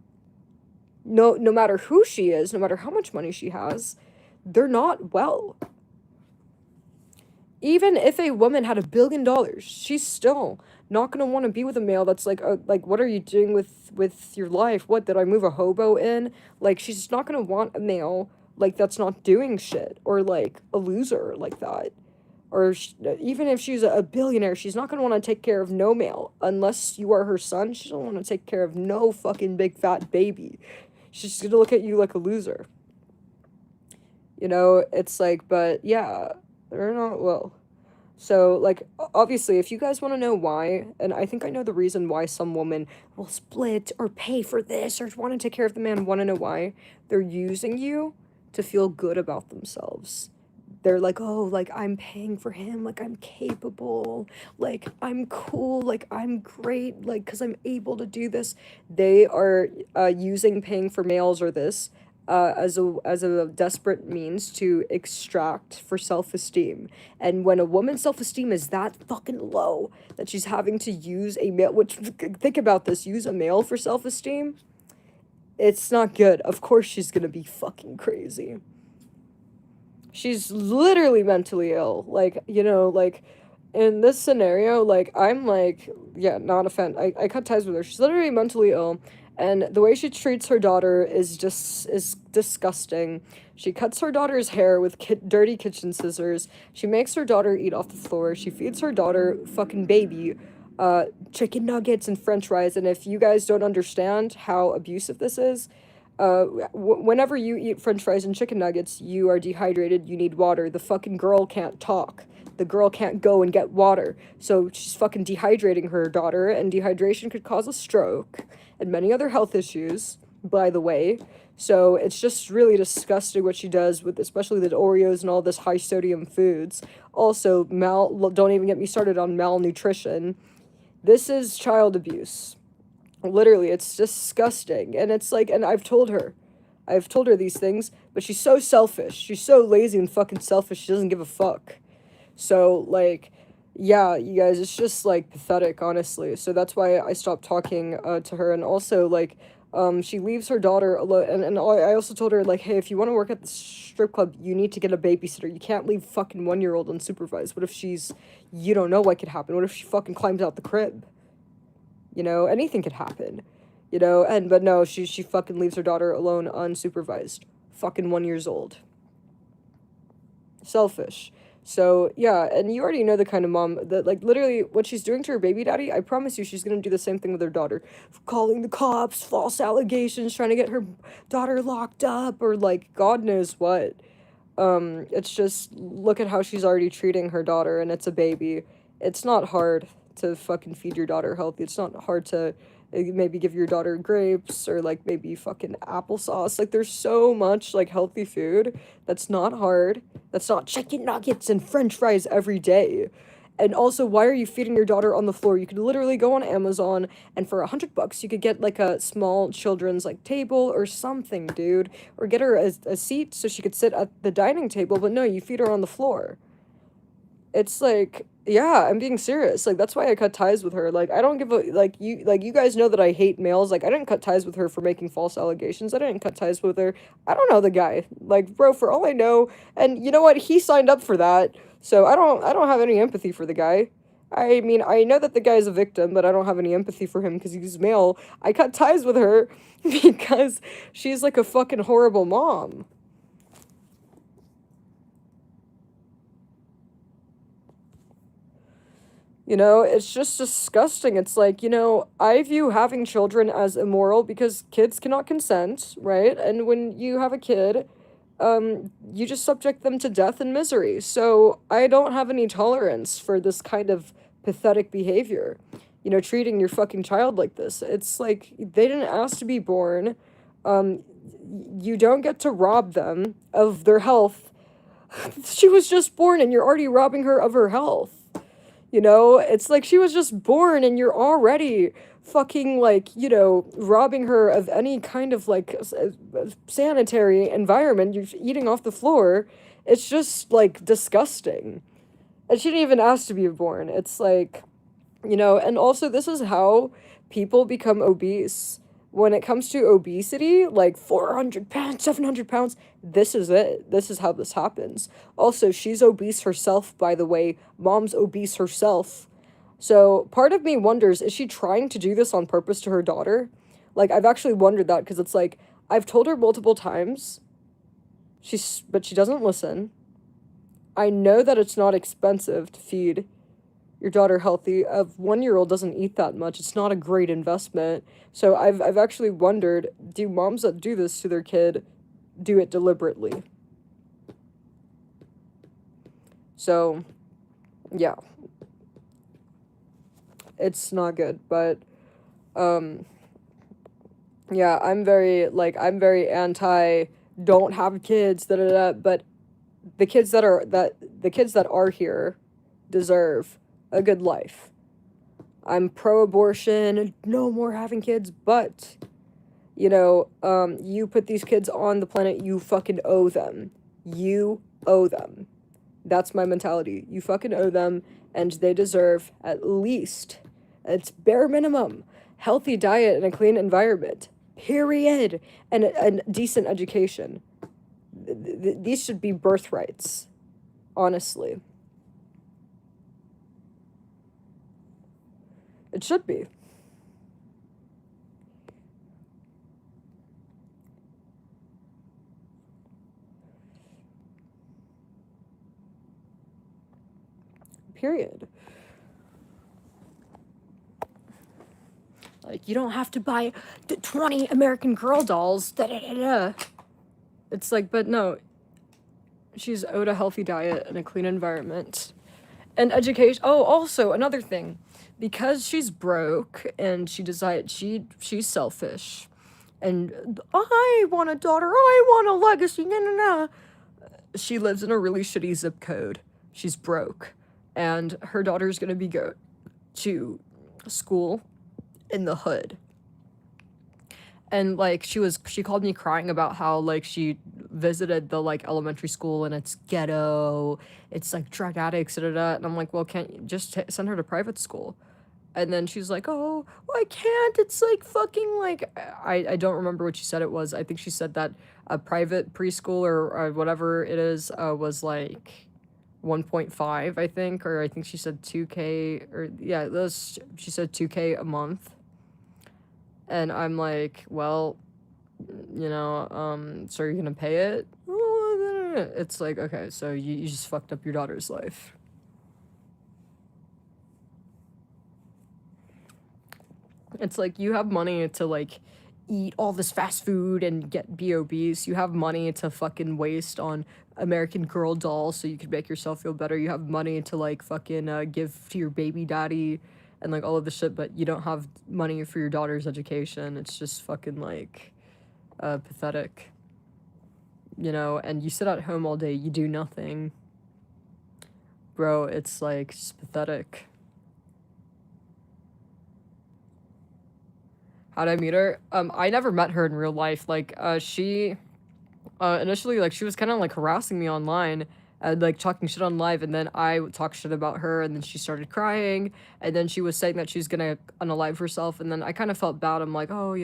No matter who she is, no matter how much money she has, they're not well. Even if a woman had $1 billion, she's still not gonna want to be with a male that's like, what are you doing with your life? What, did I move a hobo in? Like, she's not gonna want a male, like, that's not doing shit, or, like, a loser like that. Or even if she's a billionaire, she's not gonna want to take care of no male. Unless you are her son, she don't want to take care of no fucking big fat baby. She's gonna look at you like a loser. You know, it's like, but yeah, they're not well. So, like, obviously, if you guys want to know why, and I think I know the reason why some women will split or pay for this or want to take care of the man, want to know why, they're using you to feel good about themselves. They're like, oh, like, I'm paying for him, like, I'm capable, like, I'm cool, like, I'm great, like, because I'm able to do this. They are using paying for males or this as a desperate means to extract for self-esteem. And when a woman's self-esteem is that fucking low that she's having to use a male, which, think about this, use a male for self-esteem, it's not good. Of course she's gonna be fucking crazy. She's literally mentally ill. Like, you know, like, in this scenario, like, I'm, like, yeah, not a fan. I cut ties with her. She's literally mentally ill, and the way she treats her daughter is disgusting. She cuts her daughter's hair with dirty kitchen scissors. She makes her daughter eat off the floor. She feeds her daughter fucking baby chicken nuggets and french fries. And if you guys don't understand how abusive this is, whenever you eat french fries and chicken nuggets, you are dehydrated, you need water. The fucking girl can't talk. The girl can't go and get water. So she's fucking dehydrating her daughter, and dehydration could cause a stroke and many other health issues, by the way. So it's just really disgusting what she does with especially the Oreos and all this high sodium foods. Also, don't even get me started on malnutrition. This is child abuse. Literally, it's disgusting. And it's like, and I've told her these things, but she's so selfish. She's so lazy and fucking selfish. She doesn't give a fuck. So, like, yeah, you guys, it's just, like, pathetic, honestly. So that's why I stopped talking to her. And also, like, she leaves her daughter alone. And I also told her, like, hey, if you want to work at the strip club, you need to get a babysitter. You can't leave fucking 1-year-old unsupervised. What if you don't know what could happen. What if she fucking climbs out the crib? You know, anything could happen. You know, but no, she fucking leaves her daughter alone unsupervised. Fucking 1 years old. Selfish. So, yeah, and you already know the kind of mom that, like, literally, what she's doing to her baby daddy, I promise you she's gonna do the same thing with her daughter. Calling the cops, false allegations, trying to get her daughter locked up, or, like, God knows what. It's just, look at how she's already treating her daughter, and it's a baby. It's not hard to fucking feed your daughter healthy. It's not hard to maybe give your daughter grapes or like maybe fucking applesauce. Like there's so much like healthy food that's not hard. That's not chicken nuggets and french fries every day. And also, why are you feeding your daughter on the floor? You could literally go on Amazon and for $100 you could get like a small children's like table or something, dude. Or get her a seat so she could sit at the dining table, but no, you feed her on the floor. It's like, yeah, I'm being serious. Like, that's why I cut ties with her. Like, I don't give a, like, you guys know that I hate males. Like, I didn't cut ties with her for making false allegations. I didn't cut ties with her. I don't know the guy. Like, bro, for all I know, and you know what? He signed up for that. So I don't have any empathy for the guy. I mean, I know that the guy's a victim, but I don't have any empathy for him because he's male. I cut ties with her because she's like a fucking horrible mom. You know, it's just disgusting. It's like, you know, I view having children as immoral because kids cannot consent, right? And when you have a kid, you just subject them to death and misery. So I don't have any tolerance for this kind of pathetic behavior. You know, treating your fucking child like this. It's like, they didn't ask to be born. You don't get to rob them of their health. She was just born and you're already robbing her of her health. You know, it's like she was just born and you're already fucking, like, you know, robbing her of any kind of, like, sanitary environment. You're eating off the floor. It's just, like, disgusting. And she didn't even ask to be born. It's like, you know, and also this is how people become obese. When it comes to obesity, like 400 pounds, 700 pounds, this is it. This is how this happens. Also, she's obese herself, by the way. Mom's obese herself. So part of me wonders, is she trying to do this on purpose to her daughter? Like, I've actually wondered that because it's like, I've told her multiple times, but she doesn't listen. I know that it's not expensive to feed your daughter healthy. A 1-year-old doesn't eat that much. It's not a great investment. So I've actually wondered, do moms that do this to their kid do it deliberately? So, yeah. It's not good, but, yeah, I'm very anti don't have kids, da da da. But the kids that are here deserve a good life. I'm pro-abortion, no more having kids, but you put these kids on the planet, you fucking owe them. You owe them. That's my mentality. You fucking owe them, and they deserve at least, it's bare minimum, healthy diet and a clean environment. Period. And a decent education. These should be birthrights. Honestly. It should be. Period. Like, you don't have to buy the 20 American Girl dolls. Da, da, da, da. It's like, but no. She's owed a healthy diet and a clean environment. And education. Oh, also, another thing. Because she's broke and she's selfish. And I want a daughter. I want a legacy. No, no, no. She lives in a really shitty zip code. She's broke. And her daughter's gonna be go to school in the hood. And like she called me crying about how like she visited the like elementary school and it's ghetto, it's like drug addicts, da, da, da. And I'm like, well, can't you just send her to private school? And then she's like, oh, well, I can't, it's like fucking like, I don't remember what she said it was. I think she said that a private preschool or whatever it is was like 1.5, I think, or I think she said 2K, or yeah, she said 2K a month. And I'm like, well, so you're gonna pay it? It's like, okay, so you just fucked up your daughter's life. It's like, you have money to like eat all this fast food and be obese. You have money to fucking waste on American Girl dolls so you can make yourself feel better. You have money to like fucking give to your baby daddy and like all of the shit, but you don't have money for your daughter's education. It's just fucking like pathetic. And you sit at home all day, you do nothing. Bro, it's like just pathetic. How'd I meet her? I never met her in real life. Like, she initially, like, she was kind of like harassing me online and like talking shit on live, and then I would talk shit about her, and then she started crying, and then she was saying that she's gonna unalive herself, and then I kind of felt bad. I'm like, oh,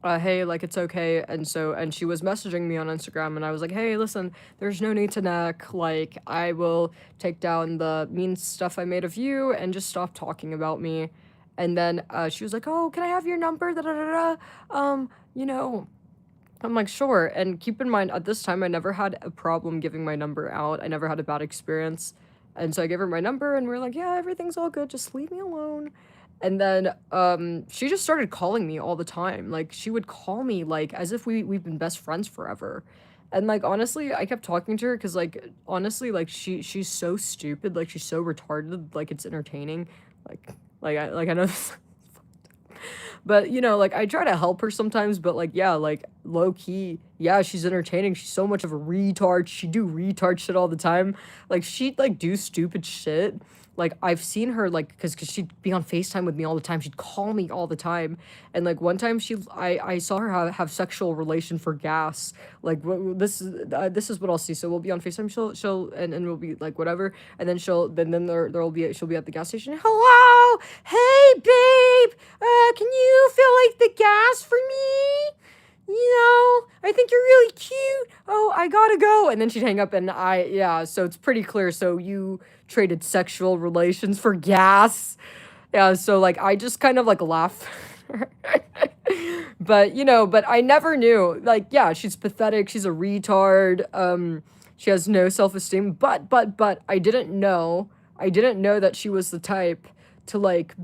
hey, like, it's okay. And she was messaging me on Instagram, and I was like, hey, listen, there's no need to neck. Like, I will take down the mean stuff I made of you and just stop talking about me. And then she was like, oh, can I have your number? Da, da, da, da. I'm like, sure. And keep in mind, at this time, I never had a problem giving my number out. I never had a bad experience. And so I gave her my number, and we were like, yeah, everything's all good. Just leave me alone. And then she just started calling me all the time. Like, she would call me, like, as if we've been best friends forever. And, like, honestly, I kept talking to her because, like, honestly, like, she's so stupid. Like, she's so retarded. Like, it's entertaining. I know this. But, like, I try to help her sometimes, but, like, yeah, like, low-key, yeah, she's entertaining. She's so much of a retard. She do retard shit all the time. Like, she'd, like, do stupid shit. Like, I've seen her, like, because she'd be on FaceTime with me all the time. She'd call me all the time. And, like, one time I saw her have sexual relation for gas. Like, this is what I'll see. So we'll be on FaceTime. And we'll be, like, whatever. And then she'll be at the gas station. Hello? Hey, babe. Can you fill, like, the gas for me? I think you're really cute. Oh, I gotta go. And then she'd hang up, and so it's pretty clear. So you traded sexual relations for gas. Yeah, so, like, I just kind of, like, laugh. But, but I never knew. Like, yeah, she's pathetic. She's a retard. She has no self-esteem. But I didn't know that she was the type to, like,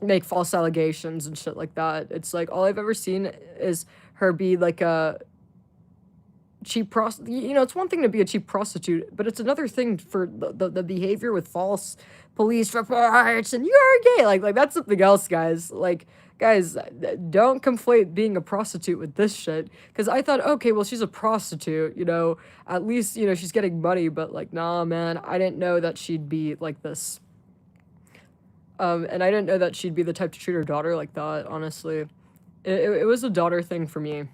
make false allegations and shit like that. It's like, all I've ever seen is her be like a cheap it's one thing to be a cheap prostitute, but it's another thing for the behavior with false police reports and you're gay. Like that's something else, guys. Like, Guys, don't conflate being a prostitute with this shit. Because I thought, okay, well, she's a prostitute, you know, at least, you know, she's getting money, but like, nah, man, I didn't know that she'd be like this. And I didn't know that she'd be the type to treat her daughter like that, honestly. It was a daughter thing for me.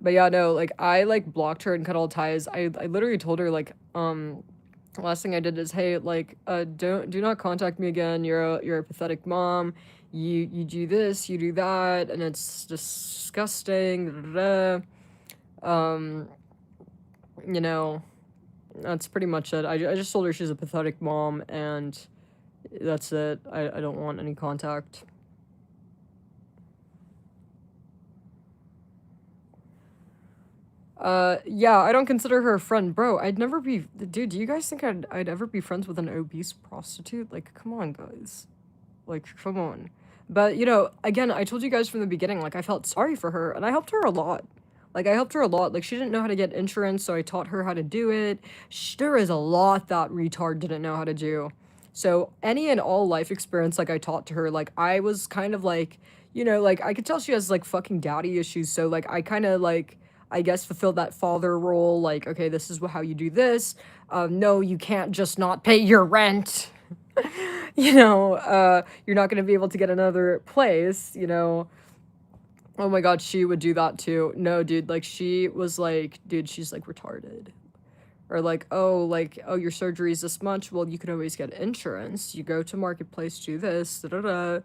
But yeah, no, like, I, like, blocked her and cut all ties. I literally told her, like, last thing I did is, hey, like, do not contact me again. You're a pathetic mom. You do this, you do that, and it's disgusting. Da, da, da. You know, that's pretty much it. I just told her she's a pathetic mom, and that's it. I don't want any contact. Yeah, I don't consider her a friend. Bro, I'd never be... Dude, do you guys think I'd ever be friends with an obese prostitute? Like, come on, guys. Like, come on. But, you know, again, I told you guys from the beginning, like, I felt sorry for her, and I helped her a lot. Like, I helped her a lot. Like, she didn't know how to get insurance, so I taught her how to do it. There is a lot that retard didn't know how to do. So, any and all life experience, like, I taught to her, like, I was kind of, like, you know, like, I could tell she has, like, fucking daddy issues, so, like, I kind of, like, I guess fulfilled that father role, like, okay, this is how you do this. No, you can't just not pay your rent. You know, you're not gonna be able to get another place, you know. Oh my god, she would do that too. No, dude, like, she was like, dude, she's, like, retarded. Or like, oh, your surgery is this much, well, you could always get insurance. You go to Marketplace, do this, da-da-da.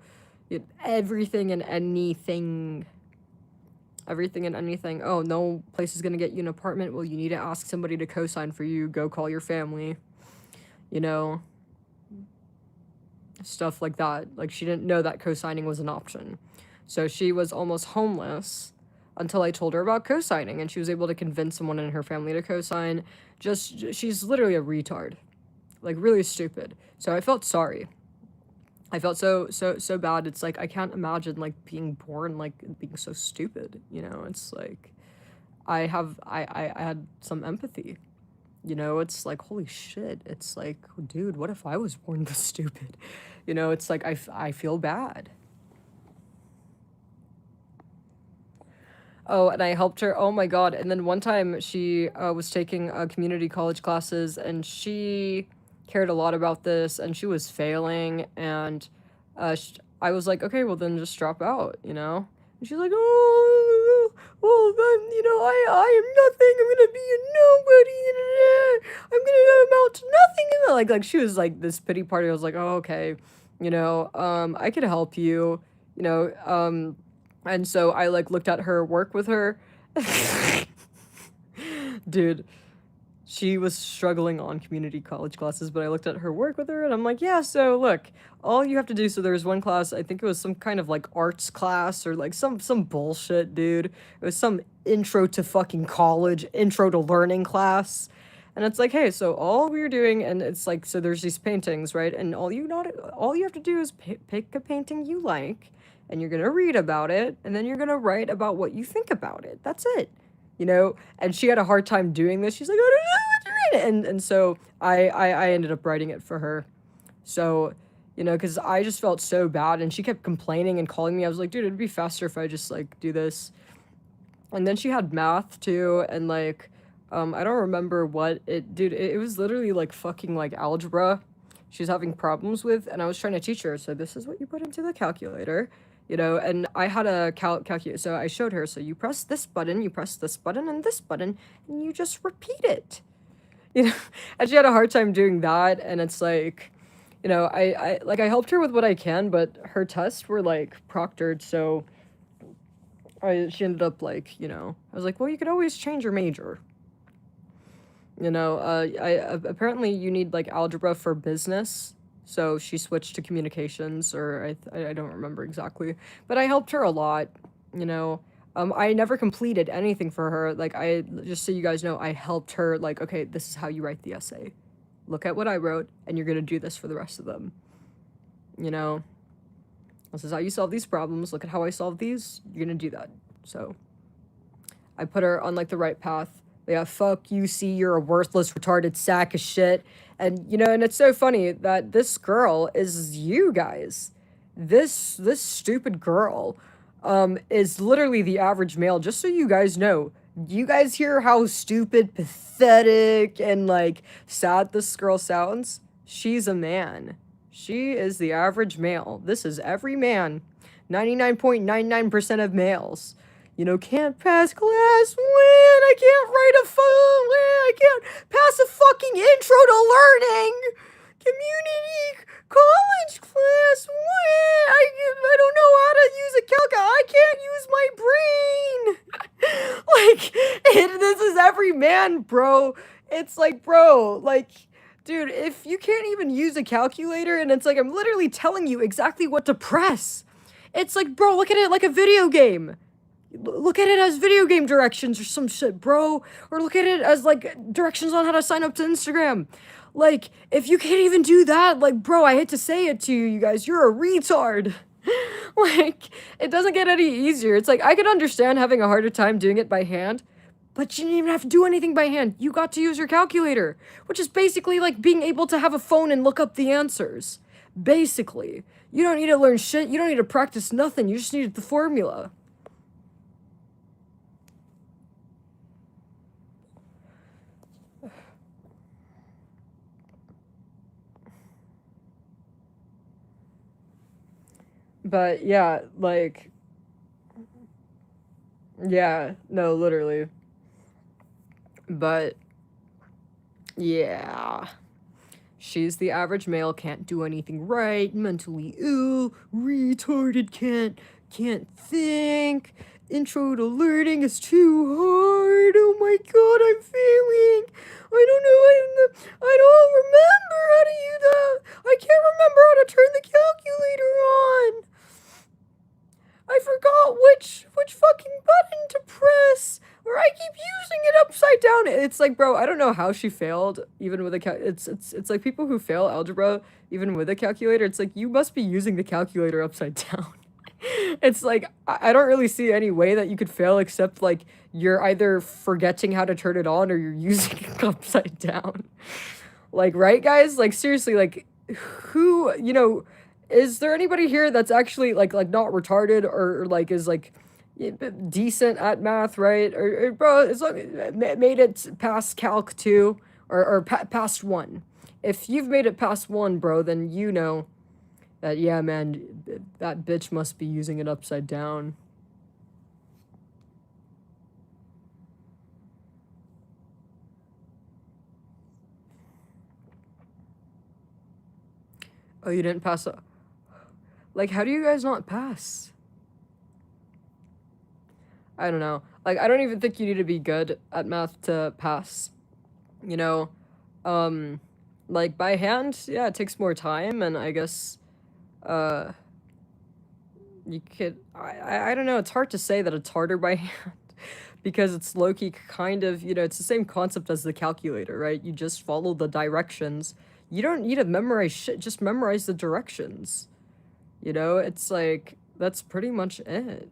Everything and anything. Everything and anything. Oh, no place is gonna get you an apartment. Well, you need to ask somebody to co-sign for you. Go call your family. You know, stuff like that. Like, she didn't know that co-signing was an option. So she was almost homeless until I told her about co-signing, and she was able to convince someone in her family to co-sign. She's literally a retard. Like, really stupid. So I felt sorry. I felt so bad. It's like, I can't imagine, like, being born, like, being so stupid, you know? It's like, I had some empathy, you know? It's like, holy shit. It's like, dude, what if I was born this stupid? You know, it's like, I feel bad. Oh, and I helped her. Oh my god. And then one time she was taking community college classes, and she cared a lot about this, and she was failing, and I was like, okay, well then just drop out, you know? And she's like, oh, well then, you know, I am nothing, I'm gonna be a nobody, I'm gonna amount to nothing, and like she was like this pity party. I was like, oh, okay, you know, I could help you, you know, and so I, like, looked at her work with her. Dude, she was struggling on community college classes, but I looked at her work with her, and I'm like, yeah, so look, all you have to do, so there was one class, I think it was some kind of, like, arts class, or, like, some bullshit, dude. It was some intro to fucking college, intro to learning class. And it's like, hey, so all we're doing, and it's like, so there's these paintings, right? And all you have to do is pick a painting you like, and you're gonna read about it, and then you're gonna write about what you think about it. That's it, you know? And she had a hard time doing this. She's like, I don't know what to read. And so I ended up writing it for her. So, you know, because I just felt so bad, and she kept complaining and calling me. I was like, dude, it'd be faster if I just, like, do this. And then she had math, too, and, like, I don't remember what dude, it was literally, like, fucking, like, algebra she was having problems with, and I was trying to teach her, so this is what you put into the calculator, you know, and I had a calculator, so I showed her, so you press this button, you press this button, and this button, and you just repeat it, you know, and she had a hard time doing that, and it's like, you know, I helped her with what I can, but her tests were, like, proctored, so she ended up, like, you know, I was like, well, you could always change your major. You know, apparently you need, like, algebra for business, so she switched to communications, or I don't remember exactly, but I helped her a lot, you know. I never completed anything for her, like, just so you guys know, I helped her, like, okay, this is how you write the essay. Look at what I wrote, and you're gonna do this for the rest of them. You know? This is how you solve these problems, look at how I solve these, you're gonna do that. So, I put her on, like, the right path. Yeah, fuck you, see, you're a worthless, retarded sack of shit. And, you know, and it's so funny that this girl is you guys. This stupid girl, is literally the average male, just so you guys know. You guys hear how stupid, pathetic, and, like, sad this girl sounds? She's a man. She is the average male. This is every man. 99.99% of males. You know, can't pass class when I can't write a phone when I can't pass a fucking intro to learning. Community college class when I don't know how to use a calculator. I can't use my brain. Like, this is every man, bro. It's like, bro, like, dude, if you can't even use a calculator and it's like I'm literally telling you exactly what to press. It's like, bro, look at it like a video game. Look at it as video game directions or some shit, bro. Or look at it as, like, directions on how to sign up to Instagram. Like, if you can't even do that, like, bro, I hate to say it to you, you guys, you're a retard. Like, it doesn't get any easier. It's like, I could understand having a harder time doing it by hand, but you didn't even have to do anything by hand. You got to use your calculator, which is basically like being able to have a phone and look up the answers. Basically. You don't need to learn shit. You don't need to practice nothing. You just needed the formula. But yeah, like, yeah, no, literally. But yeah, she's the average male, can't do anything right, mentally ill, retarded, can't think. Intro to learning is too hard. Oh my god, I'm failing. I don't remember how to use that. I can't remember how to turn the calculator on. I forgot which fucking button to press, or I keep using it upside down. It's like, bro, I don't know how she failed even with a it's like people who fail algebra even with a calculator. It's like you must be using the calculator upside down. It's like I don't really see any way that you could fail except like you're either forgetting how to turn it on or you're using it upside down. Like, right, guys? Like, seriously, like, who, you know, is there anybody here that's actually like not retarded or like is like decent at math, right? Or bro, it's like made it past Calc 2 or past 1. If you've made it past 1, bro, then you know that, yeah, man, that bitch must be using it upside down. Oh, you didn't pass. Like, how do you guys not pass? I don't know. Like, I don't even think you need to be good at math to pass. You know, like by hand, yeah, it takes more time, and I guess, uh, you could. I don't know. It's hard to say that it's harder by hand because it's low key kind of, you know, it's the same concept as the calculator, right? You just follow the directions. You don't need to memorize shit. Just memorize the directions. You know, it's like that's pretty much it.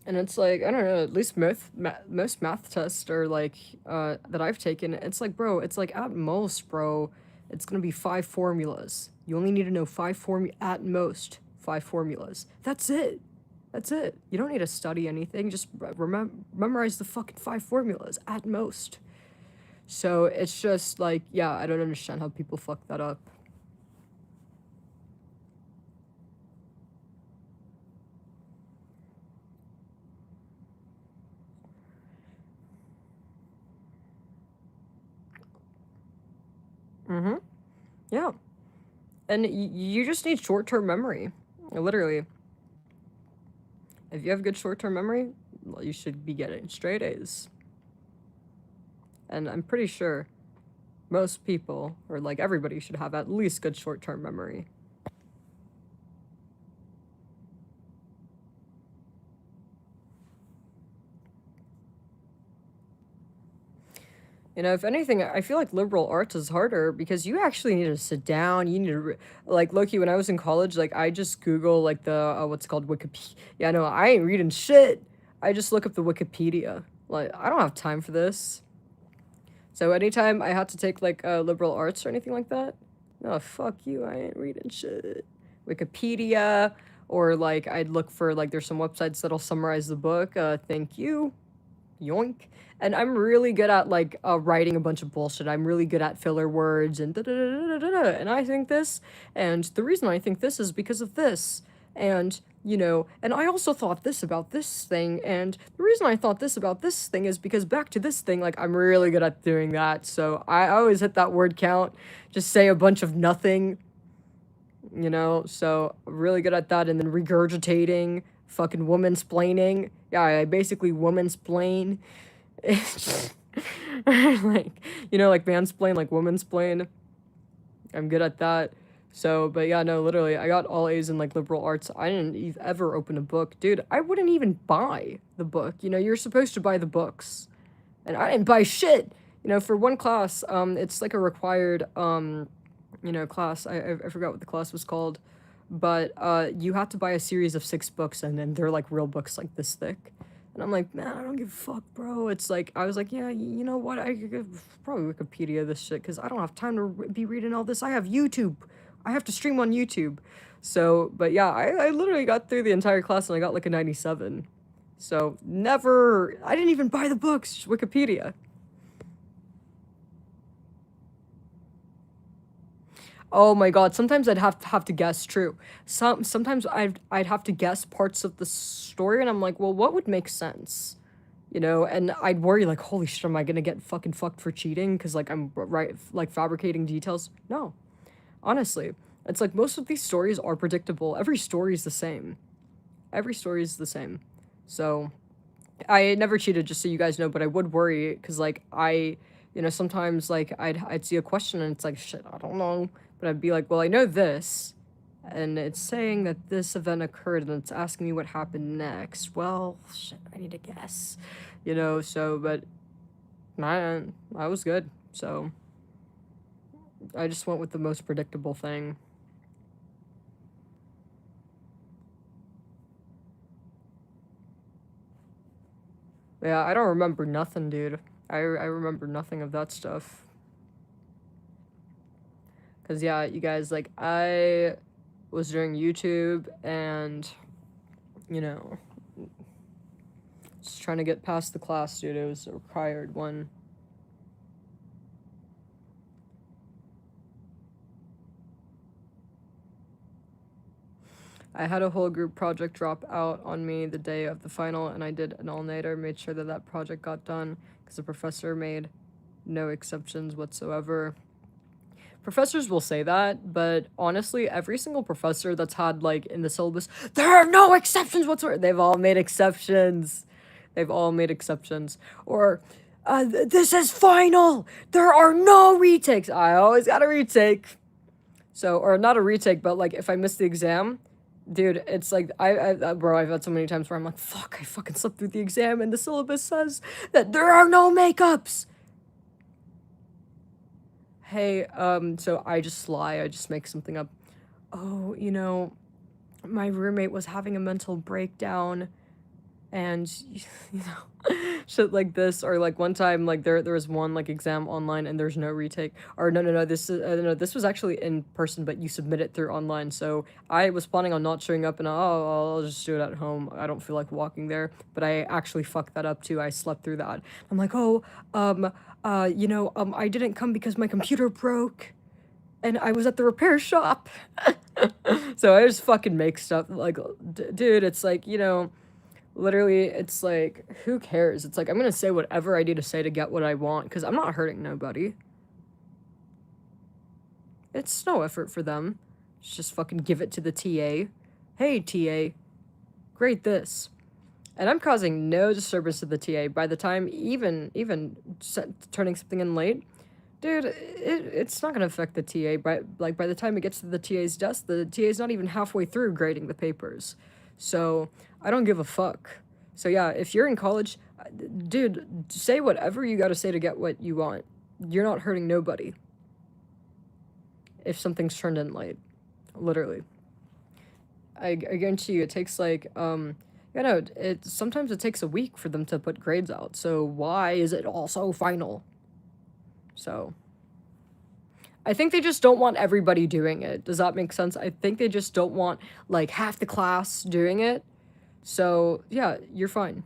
And it's like, I don't know, at least most math tests are like, that I've taken, it's like, bro, it's like at most, bro, it's gonna be 5 formulas. You only need to know at most 5 formulas. That's it. That's it. You don't need to study anything. Just memorize the fucking 5 formulas at most. So it's just like, yeah, I don't understand how people fuck that up. Mm-hmm. Yeah. And you just need short-term memory. Literally. If you have good short-term memory, well, you should be getting straight A's. And I'm pretty sure most people, or like everybody, should have at least good short-term memory. You know, if anything, I feel like liberal arts is harder because you actually need to sit down. You need to, like, low-key, when I was in college, like, I just Google, like, the, what's it called, Wikipedia. Yeah, no, I ain't reading shit. I just look up the Wikipedia. Like, I don't have time for this. So anytime I had to take, like, liberal arts or anything like that, no, fuck you, I ain't reading shit. Wikipedia, or, like, I'd look for, like, there's some websites that'll summarize the book, thank you, yoink. And I'm really good at, like, writing a bunch of bullshit. I'm really good at filler words and da-da-da-da-da-da, and I think this, and the reason I think this is because of this, and, you know, and I also thought this about this thing, and the reason I thought this about this thing is because back to this thing, like, I'm really good at doing that, so I always hit that word count, just say a bunch of nothing, you know, so really good at that, and then regurgitating, fucking woman-splaining, yeah, I basically woman-splain, like, you know, like mansplain, like woman-splain, I'm good at that. So, but yeah, no, literally, I got all A's in, like, liberal arts. I didn't ever open a book. Dude, I wouldn't even buy the book. You know, you're supposed to buy the books. And I didn't buy shit! You know, for one class, it's like a required, you know, class. I forgot what the class was called. But, you have to buy a series of 6 books, and then they're, like, real books, like, this thick. And I'm like, man, I don't give a fuck, bro. It's like, I was like, yeah, you know what? I could probably Wikipedia this shit, because I don't have time to be reading all this. I have YouTube. I have to stream on YouTube. So, but yeah, I literally got through the entire class, and I got, like, a 97. So, never, I didn't even buy the books, just Wikipedia. Oh my god, sometimes I'd have to guess, true. Sometimes I'd have to guess parts of the story, and I'm like, well, what would make sense? You know, and I'd worry, like, holy shit, am I gonna get fucking fucked for cheating? Because, like, I'm, right, like, fabricating details? No. Honestly. It's like, most of these stories are predictable. Every story is the same. Every story is the same. So, I never cheated, just so you guys know, but I would worry, because, like, you know, sometimes, like, I'd see a question, and it's like, shit, I don't know. But I'd be like, well, I know this, and it's saying that this event occurred, and it's asking me what happened next. Well, shit, I need to guess. You know, so, but I was good, so I just went with the most predictable thing. Yeah, I don't remember nothing, dude. I remember nothing of that stuff. Because, yeah, you guys, like, I was doing YouTube, and, you know, just trying to get past the class, dude. It was a required one. I had a whole group project drop out on me the day of the final, and I did an all-nighter, made sure that that project got done, because the professor made no exceptions whatsoever. Professors will say that, but honestly, every single professor that's had, like, in the syllabus, there are no exceptions whatsoever, they've all made exceptions. They've all made exceptions. Or, this is final! There are no retakes! I always got a retake. So, or not a retake, but, like, if I miss the exam, dude, it's like, bro, I've had so many times where I'm like, fuck, I fucking slipped through the exam, and the syllabus says that there are no makeups! Hey, so I just lie, I just make something up. Oh, you know, my roommate was having a mental breakdown, and, you know, shit like this. Or, like, one time, like, there was one, like, exam online, and there's no retake. Or, no, this is, no, this was actually in person, but you submit it through online. So I was planning on not showing up, and, oh, I'll just do it at home. I don't feel like walking there. But I actually fucked that up, too. I slept through that. I'm like, oh, you know, I didn't come because my computer broke, and I was at the repair shop. So I just fucking make stuff, like, dude, it's like, you know, literally, it's like, who cares? It's like, I'm gonna say whatever I need to say to get what I want, because I'm not hurting nobody. It's no effort for them. Just fucking give it to the TA. Hey, TA, grade this. And I'm causing no disturbance to the TA. By the time even turning something in late, dude, it's not gonna affect the TA. By the time it gets to the TA's desk, the TA's not even halfway through grading the papers. So, I don't give a fuck. So yeah, if you're in college, dude, say whatever you gotta say to get what you want. You're not hurting nobody. If something's turned in late. Literally. I guarantee you, it takes, like, You know, sometimes it takes a week for them to put grades out, so why is it also final? So, I think they just don't want everybody doing it. Does that make sense? I think they just don't want, like, half the class doing it. So, yeah, you're fine.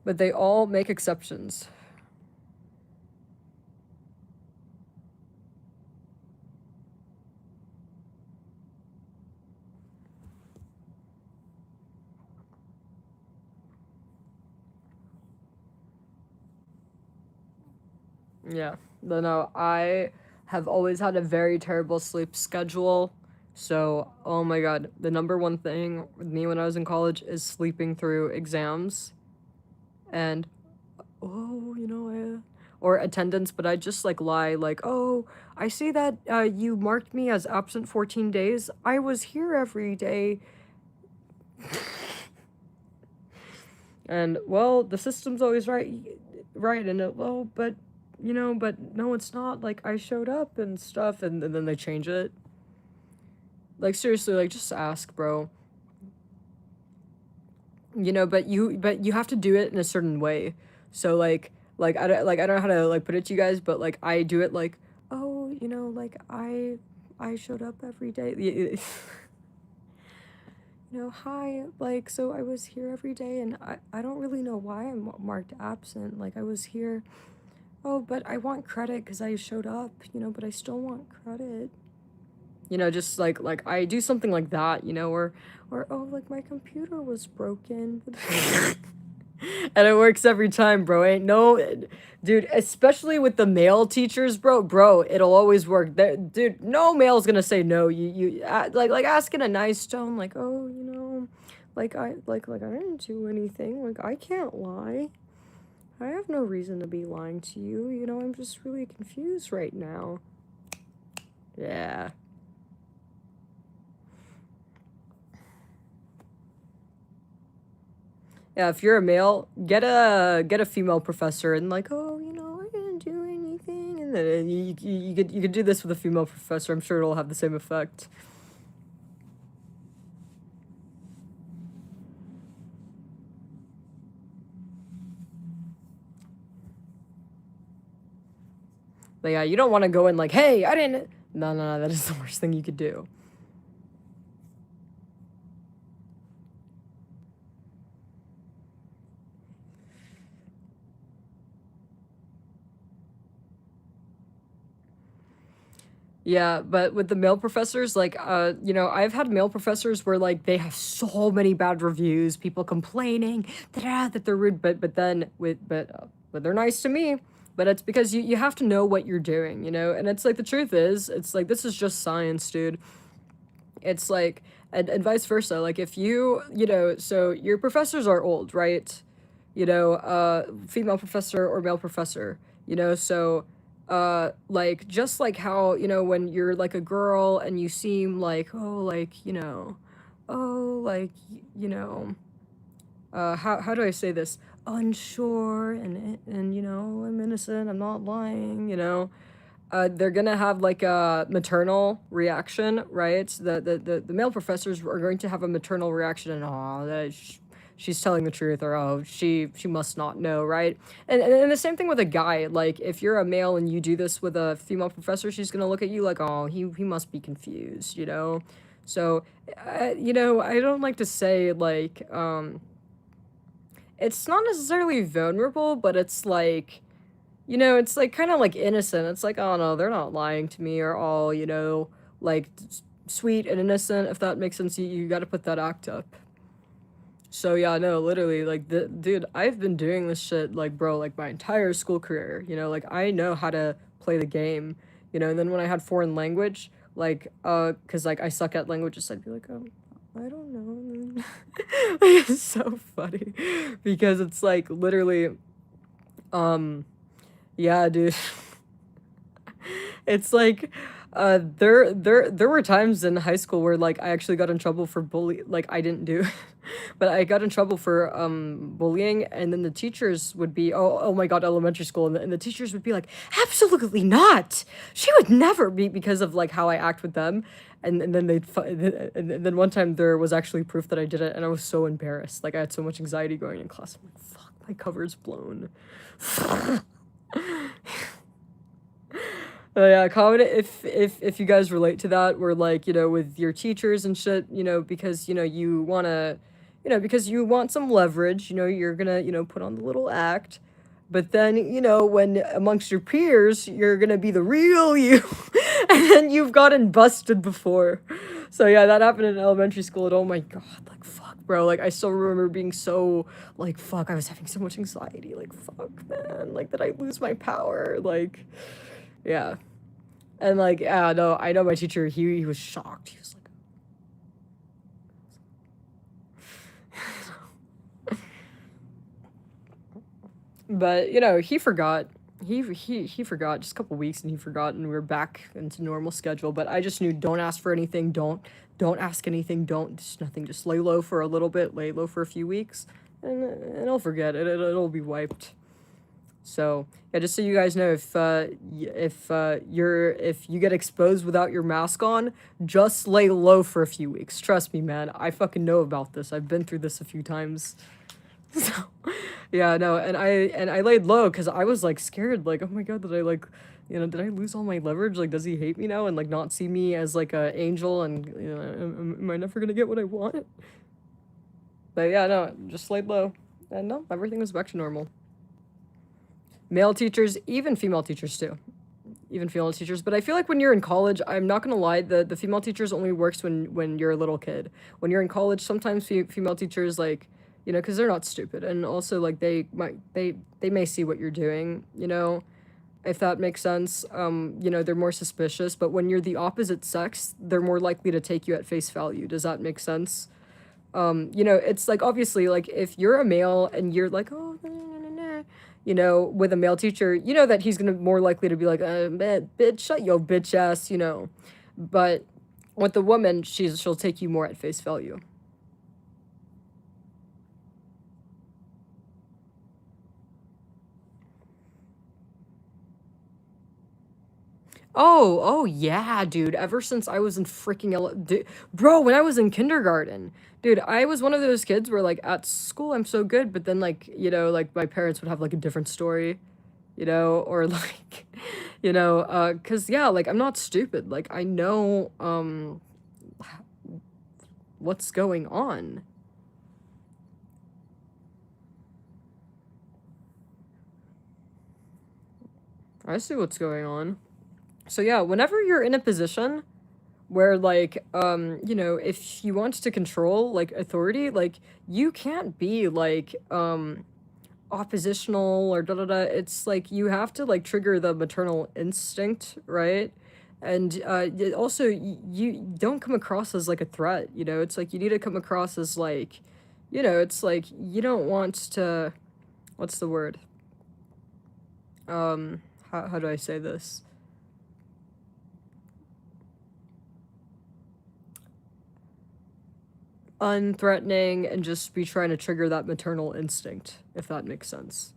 But they all make exceptions. Yeah. No, I have always had a very terrible sleep schedule. So, oh my God, the number one thing with me when I was in college is sleeping through exams. And, oh, or attendance, but I just like lie, like, oh, I see that you marked me as absent 14 days. I was here every day. And, well, the system's always right, and well, but no, it's not. Like, I showed up and stuff, and then they change it. Like, seriously, like, just ask, bro. But you have to do it in a certain way. So, I don't know how to, like, put it to you guys, but, like, I do it, like, oh, like, I showed up every day. Hi, like, so I was here every day, and I don't really know why I'm marked absent. Like, I was here. Oh, but I want credit because I showed up, but I still want credit. Just like I do something like that, or oh, like my computer was broken. And it works every time, bro. Ain't no, dude, especially with the male teachers, bro, it'll always work. Dude, no male's gonna say no. Like ask in a nice tone, like, oh, like I didn't do anything. Like, I can't lie. I have no reason to be lying to you. I'm just really confused right now. Yeah. Yeah, if you're a male, get a female professor and like, oh, I didn't do anything, and then you could do this with a female professor. I'm sure it'll have the same effect. But yeah, you don't want to go in like, hey, I didn't. No, that is the worst thing you could do. Yeah, but with the male professors, like, I've had male professors where like they have so many bad reviews, people complaining that they're rude, but they're nice to me. But it's because you have to know what you're doing, and it's like the truth is, it's like this is just science, dude. It's like and vice versa. Like if so your professors are old, right? Female professor or male professor, so like just like how when you're like a girl and you seem like oh like oh like how do I say this, unsure and I'm innocent, I'm not lying, they're gonna have like a maternal reaction, right? The male professors are going to have a maternal reaction, and she's telling the truth, or oh, she must not know, right? And the same thing with a guy. Like if you're a male and you do this with a female professor, she's gonna look at you like, oh, he must be confused, So, I don't like to say like it's not necessarily vulnerable, but it's like it's like kind of like innocent. It's like, oh no, they're not lying to me, or all, like sweet and innocent, if that makes sense. You got to put that act up. So yeah, no, literally, like dude, I've been doing this shit like, bro, like my entire school career. Like I know how to play the game. And then when I had foreign language, like, cause like I suck at languages, I'd be like, oh, I don't know. It's so funny because it's like literally, yeah, dude. It's like, There were times in high school where like I actually got in trouble for like I didn't do, but I got in trouble for bullying, and then the teachers would be, oh my god, elementary school, and the teachers would be like, absolutely not, she would never be, because of like how I act with them, and then and then one time there was actually proof that I did it, and I was so embarrassed, like I had so much anxiety going in class. I'm like, fuck, my cover's blown. Yeah, comment if you guys relate to that, where like, you know, with your teachers and shit, you know, because, you know, you wanna, you know, because you want some leverage, you know, you're gonna, you know, put on the little act, but then, you know, when amongst your peers, you're gonna be the real you, and then you've gotten busted before. So yeah, that happened in elementary school, and oh my god, like fuck, bro, like I still remember being so, like fuck, I was having so much anxiety, like fuck, man, like did I lose my power, like. Yeah. And like, yeah, no, I know my teacher, he was shocked. He was like, but you know, he forgot. He forgot just a couple weeks, and he forgot, and we were back into normal schedule. But I just knew, don't ask for anything, don't ask anything, don't, just nothing, just lay low for a little bit, lay low for a few weeks, and I'll forget it. It'll be wiped. So yeah, just so you guys know, if you get exposed without your mask on, just lay low for a few weeks. Trust me, man. I fucking know about this. I've been through this a few times. So yeah, no, and I laid low because I was like scared, like, oh my god, did I like, you know, did I lose all my leverage? Like, does he hate me now and like not see me as like a angel, and you know, am I never gonna get what I want? But yeah, no, just laid low, and no, everything was back to normal. Male teachers, even female teachers too. Even female teachers. But I feel like when you're in college, I'm not gonna lie, the female teachers only works when you're a little kid. When you're in college, sometimes female teachers, like, you know, because they're not stupid, and also like they may see what you're doing, you know, if that makes sense. You know, they're more suspicious, but when you're the opposite sex, they're more likely to take you at face value. Does that make sense? You know, it's like, obviously, like if you're a male and you're like, oh, you know, with a male teacher, you know that he's gonna more likely to be like, bitch, shut your bitch ass, you know. But with the woman, she'll take you more at face value. Oh yeah, dude. Ever since I was in freaking bro, when I was in kindergarten, dude, I was one of those kids where like at school I'm so good, but then like, you know, like my parents would have like a different story, you know, or like, you know, cause yeah, like I'm not stupid. Like I know what's going on. I see what's going on. So yeah, whenever you're in a position where like, you know, if you want to control like authority, like you can't be like oppositional or da da da. It's like you have to like trigger the maternal instinct, right? And also you don't come across as like a threat, you know. It's like you need to come across as like, you know, it's like you don't want to, what's the word? How do I say this? Unthreatening, and just be trying to trigger that maternal instinct, if that makes sense.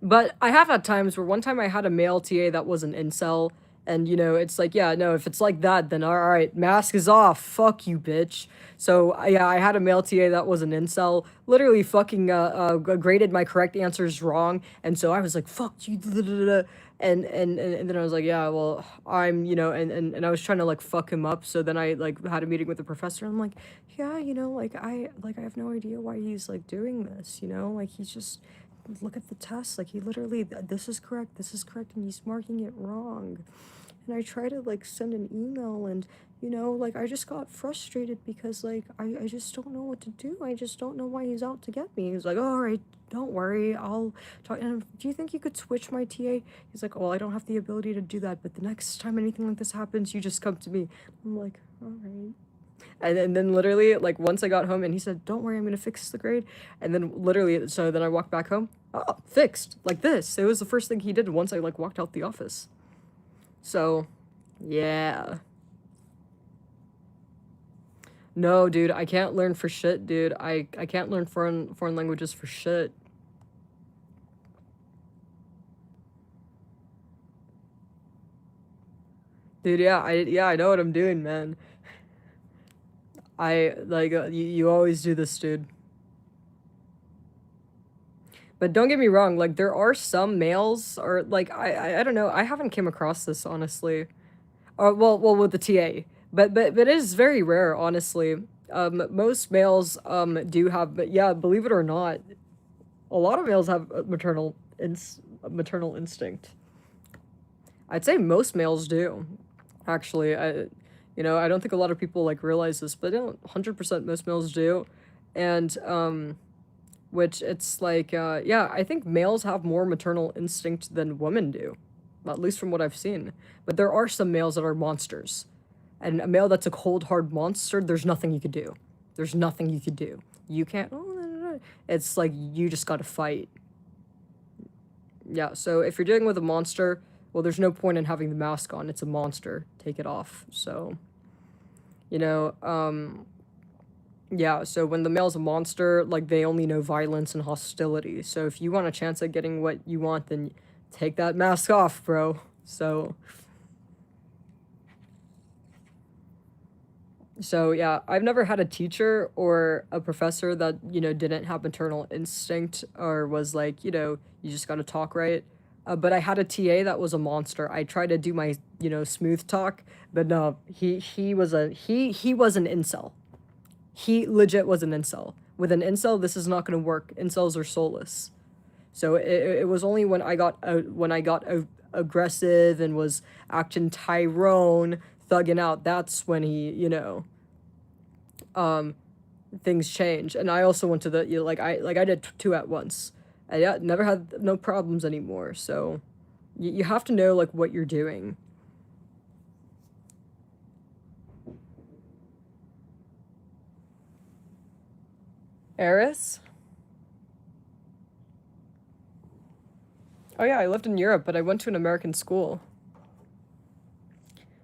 But I have had times where one time I had a male TA that was an incel, and you know, it's like, yeah, no, if it's like that, then all right, mask is off, fuck you, bitch. So yeah, I had a male TA that was an incel, literally fucking graded my correct answers wrong, and so I was like, fuck you, and then I was like, yeah, well, I'm, you know, and I was trying to like fuck him up, so then I like had a meeting with the professor, and I'm like, yeah, you know, like I have no idea why he's like doing this, you know, like he's just, look at the test, like he literally, this is correct, and he's marking it wrong. And I try to like send an email, and you know, like I just got frustrated because like I just don't know what to do. I just don't know why he's out to get me. He's like, all right, don't worry, I'll talk. And do you think you could switch my TA? He's like, well, I don't have the ability to do that, but the next time anything like this happens, you just come to me. I'm like, all right. And then literally, like, once I got home, and he said, don't worry, I'm gonna fix the grade. And then literally, so then I walked back home. Oh, fixed. Like this. It was the first thing he did once I, like, walked out the office. So, Yeah. No, dude, I can't learn for shit, dude. I can't learn foreign languages for shit. Dude, yeah, I know what I'm doing, man. I like you always do this, dude. But don't get me wrong, like there are some males or like I don't know, I haven't came across this honestly. Well with the TA. But it is very rare, honestly. Most males do have, but yeah, believe it or not, a lot of males have maternal instinct. I'd say most males do. Actually, I don't think a lot of people like realize this, but 100% most males do. And which it's like yeah, I think males have more maternal instinct than women do, at least from what I've seen. But there are some males that are monsters, and a male that's a cold hard monster, there's nothing you could do. There's nothing you could do. You can't. It's like you just gotta fight. Yeah, so if you're dealing with a monster, well, there's no point in having the mask on. It's a monster. Take it off. So, you know, yeah, so when the male's a monster, like, they only know violence and hostility. So if you want a chance at getting what you want, then take that mask off, bro. So yeah, I've never had a teacher or a professor that, didn't have maternal instinct or was like, you just gotta talk right. But I had a TA that was a monster. I tried to do my, smooth talk, but no, he was an incel. He legit was an incel. With an incel, this is not gonna work. Incels are soulless. So it was only when I got aggressive and was acting Tyrone, thugging out, that's when he, things change. And I also went to the I did two at once. I never had no problems anymore. So you have to know like what you're doing. Eris? Oh yeah, I lived in Europe, but I went to an American school.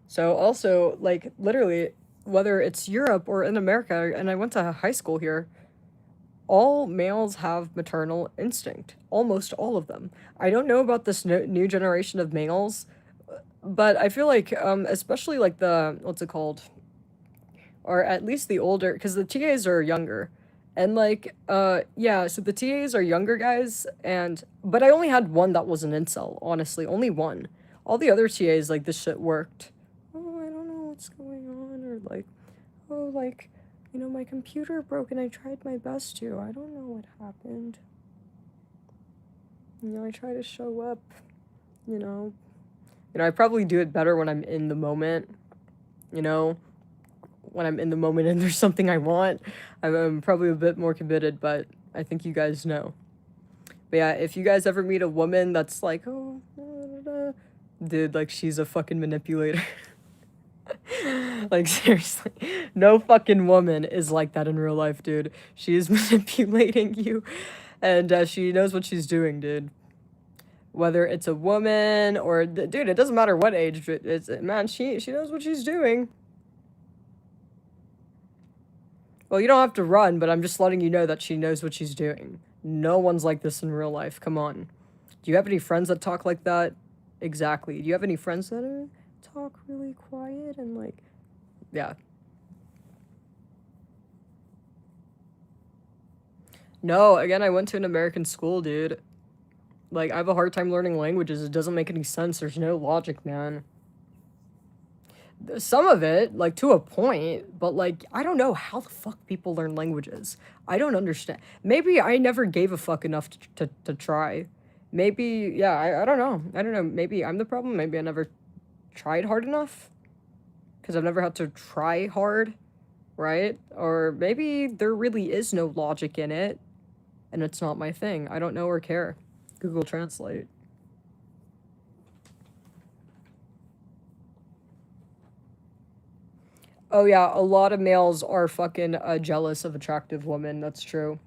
So also, like, literally, whether it's Europe or in America, and I went to high school here, all males have maternal instinct. Almost all of them. I don't know about this new generation of males, but I feel like, especially like what's it called? Or at least the older, because the TAs are younger. And like, yeah, so the TAs are younger guys, but I only had one that was an incel, honestly, only one. All the other TAs, like, this shit worked. Oh, I don't know what's going on, or like, oh, like, my computer broke and I tried my best to. I don't know what happened. I try to show up, I probably do it better when I'm in the moment, when I'm in the moment and there's something I want. I'm probably a bit more committed, but I think you guys know. But yeah, if you guys ever meet a woman that's like, oh, dude, like, she's a fucking manipulator. Like, seriously, no fucking woman is like that in real life, dude. She is manipulating you, and she knows what she's doing, dude. Whether it's a woman or, dude, it doesn't matter what age it's, man, she knows what she's doing. Well, you don't have to run, but I'm just letting you know that she knows what she's doing. No one's like this in real life. Come on. Do you have any friends that talk like that? Exactly. Do you have any friends that talk really quiet and like, yeah. No, again, I went to an American school, dude. Like, I have a hard time learning languages. It doesn't make any sense. There's no logic, man. Some of it, like, to a point, but, like, I don't know how the fuck people learn languages. I don't understand. Maybe I never gave a fuck enough to try. Maybe, yeah, I don't know. I don't know. Maybe I'm the problem. Maybe I never tried hard enough. Because I've never had to try hard, right? Or maybe there really is no logic in it, and it's not my thing. I don't know or care. Google Translate. Oh yeah, a lot of males are fucking jealous of attractive women. That's true.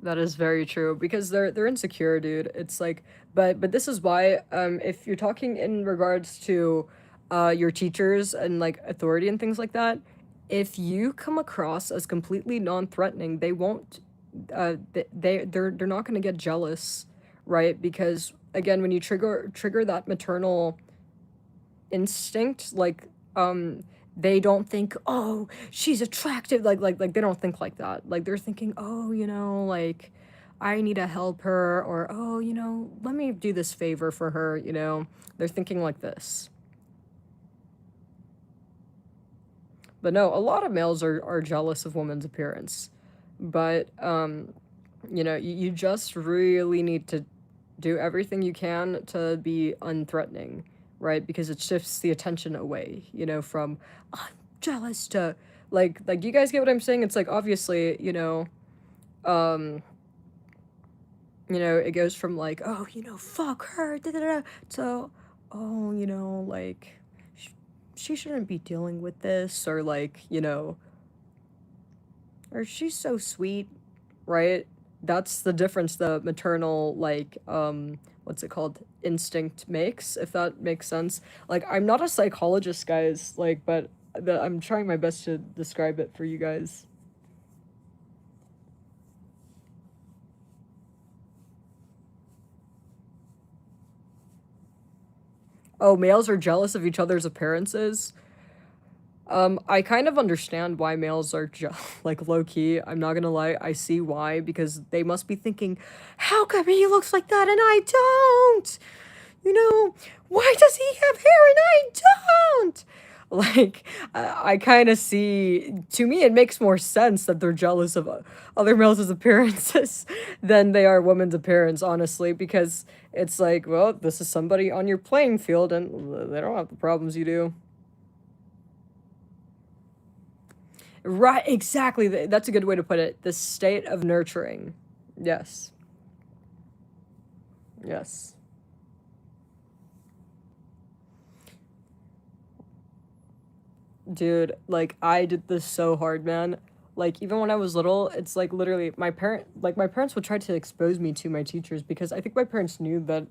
That is very true because they're insecure, dude. It's like, but this is why if you're talking in regards to your teachers and like authority and things like that, if you come across as completely non-threatening, they won't they're not going to get jealous, right? Because again, when you trigger that maternal instinct, like they don't think, oh, she's attractive, like they don't think like that. Like they're thinking, oh, like I need to help her, or oh, let me do this favor for her. They're thinking like this. But no, a lot of males are jealous of women's appearance, but you just really need to do everything you can to be unthreatening, right? Because it shifts the attention away, from I'm jealous to like do you guys get what I'm saying? It's like obviously, um it goes from like, oh, fuck her, da, da, da, to oh, like she shouldn't be dealing with this, or like, or she's so sweet, right? That's the difference the maternal, like, what's it called? Instinct makes, if that makes sense. Like, I'm not a psychologist, guys, like, but I'm trying my best to describe it for you guys. Oh, males are jealous of each other's appearances. I kind of understand why males are like low key. I'm not gonna lie, I see why, because they must be thinking, how come he looks like that and I don't? Why does he have hair and I don't? Like, I kind of see, to me, it makes more sense that they're jealous of other males' appearances than they are women's appearance, honestly, because it's like, well, this is somebody on your playing field and they don't have the problems you do. Right, exactly. That's a good way to put it. The state of nurturing. Yes. Yes. Dude, like I did this so hard, man. Like even when I was little, it's like literally my parents would try to expose me to my teachers because I think my parents knew that,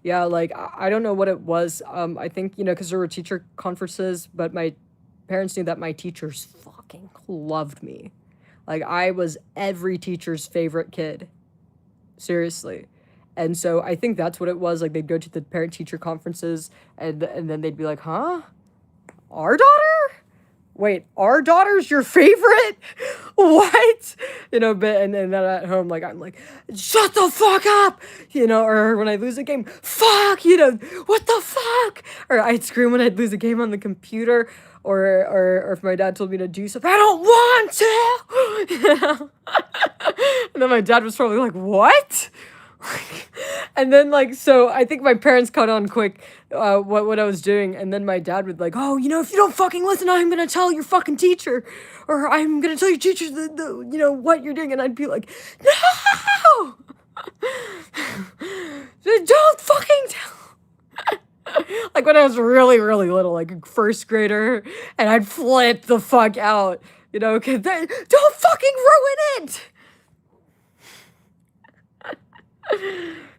yeah, like I don't know what it was. I think, because there were teacher conferences, but my parents knew that my teachers fucking loved me. Like I was every teacher's favorite kid. Seriously. And so I think that's what it was. Like they'd go to the parent teacher conferences and then they'd be like, "Huh? Our daughter? Wait, our daughter's your favorite? What?" But and then at home, like I'm like, shut the fuck up, or when I lose a game, fuck, what the fuck? Or I'd scream when I'd lose a game on the computer, or if my dad told me to do something, I don't want to. And then my dad was probably like, what? And then like, so I think my parents caught on quick what I was doing, and then my dad would like, oh, if you don't fucking listen, I'm gonna tell your fucking teacher, or I'm gonna tell your teacher the what you're doing. And I'd be like, no. Don't fucking tell. Like when I was really, really little, like a first grader, and I'd flip the fuck out, because don't fucking ruin it.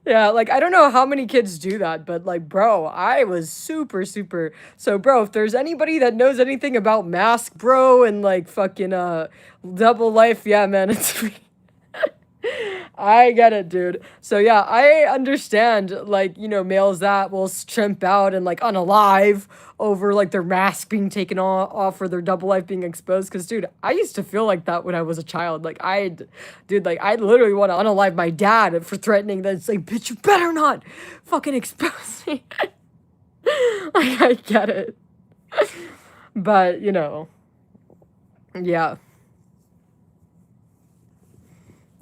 Yeah, like I don't know how many kids do that, but like, bro, I was super, super. So, bro, if there's anybody that knows anything about Mask, bro, and like fucking Double Life, yeah, man, it's me. I get it, dude. So yeah, I understand, like, males that will trump out and like unalive over like their mask being taken off or their double life being exposed. Cause dude, I used to feel like that when I was a child. Like I literally want to unalive my dad for threatening that. It's like, bitch, you better not fucking expose me. Like I get it. But, yeah.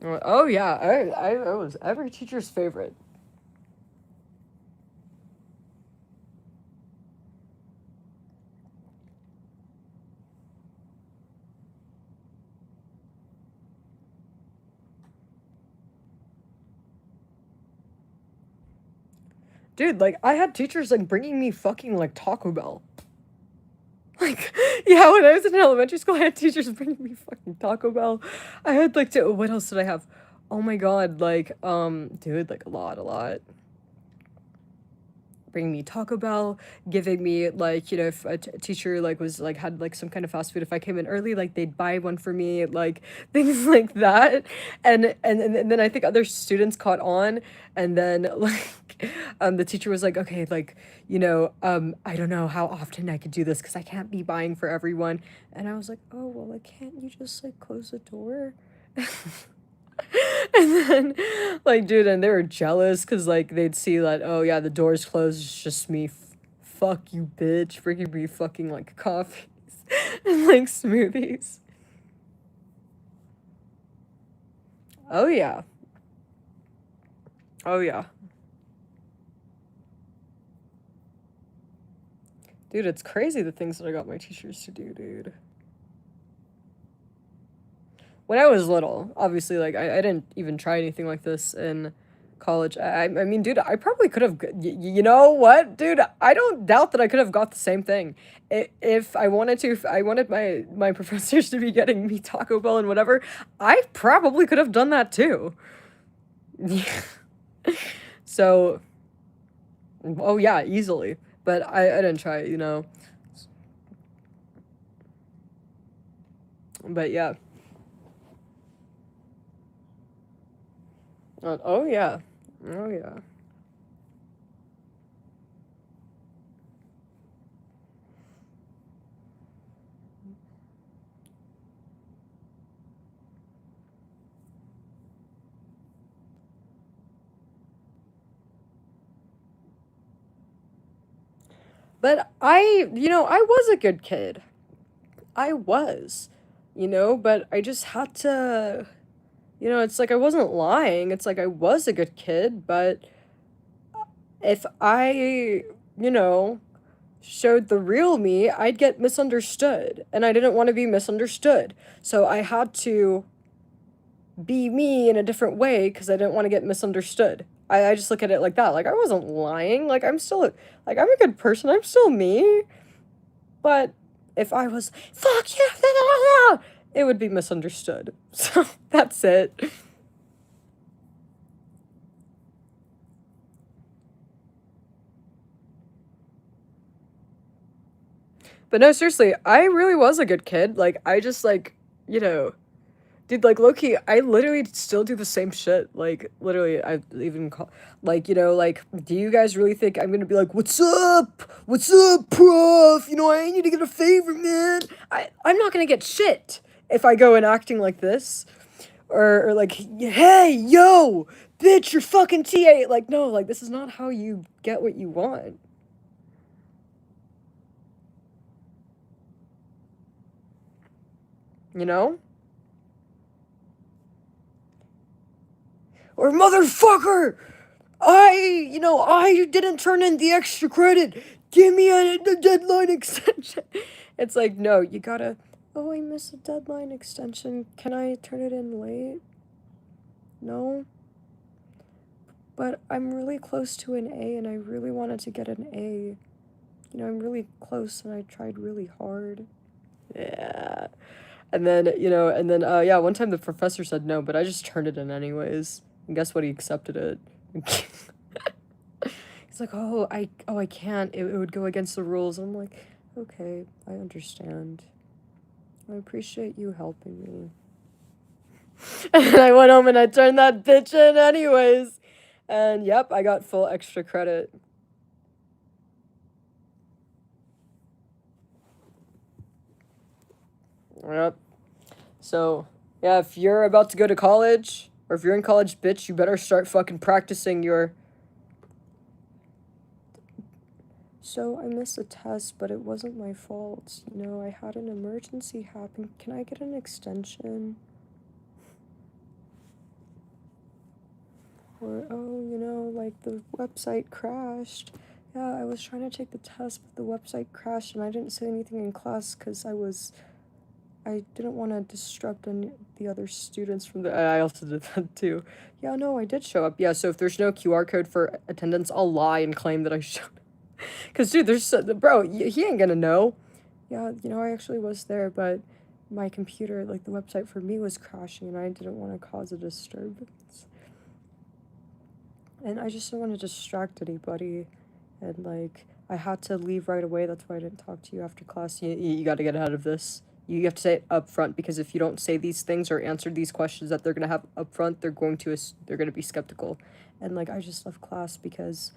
Oh yeah, I was every teacher's favorite. Dude, like I had teachers like bringing me fucking like Taco Bell. Like, yeah, when I was in elementary school, I had teachers bringing me fucking Taco Bell. I had like what else did I have? Oh my god, like, dude, like, a lot. Bringing me Taco Bell, giving me, like, you know, if a teacher, like, was, like, had, like, some kind of fast food, if I came in early, like, they'd buy one for me, like, things like that, and then I think other students caught on, and then, like, the teacher was like, "Okay, like, you know, I don't know how often I could do this because I can't be buying for everyone," and I was like, "Oh, well, like, can't you just, like, close the door?" And then, like, dude, and they were jealous because, like, they'd see that, oh, yeah, the door's closed, it's just me. Fuck you, bitch. Bringing me fucking, like, coffees and, like, smoothies. Oh, yeah. Oh, yeah. Dude, it's crazy the things that I got my teachers to do, dude. When I was little, obviously, like, I didn't even try anything like this in college. I mean, dude, I probably could have, you know what, dude? I don't doubt that I could have got the same thing. If I wanted to, if I wanted my professors to be getting me Taco Bell and whatever, I probably could have done that too. So, oh yeah, easily. But I didn't try it, you know. But yeah. Oh yeah. Oh yeah. But you know, I was a good kid. I was, you know, but I just had to, you know, it's like I wasn't lying. It's like I was a good kid, but if I, you know, showed the real me, I'd get misunderstood. And I didn't want to be misunderstood. So I had to be me in a different way because I didn't want to get misunderstood. I just look at it like that. Like, I wasn't lying. Like, like, I'm a good person. I'm still me. But if I was, fuck you, it would be misunderstood. So that's it. But no, seriously, I really was a good kid. Like, I just, like, you know, dude, like, low-key, I literally still do the same shit. Like, literally, I even call, like, you know, like, do you guys really think I'm gonna be like, what's up? What's up, prof? You know, I need to get a favor, man. I'm not gonna get shit if I go in acting like this. Or like, hey, yo, bitch, you're fucking TA. Like, no, like, this is not how you get what you want. You know? Or motherfucker! I didn't turn in the extra credit. Give me a deadline extension. It's like, no, you gotta, oh, I missed a deadline extension. Can I turn it in late? No? But I'm really close to an A and I really wanted to get an A. You know, I'm really close and I tried really hard. Yeah. And then, you know, yeah, one time the professor said no, but I just turned it in anyways. And guess what? He accepted it. He's like, I can't. It would go against the rules. And I'm like, okay, I understand. I appreciate you helping me. And then I went home and I turned that bitch in anyways. And yep, I got full extra credit. Yep. So, yeah, if you're about to go to college, or if you're in college, bitch, you better start fucking practicing your... So, I missed a test, but it wasn't my fault. You know, I had an emergency happen. Can I get an extension? Or, oh, you know, like, the website crashed. Yeah, I was trying to take the test, but the website crashed, and I didn't say anything in class because I didn't want to disrupt the other students from the... I also did that too. Yeah, no, I did show up. Yeah, so if there's no QR code for attendance, I'll lie and claim that I showed up. Because, dude, bro, he ain't gonna know. Yeah, you know, I actually was there, but my computer, like the website for me was crashing and I didn't want to cause a disturbance. And I just didn't want to distract anybody. And like, I had to leave right away. That's why I didn't talk to you after class. You got to get ahead of this. You have to say it up front, because if you don't say these things or answer these questions that they're going to have up front, they're going to be skeptical. And like, I just left class because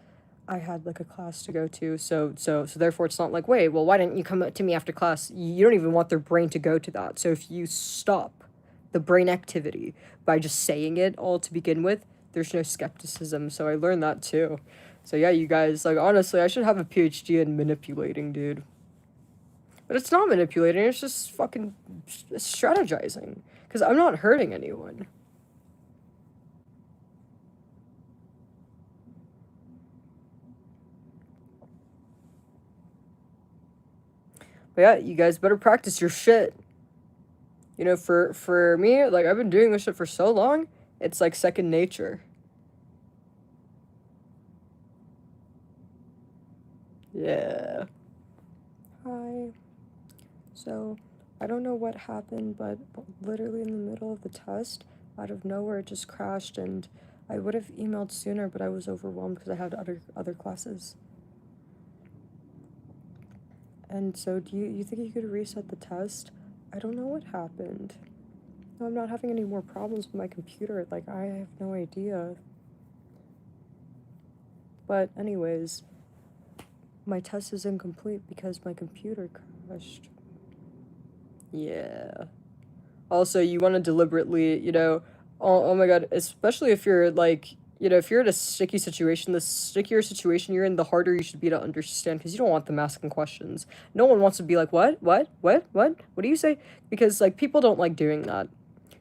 I had like a class to go to. So therefore it's not like, wait, well, why didn't you come to me after class? You don't even want their brain to go to that. So if you stop the brain activity by just saying it all to begin with, there's no skepticism. So I learned that too. So yeah, you guys, like, honestly, I should have a PhD in manipulating, dude. But it's not manipulating, it's just fucking strategizing. Because I'm not hurting anyone. But yeah, you guys better practice your shit. You know, for me, like, I've been doing this shit for so long, it's like second nature. Yeah. Hi. So, I don't know what happened, but literally in the middle of the test, out of nowhere, it just crashed, and I would have emailed sooner, but I was overwhelmed because I had other classes. And so, do you think you could reset the test? I don't know what happened. No, I'm not having any more problems with my computer. Like, I have no idea. But anyways, my test is incomplete because my computer crashed. Yeah. Also, you want to deliberately, you know, oh my god, especially if you're like, you know, if you're in a sticky situation, the stickier situation you're in, the harder you should be to understand, because you don't want them asking questions. No one wants to be like, what do you say? Because like, people don't like doing that.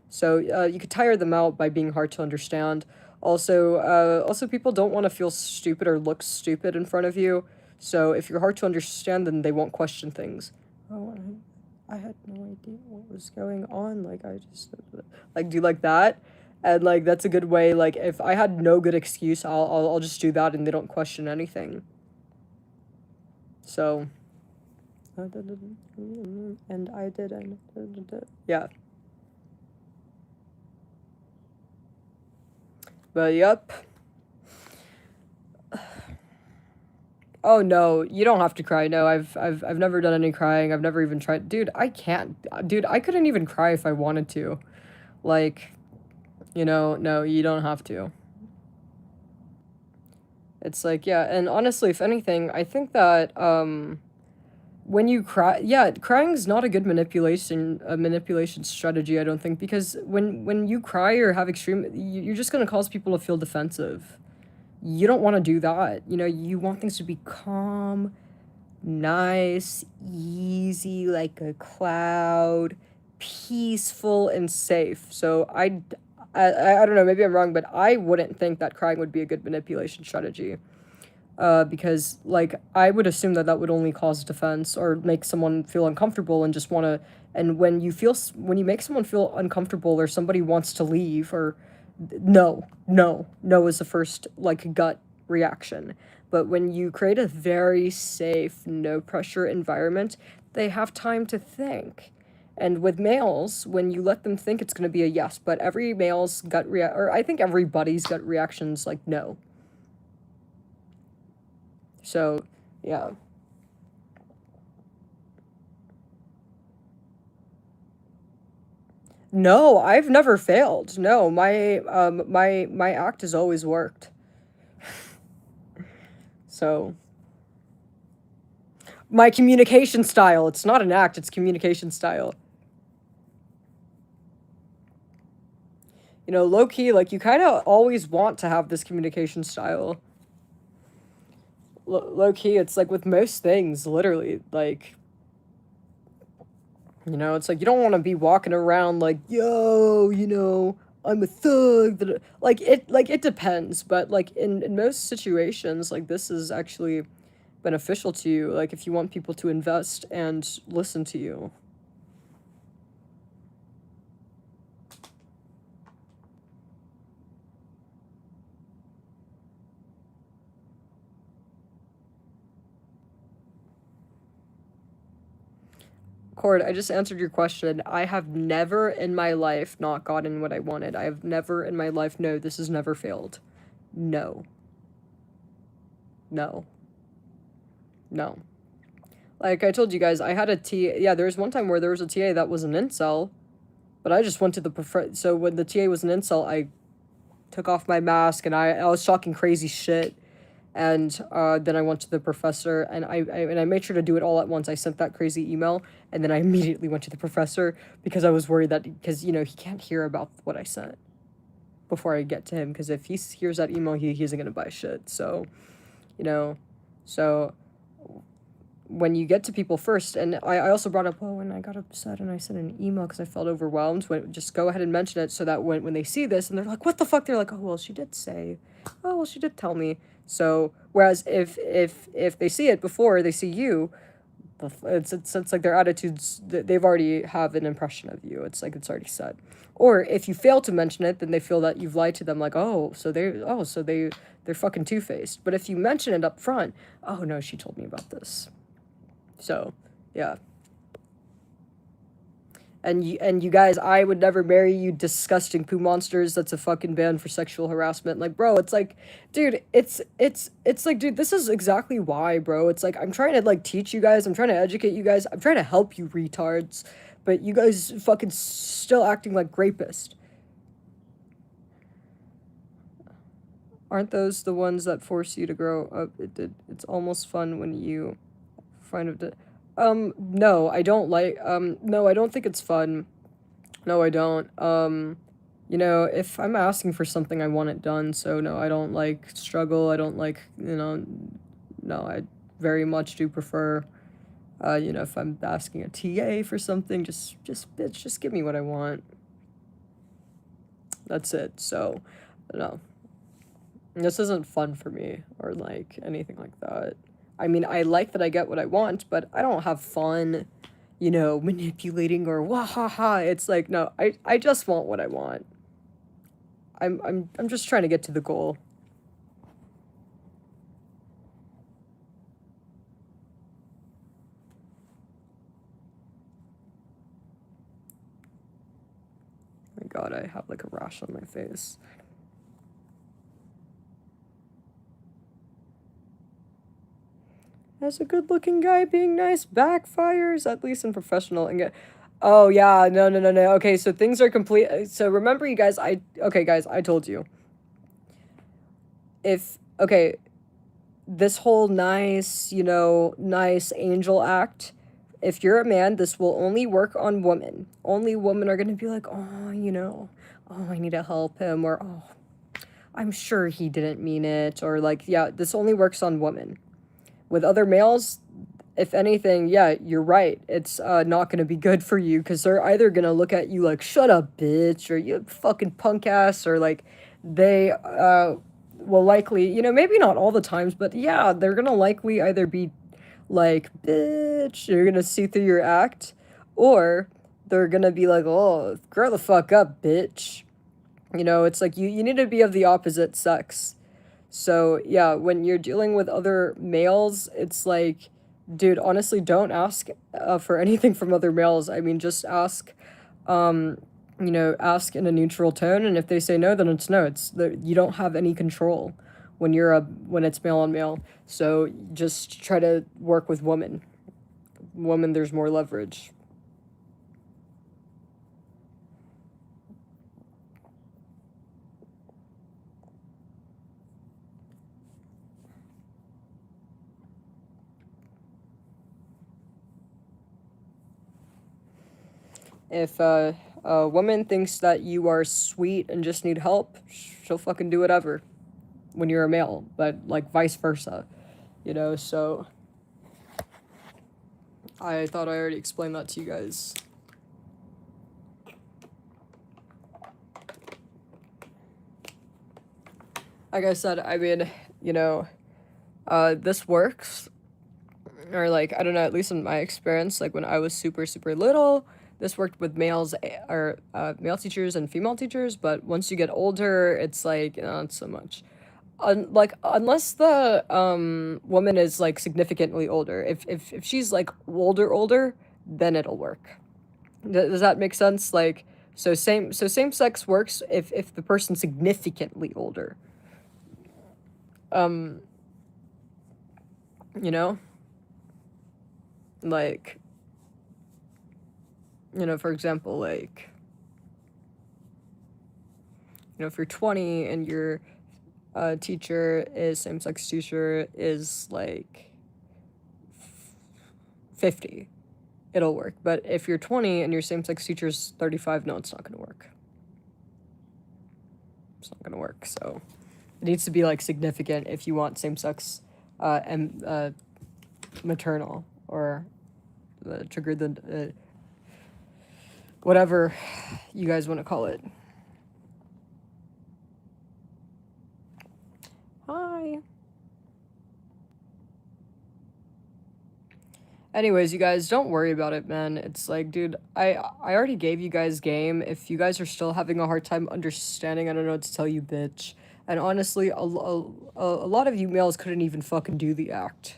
So you could tire them out by being hard to understand. Also people don't want to feel stupid or look stupid in front of you. So if you're hard to understand, then they won't question things. Oh, I had no idea what was going on. Like, I just, like, do like that. And like, that's a good way. Like, if I had no good excuse, I'll just do that and they don't question anything. So, and I did, and yeah. But yep. Oh no, you don't have to cry. No, I've never done any crying. I've never even tried. Dude, I can't. Dude, I couldn't even cry if I wanted to. Like, you know, no, you don't have to. It's like, yeah, and honestly, if anything, I think that when you cry, yeah, crying's not a good manipulation strategy, I don't think, because when you cry or have extreme, you're just going to cause people to feel defensive. You don't want to do that. You know, you want things to be calm, nice, easy, like a cloud, peaceful and safe. So I don't know, maybe I'm wrong, but I wouldn't think that crying would be a good manipulation strategy. Because like, I would assume that would only cause defense or make someone feel uncomfortable and just want to. And when you make someone feel uncomfortable or somebody wants to leave, or no is the first like gut reaction. But when you create a very safe, no pressure environment, they have time to think. And with males, when you let them think, it's going to be a yes. But every male's or I think everybody's gut reaction's like no. So, yeah. No, I've never failed. No, my act has always worked. So, my communication style, it's not an act, it's communication style. You know, low key, like, you kind of always want to have this communication style. Low key, it's like with most things, literally, like, you know, it's like you don't want to be walking around like, yo, you know, I'm a thug. Like it depends, but like in most situations, like, this is actually beneficial to you. Like, if you want people to invest and listen to you. Cord, I just answered your question. I have never in my life not gotten what I wanted. I have never in my life, no, this has never failed. No. No. No. Like I told you guys, I had a TA. Yeah, there was one time where there was a TA that was an incel, but I just went to the so when the TA was an incel, I took off my mask and I was talking crazy shit. And then I went to the professor and I made sure to do it all at once. I sent that crazy email and then I immediately went to the professor because I was worried that, because, you know, he can't hear about what I sent before I get to him, because if he hears that email, he isn't going to buy shit. So, you know, so when you get to people first, and I also brought up, oh, when I got upset and I sent an email because I felt overwhelmed, just go ahead and mention it so that when they see this and they're like, what the fuck? They're like, oh, well, she did say, oh, well, she did tell me. So, whereas if they see it before they see you, it's like their attitudes, they've already have an impression of you. It's like it's already set. Or if you fail to mention it, then they feel that you've lied to them, like, they're fucking two-faced. But if you mention it up front, oh no, she told me about this. So, yeah. And you guys, I would never marry you disgusting poo monsters. That's a fucking ban for sexual harassment. Like, bro, it's like, dude, it's like, dude, this is exactly why, bro. It's like, I'm trying to, like, teach you guys. I'm trying to educate you guys. I'm trying to help you retards. But you guys fucking still acting like rapists. Aren't those the ones that force you to grow up? It's almost fun when you find it. No, I don't like, no, I don't think it's fun. No, I don't. You know, if I'm asking for something, I want it done, so no, I don't like struggle, I don't like, you know, no, I very much do prefer, you know, if I'm asking a TA for something, just bitch, just give me what I want. That's it, so, no. This isn't fun for me, or, like, anything like that. I mean, I like that I get what I want, but I don't have fun, you know, manipulating or wah-ha-ha. It's like, no, I just want what I want. I'm just trying to get to the goal. My God, I have like a rash on my face. As a good-looking guy being nice backfires, at least in professional and oh yeah, no. Okay, so things are complete. So remember, you guys, okay, guys, I told you. Okay, this whole nice, you know, nice angel act, if you're a man, this will only work on women. Only women are gonna be like, oh, you know, oh, I need to help him, or oh, I'm sure he didn't mean it, or like, yeah, this only works on women. With other males, if anything, yeah, you're right. It's not gonna be good for you, because they're either gonna look at you like, shut up, bitch, or you fucking punk ass, or like, they will likely, you know, maybe not all the times, but yeah, they're gonna likely either be like, bitch, you're gonna see through your act, or they're gonna be like, oh, grow the fuck up, bitch. You know, it's like, you need to be of the opposite sex. So, yeah, when you're dealing with other males, it's like, dude, honestly, don't ask for anything from other males. I mean, just ask, you know, ask in a neutral tone, and if they say no, then it's no. You don't have any control when when it's male on male. So just try to work with women. Women, there's more leverage. If a woman thinks that you are sweet and just need help, she'll fucking do whatever when you're a male, but like vice versa, you know, so I thought I already explained that to you guys. Like I said, I mean, you know, this works, or like, I don't know, at least in my experience, like when I was super, super little, this worked with males, or male teachers and female teachers, but once you get older, it's like, not so much. Like, unless the woman is like significantly older, if she's like older, then it'll work. Does that make sense? Like, so same sex works if the person's significantly older. You know? Like, you know, for example, like, you know, if you're 20 and your teacher is same-sex teacher is like 50, it'll work. But if you're 20 and your same-sex teacher's 35, no, it's not gonna work. It's not gonna work. So it needs to be like significant if you want same-sex and maternal or trigger the whatever you guys want to call it. Hi. Anyways, you guys, don't worry about it, man. It's like, dude, I already gave you guys game. If you guys are still having a hard time understanding, I don't know what to tell you, bitch. And honestly, a lot of you males couldn't even fucking do the act.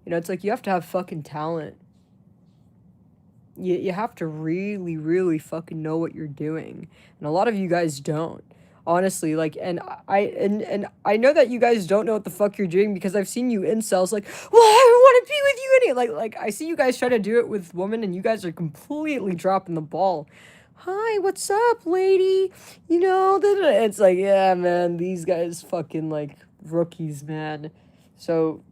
You know, it's like you have to have fucking talent. You have to really, really fucking know what you're doing. And a lot of you guys don't. Honestly, like, and I know that you guys don't know what the fuck you're doing because I've seen you incels like, well, I want to be with you any like I see you guys try to do it with women and you guys are completely dropping the ball. Hi, what's up, lady? You know, it's like, yeah, man, these guys fucking like rookies, man. So,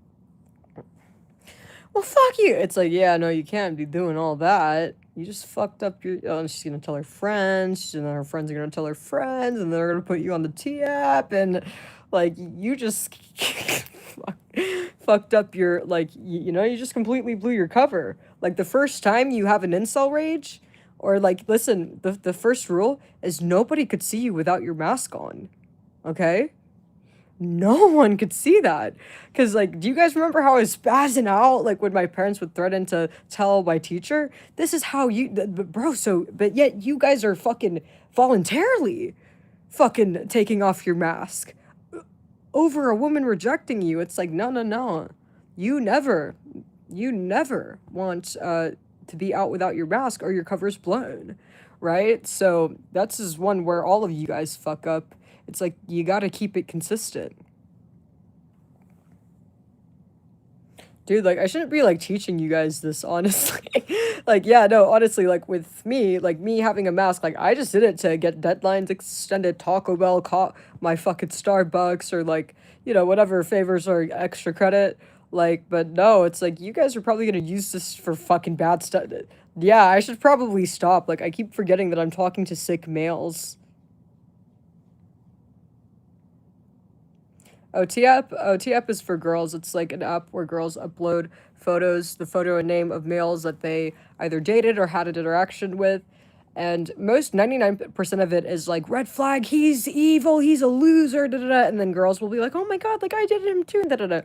well, fuck you. It's like, yeah, no, you can't be doing all that. You just fucked up your... Oh, and she's gonna tell her friends, and then her friends are gonna tell her friends, and they're gonna put you on the T-app, and, like, you just fucked up your, like, you know, you just completely blew your cover. Like, the first time you have an incel rage, or, like, listen, the first rule is nobody could see you without your mask on, okay? No one could see that. Because, like, do you guys remember how I was spazzing out, like, when my parents would threaten to tell my teacher? This is how you... Bro, so... But yet you guys are fucking voluntarily fucking taking off your mask over a woman rejecting you. It's like, no. You never want to be out without your mask or your cover's blown, right? So that's just one where all of you guys fuck up. It's like, you gotta keep it consistent. Dude, like, I shouldn't be, like, teaching you guys this, honestly. Like, yeah, no, honestly, like, with me, like, me having a mask, like, I just did it to get deadlines extended, Taco Bell, my fucking Starbucks, or, like, you know, whatever favors or extra credit. Like, but no, it's like, you guys are probably gonna use this for fucking bad stuff. Yeah, I should probably stop. Like, I keep forgetting that I'm talking to sick males. OT-app is for girls. It's like an app where girls upload photos, the photo and name of males that they either dated or had an interaction with. And most 99% of it is like, red flag, he's evil, he's a loser, da-da-da. And then girls will be like, oh my god, like, I did him too, da-da-da.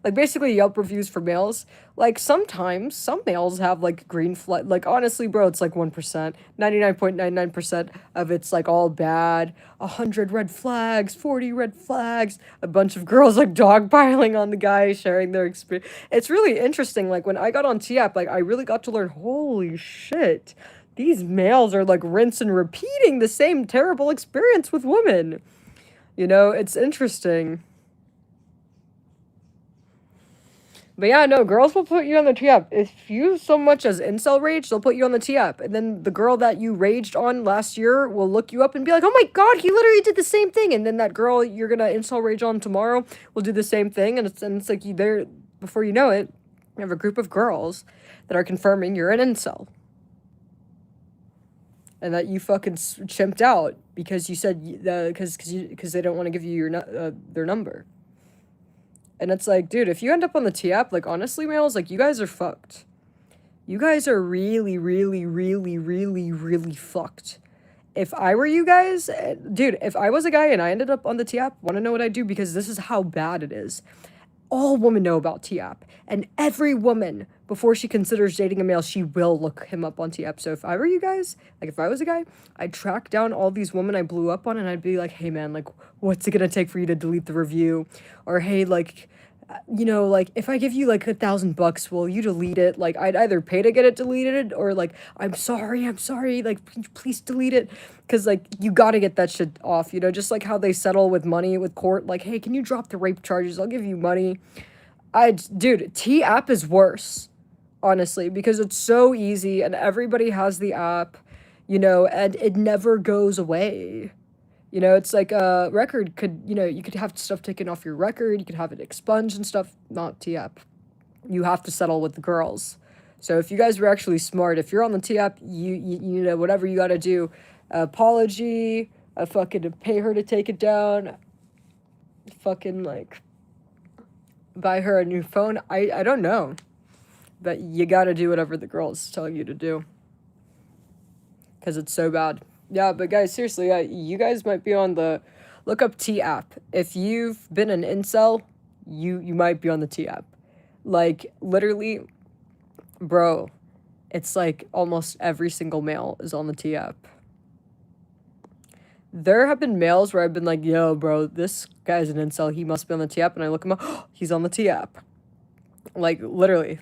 Like, basically Yelp reviews for males. Like, sometimes some males have, like, green flag. Like, honestly, bro, it's like 1%. 99.99% of it's, like, all bad. 100 red flags, 40 red flags. A bunch of girls, like, dogpiling on the guy, sharing their experience. It's really interesting. Like, when I got on T-app, like, I really got to learn, holy shit, these males are, like, rinse and repeating the same terrible experience with women. You know, it's interesting. But yeah, no, girls will put you on the T-app. If you so much as incel rage, they'll put you on the T-app. And then the girl that you raged on last year will look you up and be like, oh my god, he literally did the same thing. And then that girl you're gonna incel rage on tomorrow will do the same thing. And it's like, there, before you know it, you have a group of girls that are confirming you're an incel. And that you fucking chimped out because you said, because they don't want to give you their number. And it's like, dude, if you end up on the T-app, like, honestly, males, like, you guys are fucked. You guys are really, really, really, really, really fucked. If I were you guys, dude, if I was a guy and I ended up on the T-app, want to know what I'd do? Because this is how bad it is. All women know about T-app. And every woman, before she considers dating a male, she will look him up on T-app. So if I were you guys, like, if I was a guy, I'd track down all these women I blew up on, and I'd be like, hey, man, like, what's it gonna take for you to delete the review? Or, hey, like, you know, like, if I give you like $1,000, will you delete it? Like, I'd either pay to get it deleted or like, I'm sorry, like, please delete it. Cause like, you gotta get that shit off, you know, just like how they settle with money with court. Like, hey, can you drop the rape charges? I'll give you money. Dude, T-app is worse, honestly, because it's so easy and everybody has the app, you know, and it never goes away. You know, it's like a record could, you know, you could have stuff taken off your record, you could have it expunged and stuff, not T-app. You have to settle with the girls. So if you guys were actually smart, if you're on the T-app, you know, whatever you gotta do, apology, fucking pay her to take it down, fucking, like, buy her a new phone. I don't know. But you gotta do whatever the girls tell you to do. Because it's so bad. Yeah, but guys, seriously, you guys might be on the... Look up T-app. If you've been an incel, you might be on the T-app. Like, literally, bro, it's like almost every single male is on the T-app. There have been males where I've been like, yo, bro, this guy's an incel, he must be on the T-app, and I look him up, oh, he's on the T-app. Like, literally.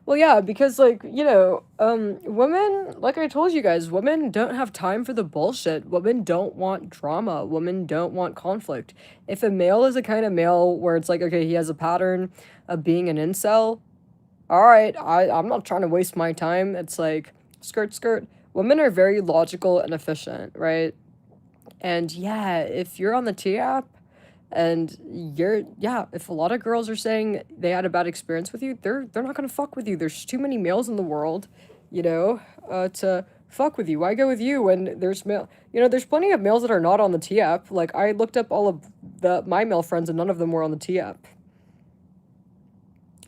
Well, yeah, because, like, you know, women, like I told you guys, women don't have time for the bullshit. Women don't want drama. Women don't want conflict. If a male is a kind of male where it's like, okay, he has a pattern of being an incel, all right, I'm not trying to waste my time. It's like, skirt, skirt. Women are very logical and efficient, right? And yeah, if you're on the T-app, and if a lot of girls are saying they had a bad experience with you, they're not gonna fuck with you. There's too many males in the world, you know, to fuck with you. Why go with you when there's male? You know, there's plenty of males that are not on the T-app. Like, I looked up all of my male friends, and none of them were on the T-app.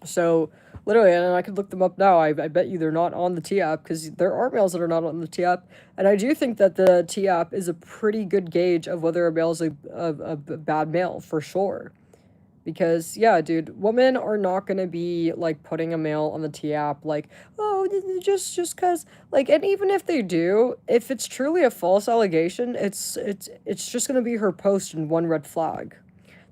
So, literally, and I could look them up now. I bet you they're not on the T-app, because there are males that are not on the T-app. And I do think that the T-app is a pretty good gauge of whether a male is a bad male, for sure. Because, yeah, dude, women are not going to be, like, putting a male on the T-app, like, oh, just because, like, and even if they do, if it's truly a false allegation, it's just going to be her post and one red flag.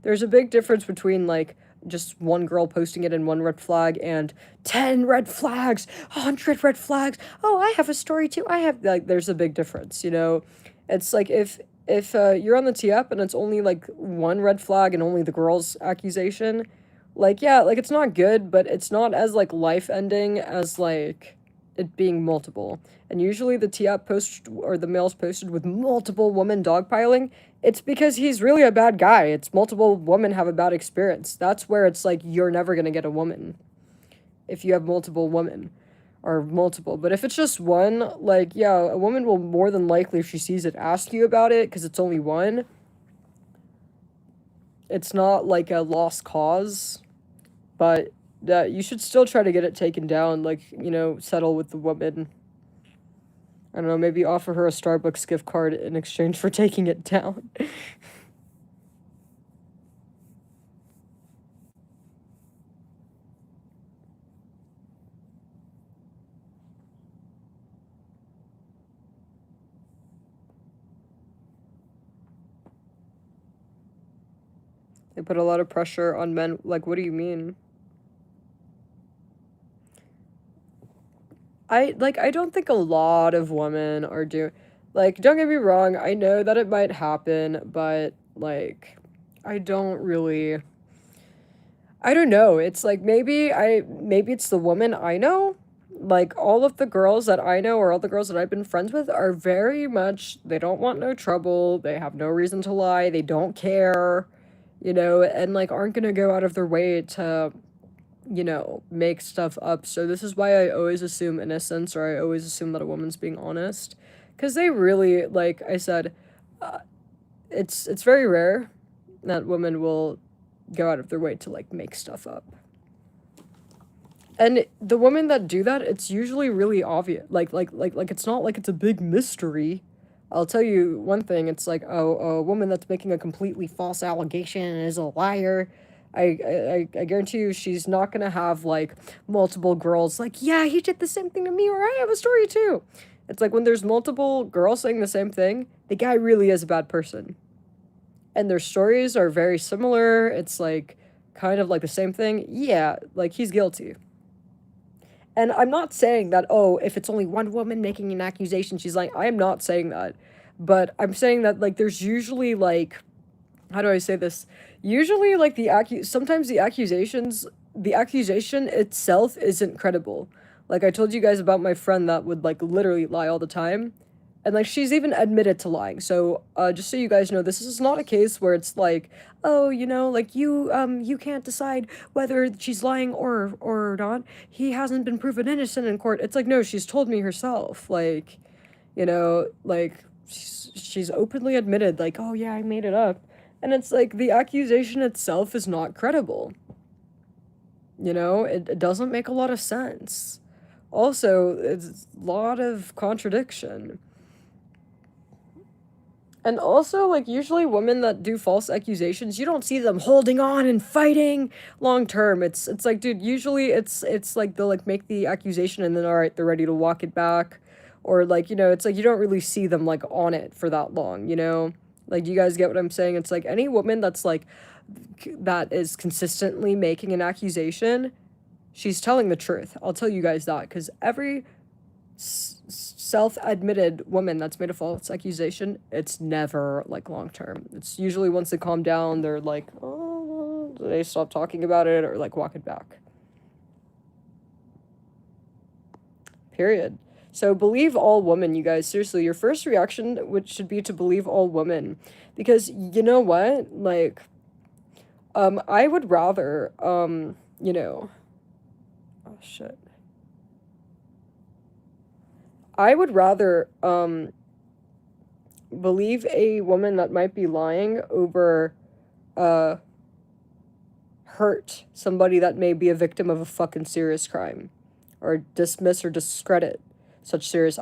There's a big difference between, like, just one girl posting it in one red flag and 10 red flags, 100 red flags. Oh, I have a story too. Like, there's a big difference, you know? It's like if you're on the T-app and it's only like one red flag and only the girl's accusation, like, yeah, like, it's not good, but it's not as like life ending as like it being multiple. And usually the T-app post or the males posted with multiple women dogpiling, it's because he's really a bad guy. It's multiple women have a bad experience. That's where it's like you're never gonna get a woman if you have multiple women or multiple. But if it's just one, like, yeah, a woman will more than likely, if she sees it, ask you about it because it's only one. It's not like a lost cause, but you should still try to get it taken down, like, you know, settle with the woman. I don't know, maybe offer her a Starbucks gift card in exchange for taking it down. They put a lot of pressure on men. Like, what do you mean? I don't think a lot of women are doing, like, don't get me wrong, I know that it might happen, but, like, I don't really, I don't know, it's like, maybe it's the woman I know, like, all of the girls that I know, or all the girls that I've been friends with, are very much, they don't want no trouble, they have no reason to lie, they don't care, you know, and, like, aren't gonna go out of their way to, you know, make stuff up. So this is why I always assume innocence, or I always assume that a woman's being honest. Because they really, like I said, it's very rare that women will go out of their way to, like, make stuff up. And the women that do that, it's usually really obvious. Like, it's not like it's a big mystery. I'll tell you one thing, it's like, oh, a woman that's making a completely false allegation is a liar. I guarantee you she's not gonna have, like, multiple girls like, yeah, he did the same thing to me, or I have a story too. It's like when there's multiple girls saying the same thing, the guy really is a bad person. and their stories are very similar, it's like kind of like the same thing, yeah, like he's guilty. And I'm not saying that, oh, if it's only one woman making an accusation, she's like, I am not saying that. But I'm saying that, like, there's usually, like, how do I say this? Usually, like, sometimes the accusation itself isn't credible. Like, I told you guys about my friend that would, like, literally lie all the time. And, like, she's even admitted to lying. So, just so you guys know, this is not a case where it's like, oh, you know, like, you can't decide whether she's lying or not. He hasn't been proven innocent in court. It's like, no, she's told me herself. Like, you know, like, she's openly admitted, like, oh, yeah, I made it up. And it's like, the accusation itself is not credible. You know, it doesn't make a lot of sense. Also, it's a lot of contradiction. And also, like, usually women that do false accusations, you don't see them holding on and fighting long term. It's like, dude, usually it's like they'll, like, make the accusation and then, all right, they're ready to walk it back. Or, like, you know, it's like you don't really see them, like, on it for that long, you know? Like, you guys get what I'm saying? It's like any woman that's, like, that is consistently making an accusation, she's telling the truth. I'll tell you guys that, because every self-admitted woman that's made a false accusation, it's never, like, long-term. It's usually once they calm down, they're like, oh, they stop talking about it or, like, walk it back. Period. So believe all women, you guys. Seriously, your first reaction should be to believe all women. Because, you know what? Like, I would rather, you know... Oh, shit. I would rather, believe a woman that might be lying over, hurt somebody that may be a victim of a fucking serious crime. Or dismiss or discredit such serious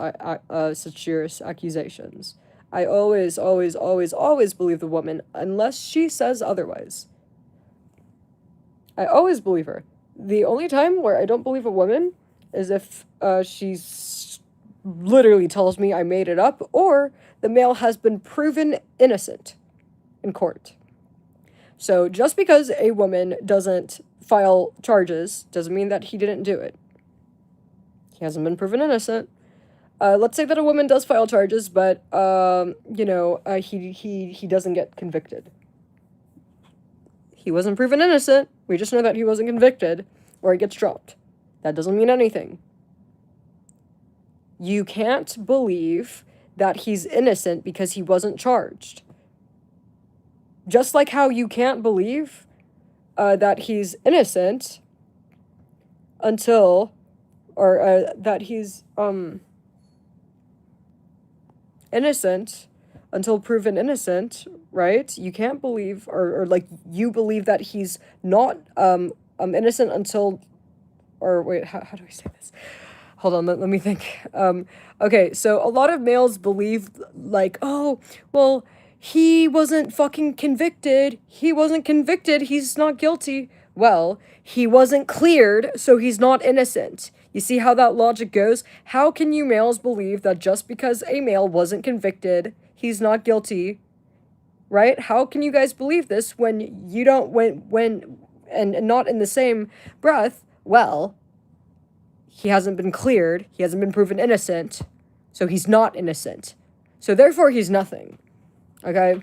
accusations. I always believe the woman, unless she says otherwise. I always believe her. The only time where I don't believe a woman is if, she's literally tells me I made it up, or the male has been proven innocent in court. So just because a woman doesn't file charges doesn't mean that he didn't do it. He hasn't been proven innocent. Let's say that a woman does file charges, but, you know, he doesn't get convicted. He wasn't proven innocent. We just know that he wasn't convicted, or he gets dropped. That doesn't mean anything. You can't believe that he's innocent because he wasn't charged. Just like how you can't believe that he's innocent until, or that he's innocent until proven innocent, right? You can't believe, or like, you believe that he's not innocent until, or wait, how do I say this? Hold on, let me think. Okay, so a lot of males believe, like, oh, well, he wasn't fucking convicted. He wasn't convicted. He's not guilty. Well, he wasn't cleared, so he's not innocent. You see how that logic goes? How can you males believe that just because a male wasn't convicted, he's not guilty? Right? How can you guys believe this when you don't, and not in the same breath, well, he hasn't been cleared, he hasn't been proven innocent, so he's not innocent. So therefore, he's nothing. Okay?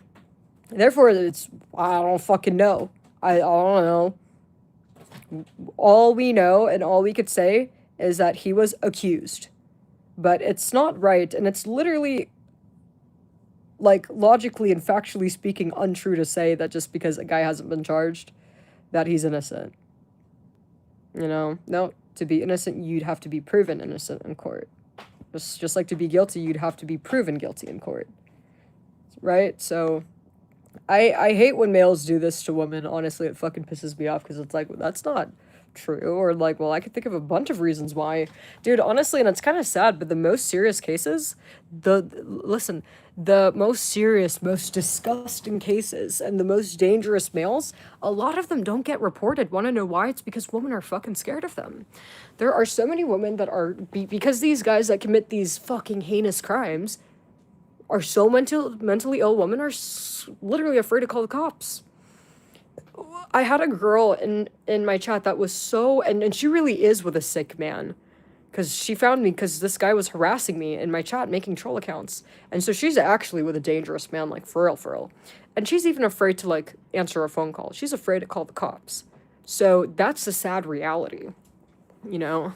Therefore, I don't fucking know. I don't know. All we know and all we could say is that he was accused. But it's not right, and it's literally, like, logically and factually speaking, untrue to say that just because a guy hasn't been charged, that he's innocent. You know? No. To be innocent, you'd have to be proven innocent in court. Just like to be guilty, you'd have to be proven guilty in court. Right? So, I hate when males do this to women. Honestly, it fucking pisses me off, because it's like, well, that's not true. Or like, well, I could think of a bunch of reasons why. Dude, honestly, and it's kind of sad, but the most serious cases, the most serious, most disgusting cases, and the most dangerous males, a lot of them don't get reported. Want to know why? It's because women are fucking scared of them. There are so many women that are, because these guys that commit these fucking heinous crimes are so mentally ill women are literally afraid to call the cops. I had a girl in my chat that was so, and she really is with a sick man, because she found me because this guy was harassing me in my chat, making troll accounts, and so she's actually with a dangerous man, like for real, and she's even afraid to like answer a phone call. She's afraid to call the cops. So that's the sad reality, you know.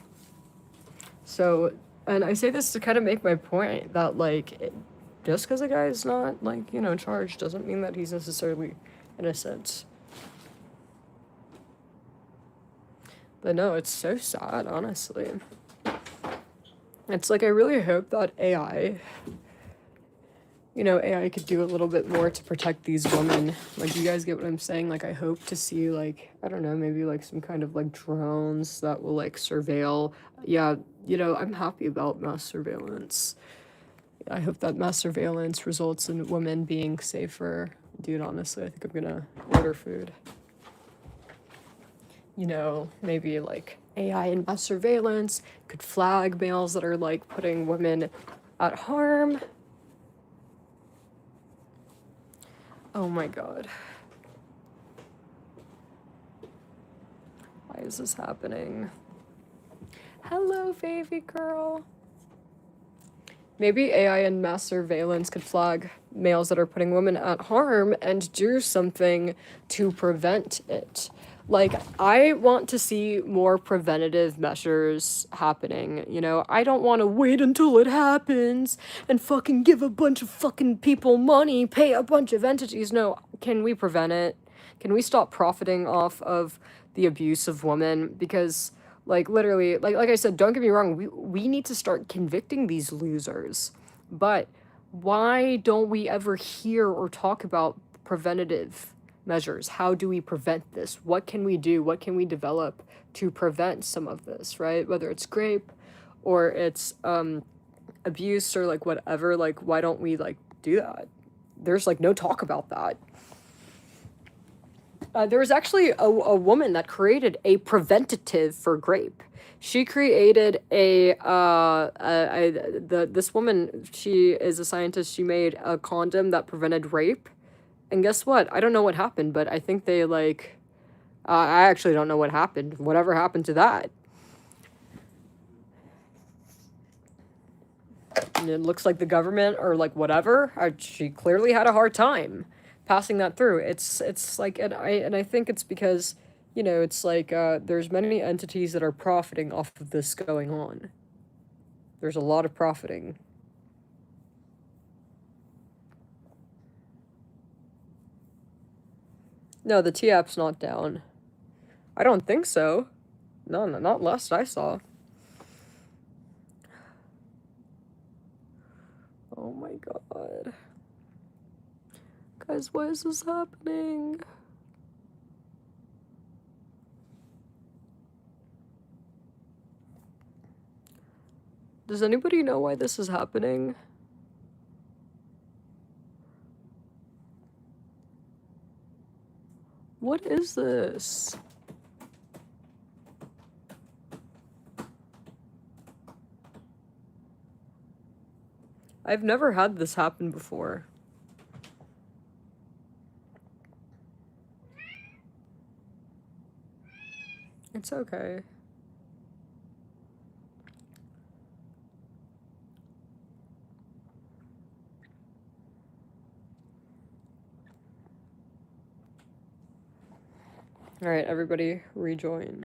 So, and I say this to kind of make my point that like, just because a guy is not like, you know, charged doesn't mean that he's necessarily innocent. But no, it's so sad, honestly. It's like, I really hope that AI, you know, AI could do a little bit more to protect these women. Like, you guys get what I'm saying? Like, I hope to see, like, I don't know, maybe, like, some kind of, like, drones that will, like, surveil. Yeah, you know, I'm happy about mass surveillance. I hope that mass surveillance results in women being safer. Dude, honestly, I think I'm gonna order food. You know, maybe like AI and mass surveillance could flag males that are like putting women at harm. Oh my god. Why is this happening? Hello, baby girl. Maybe AI and mass surveillance could flag males that are putting women at harm and do something to prevent it. Like, I want to see more preventative measures happening, you know? I don't want to wait until it happens and fucking give a bunch of fucking people money, pay a bunch of entities. No, can we prevent it? Can we stop profiting off of the abuse of women? Because, like, literally, like I said, don't get me wrong, we need to start convicting these losers. But why don't we ever hear or talk about preventative measures? How do we prevent this? What can we do? What can we develop to prevent some of this, right? Whether it's rape or it's abuse or like whatever, like why don't we like do that? There's like no talk about that. There was actually a woman that created a preventative for grape. She created this woman, she is a scientist, she made a condom that prevented rape. And guess what? I don't know what happened, but I think they like, I actually don't know what happened. Whatever happened to that? And it looks like the government or like whatever, she clearly had a hard time passing that through. It's like, and I think it's because, you know, it's like there's many entities that are profiting off of this going on. There's a lot of profiting. No, the T-app's not down. I don't think so. No, not last I saw. Oh my god. Guys, why is this happening? Does anybody know why this is happening? What is this? I've never had this happen before. It's okay. Alright, everybody, rejoin.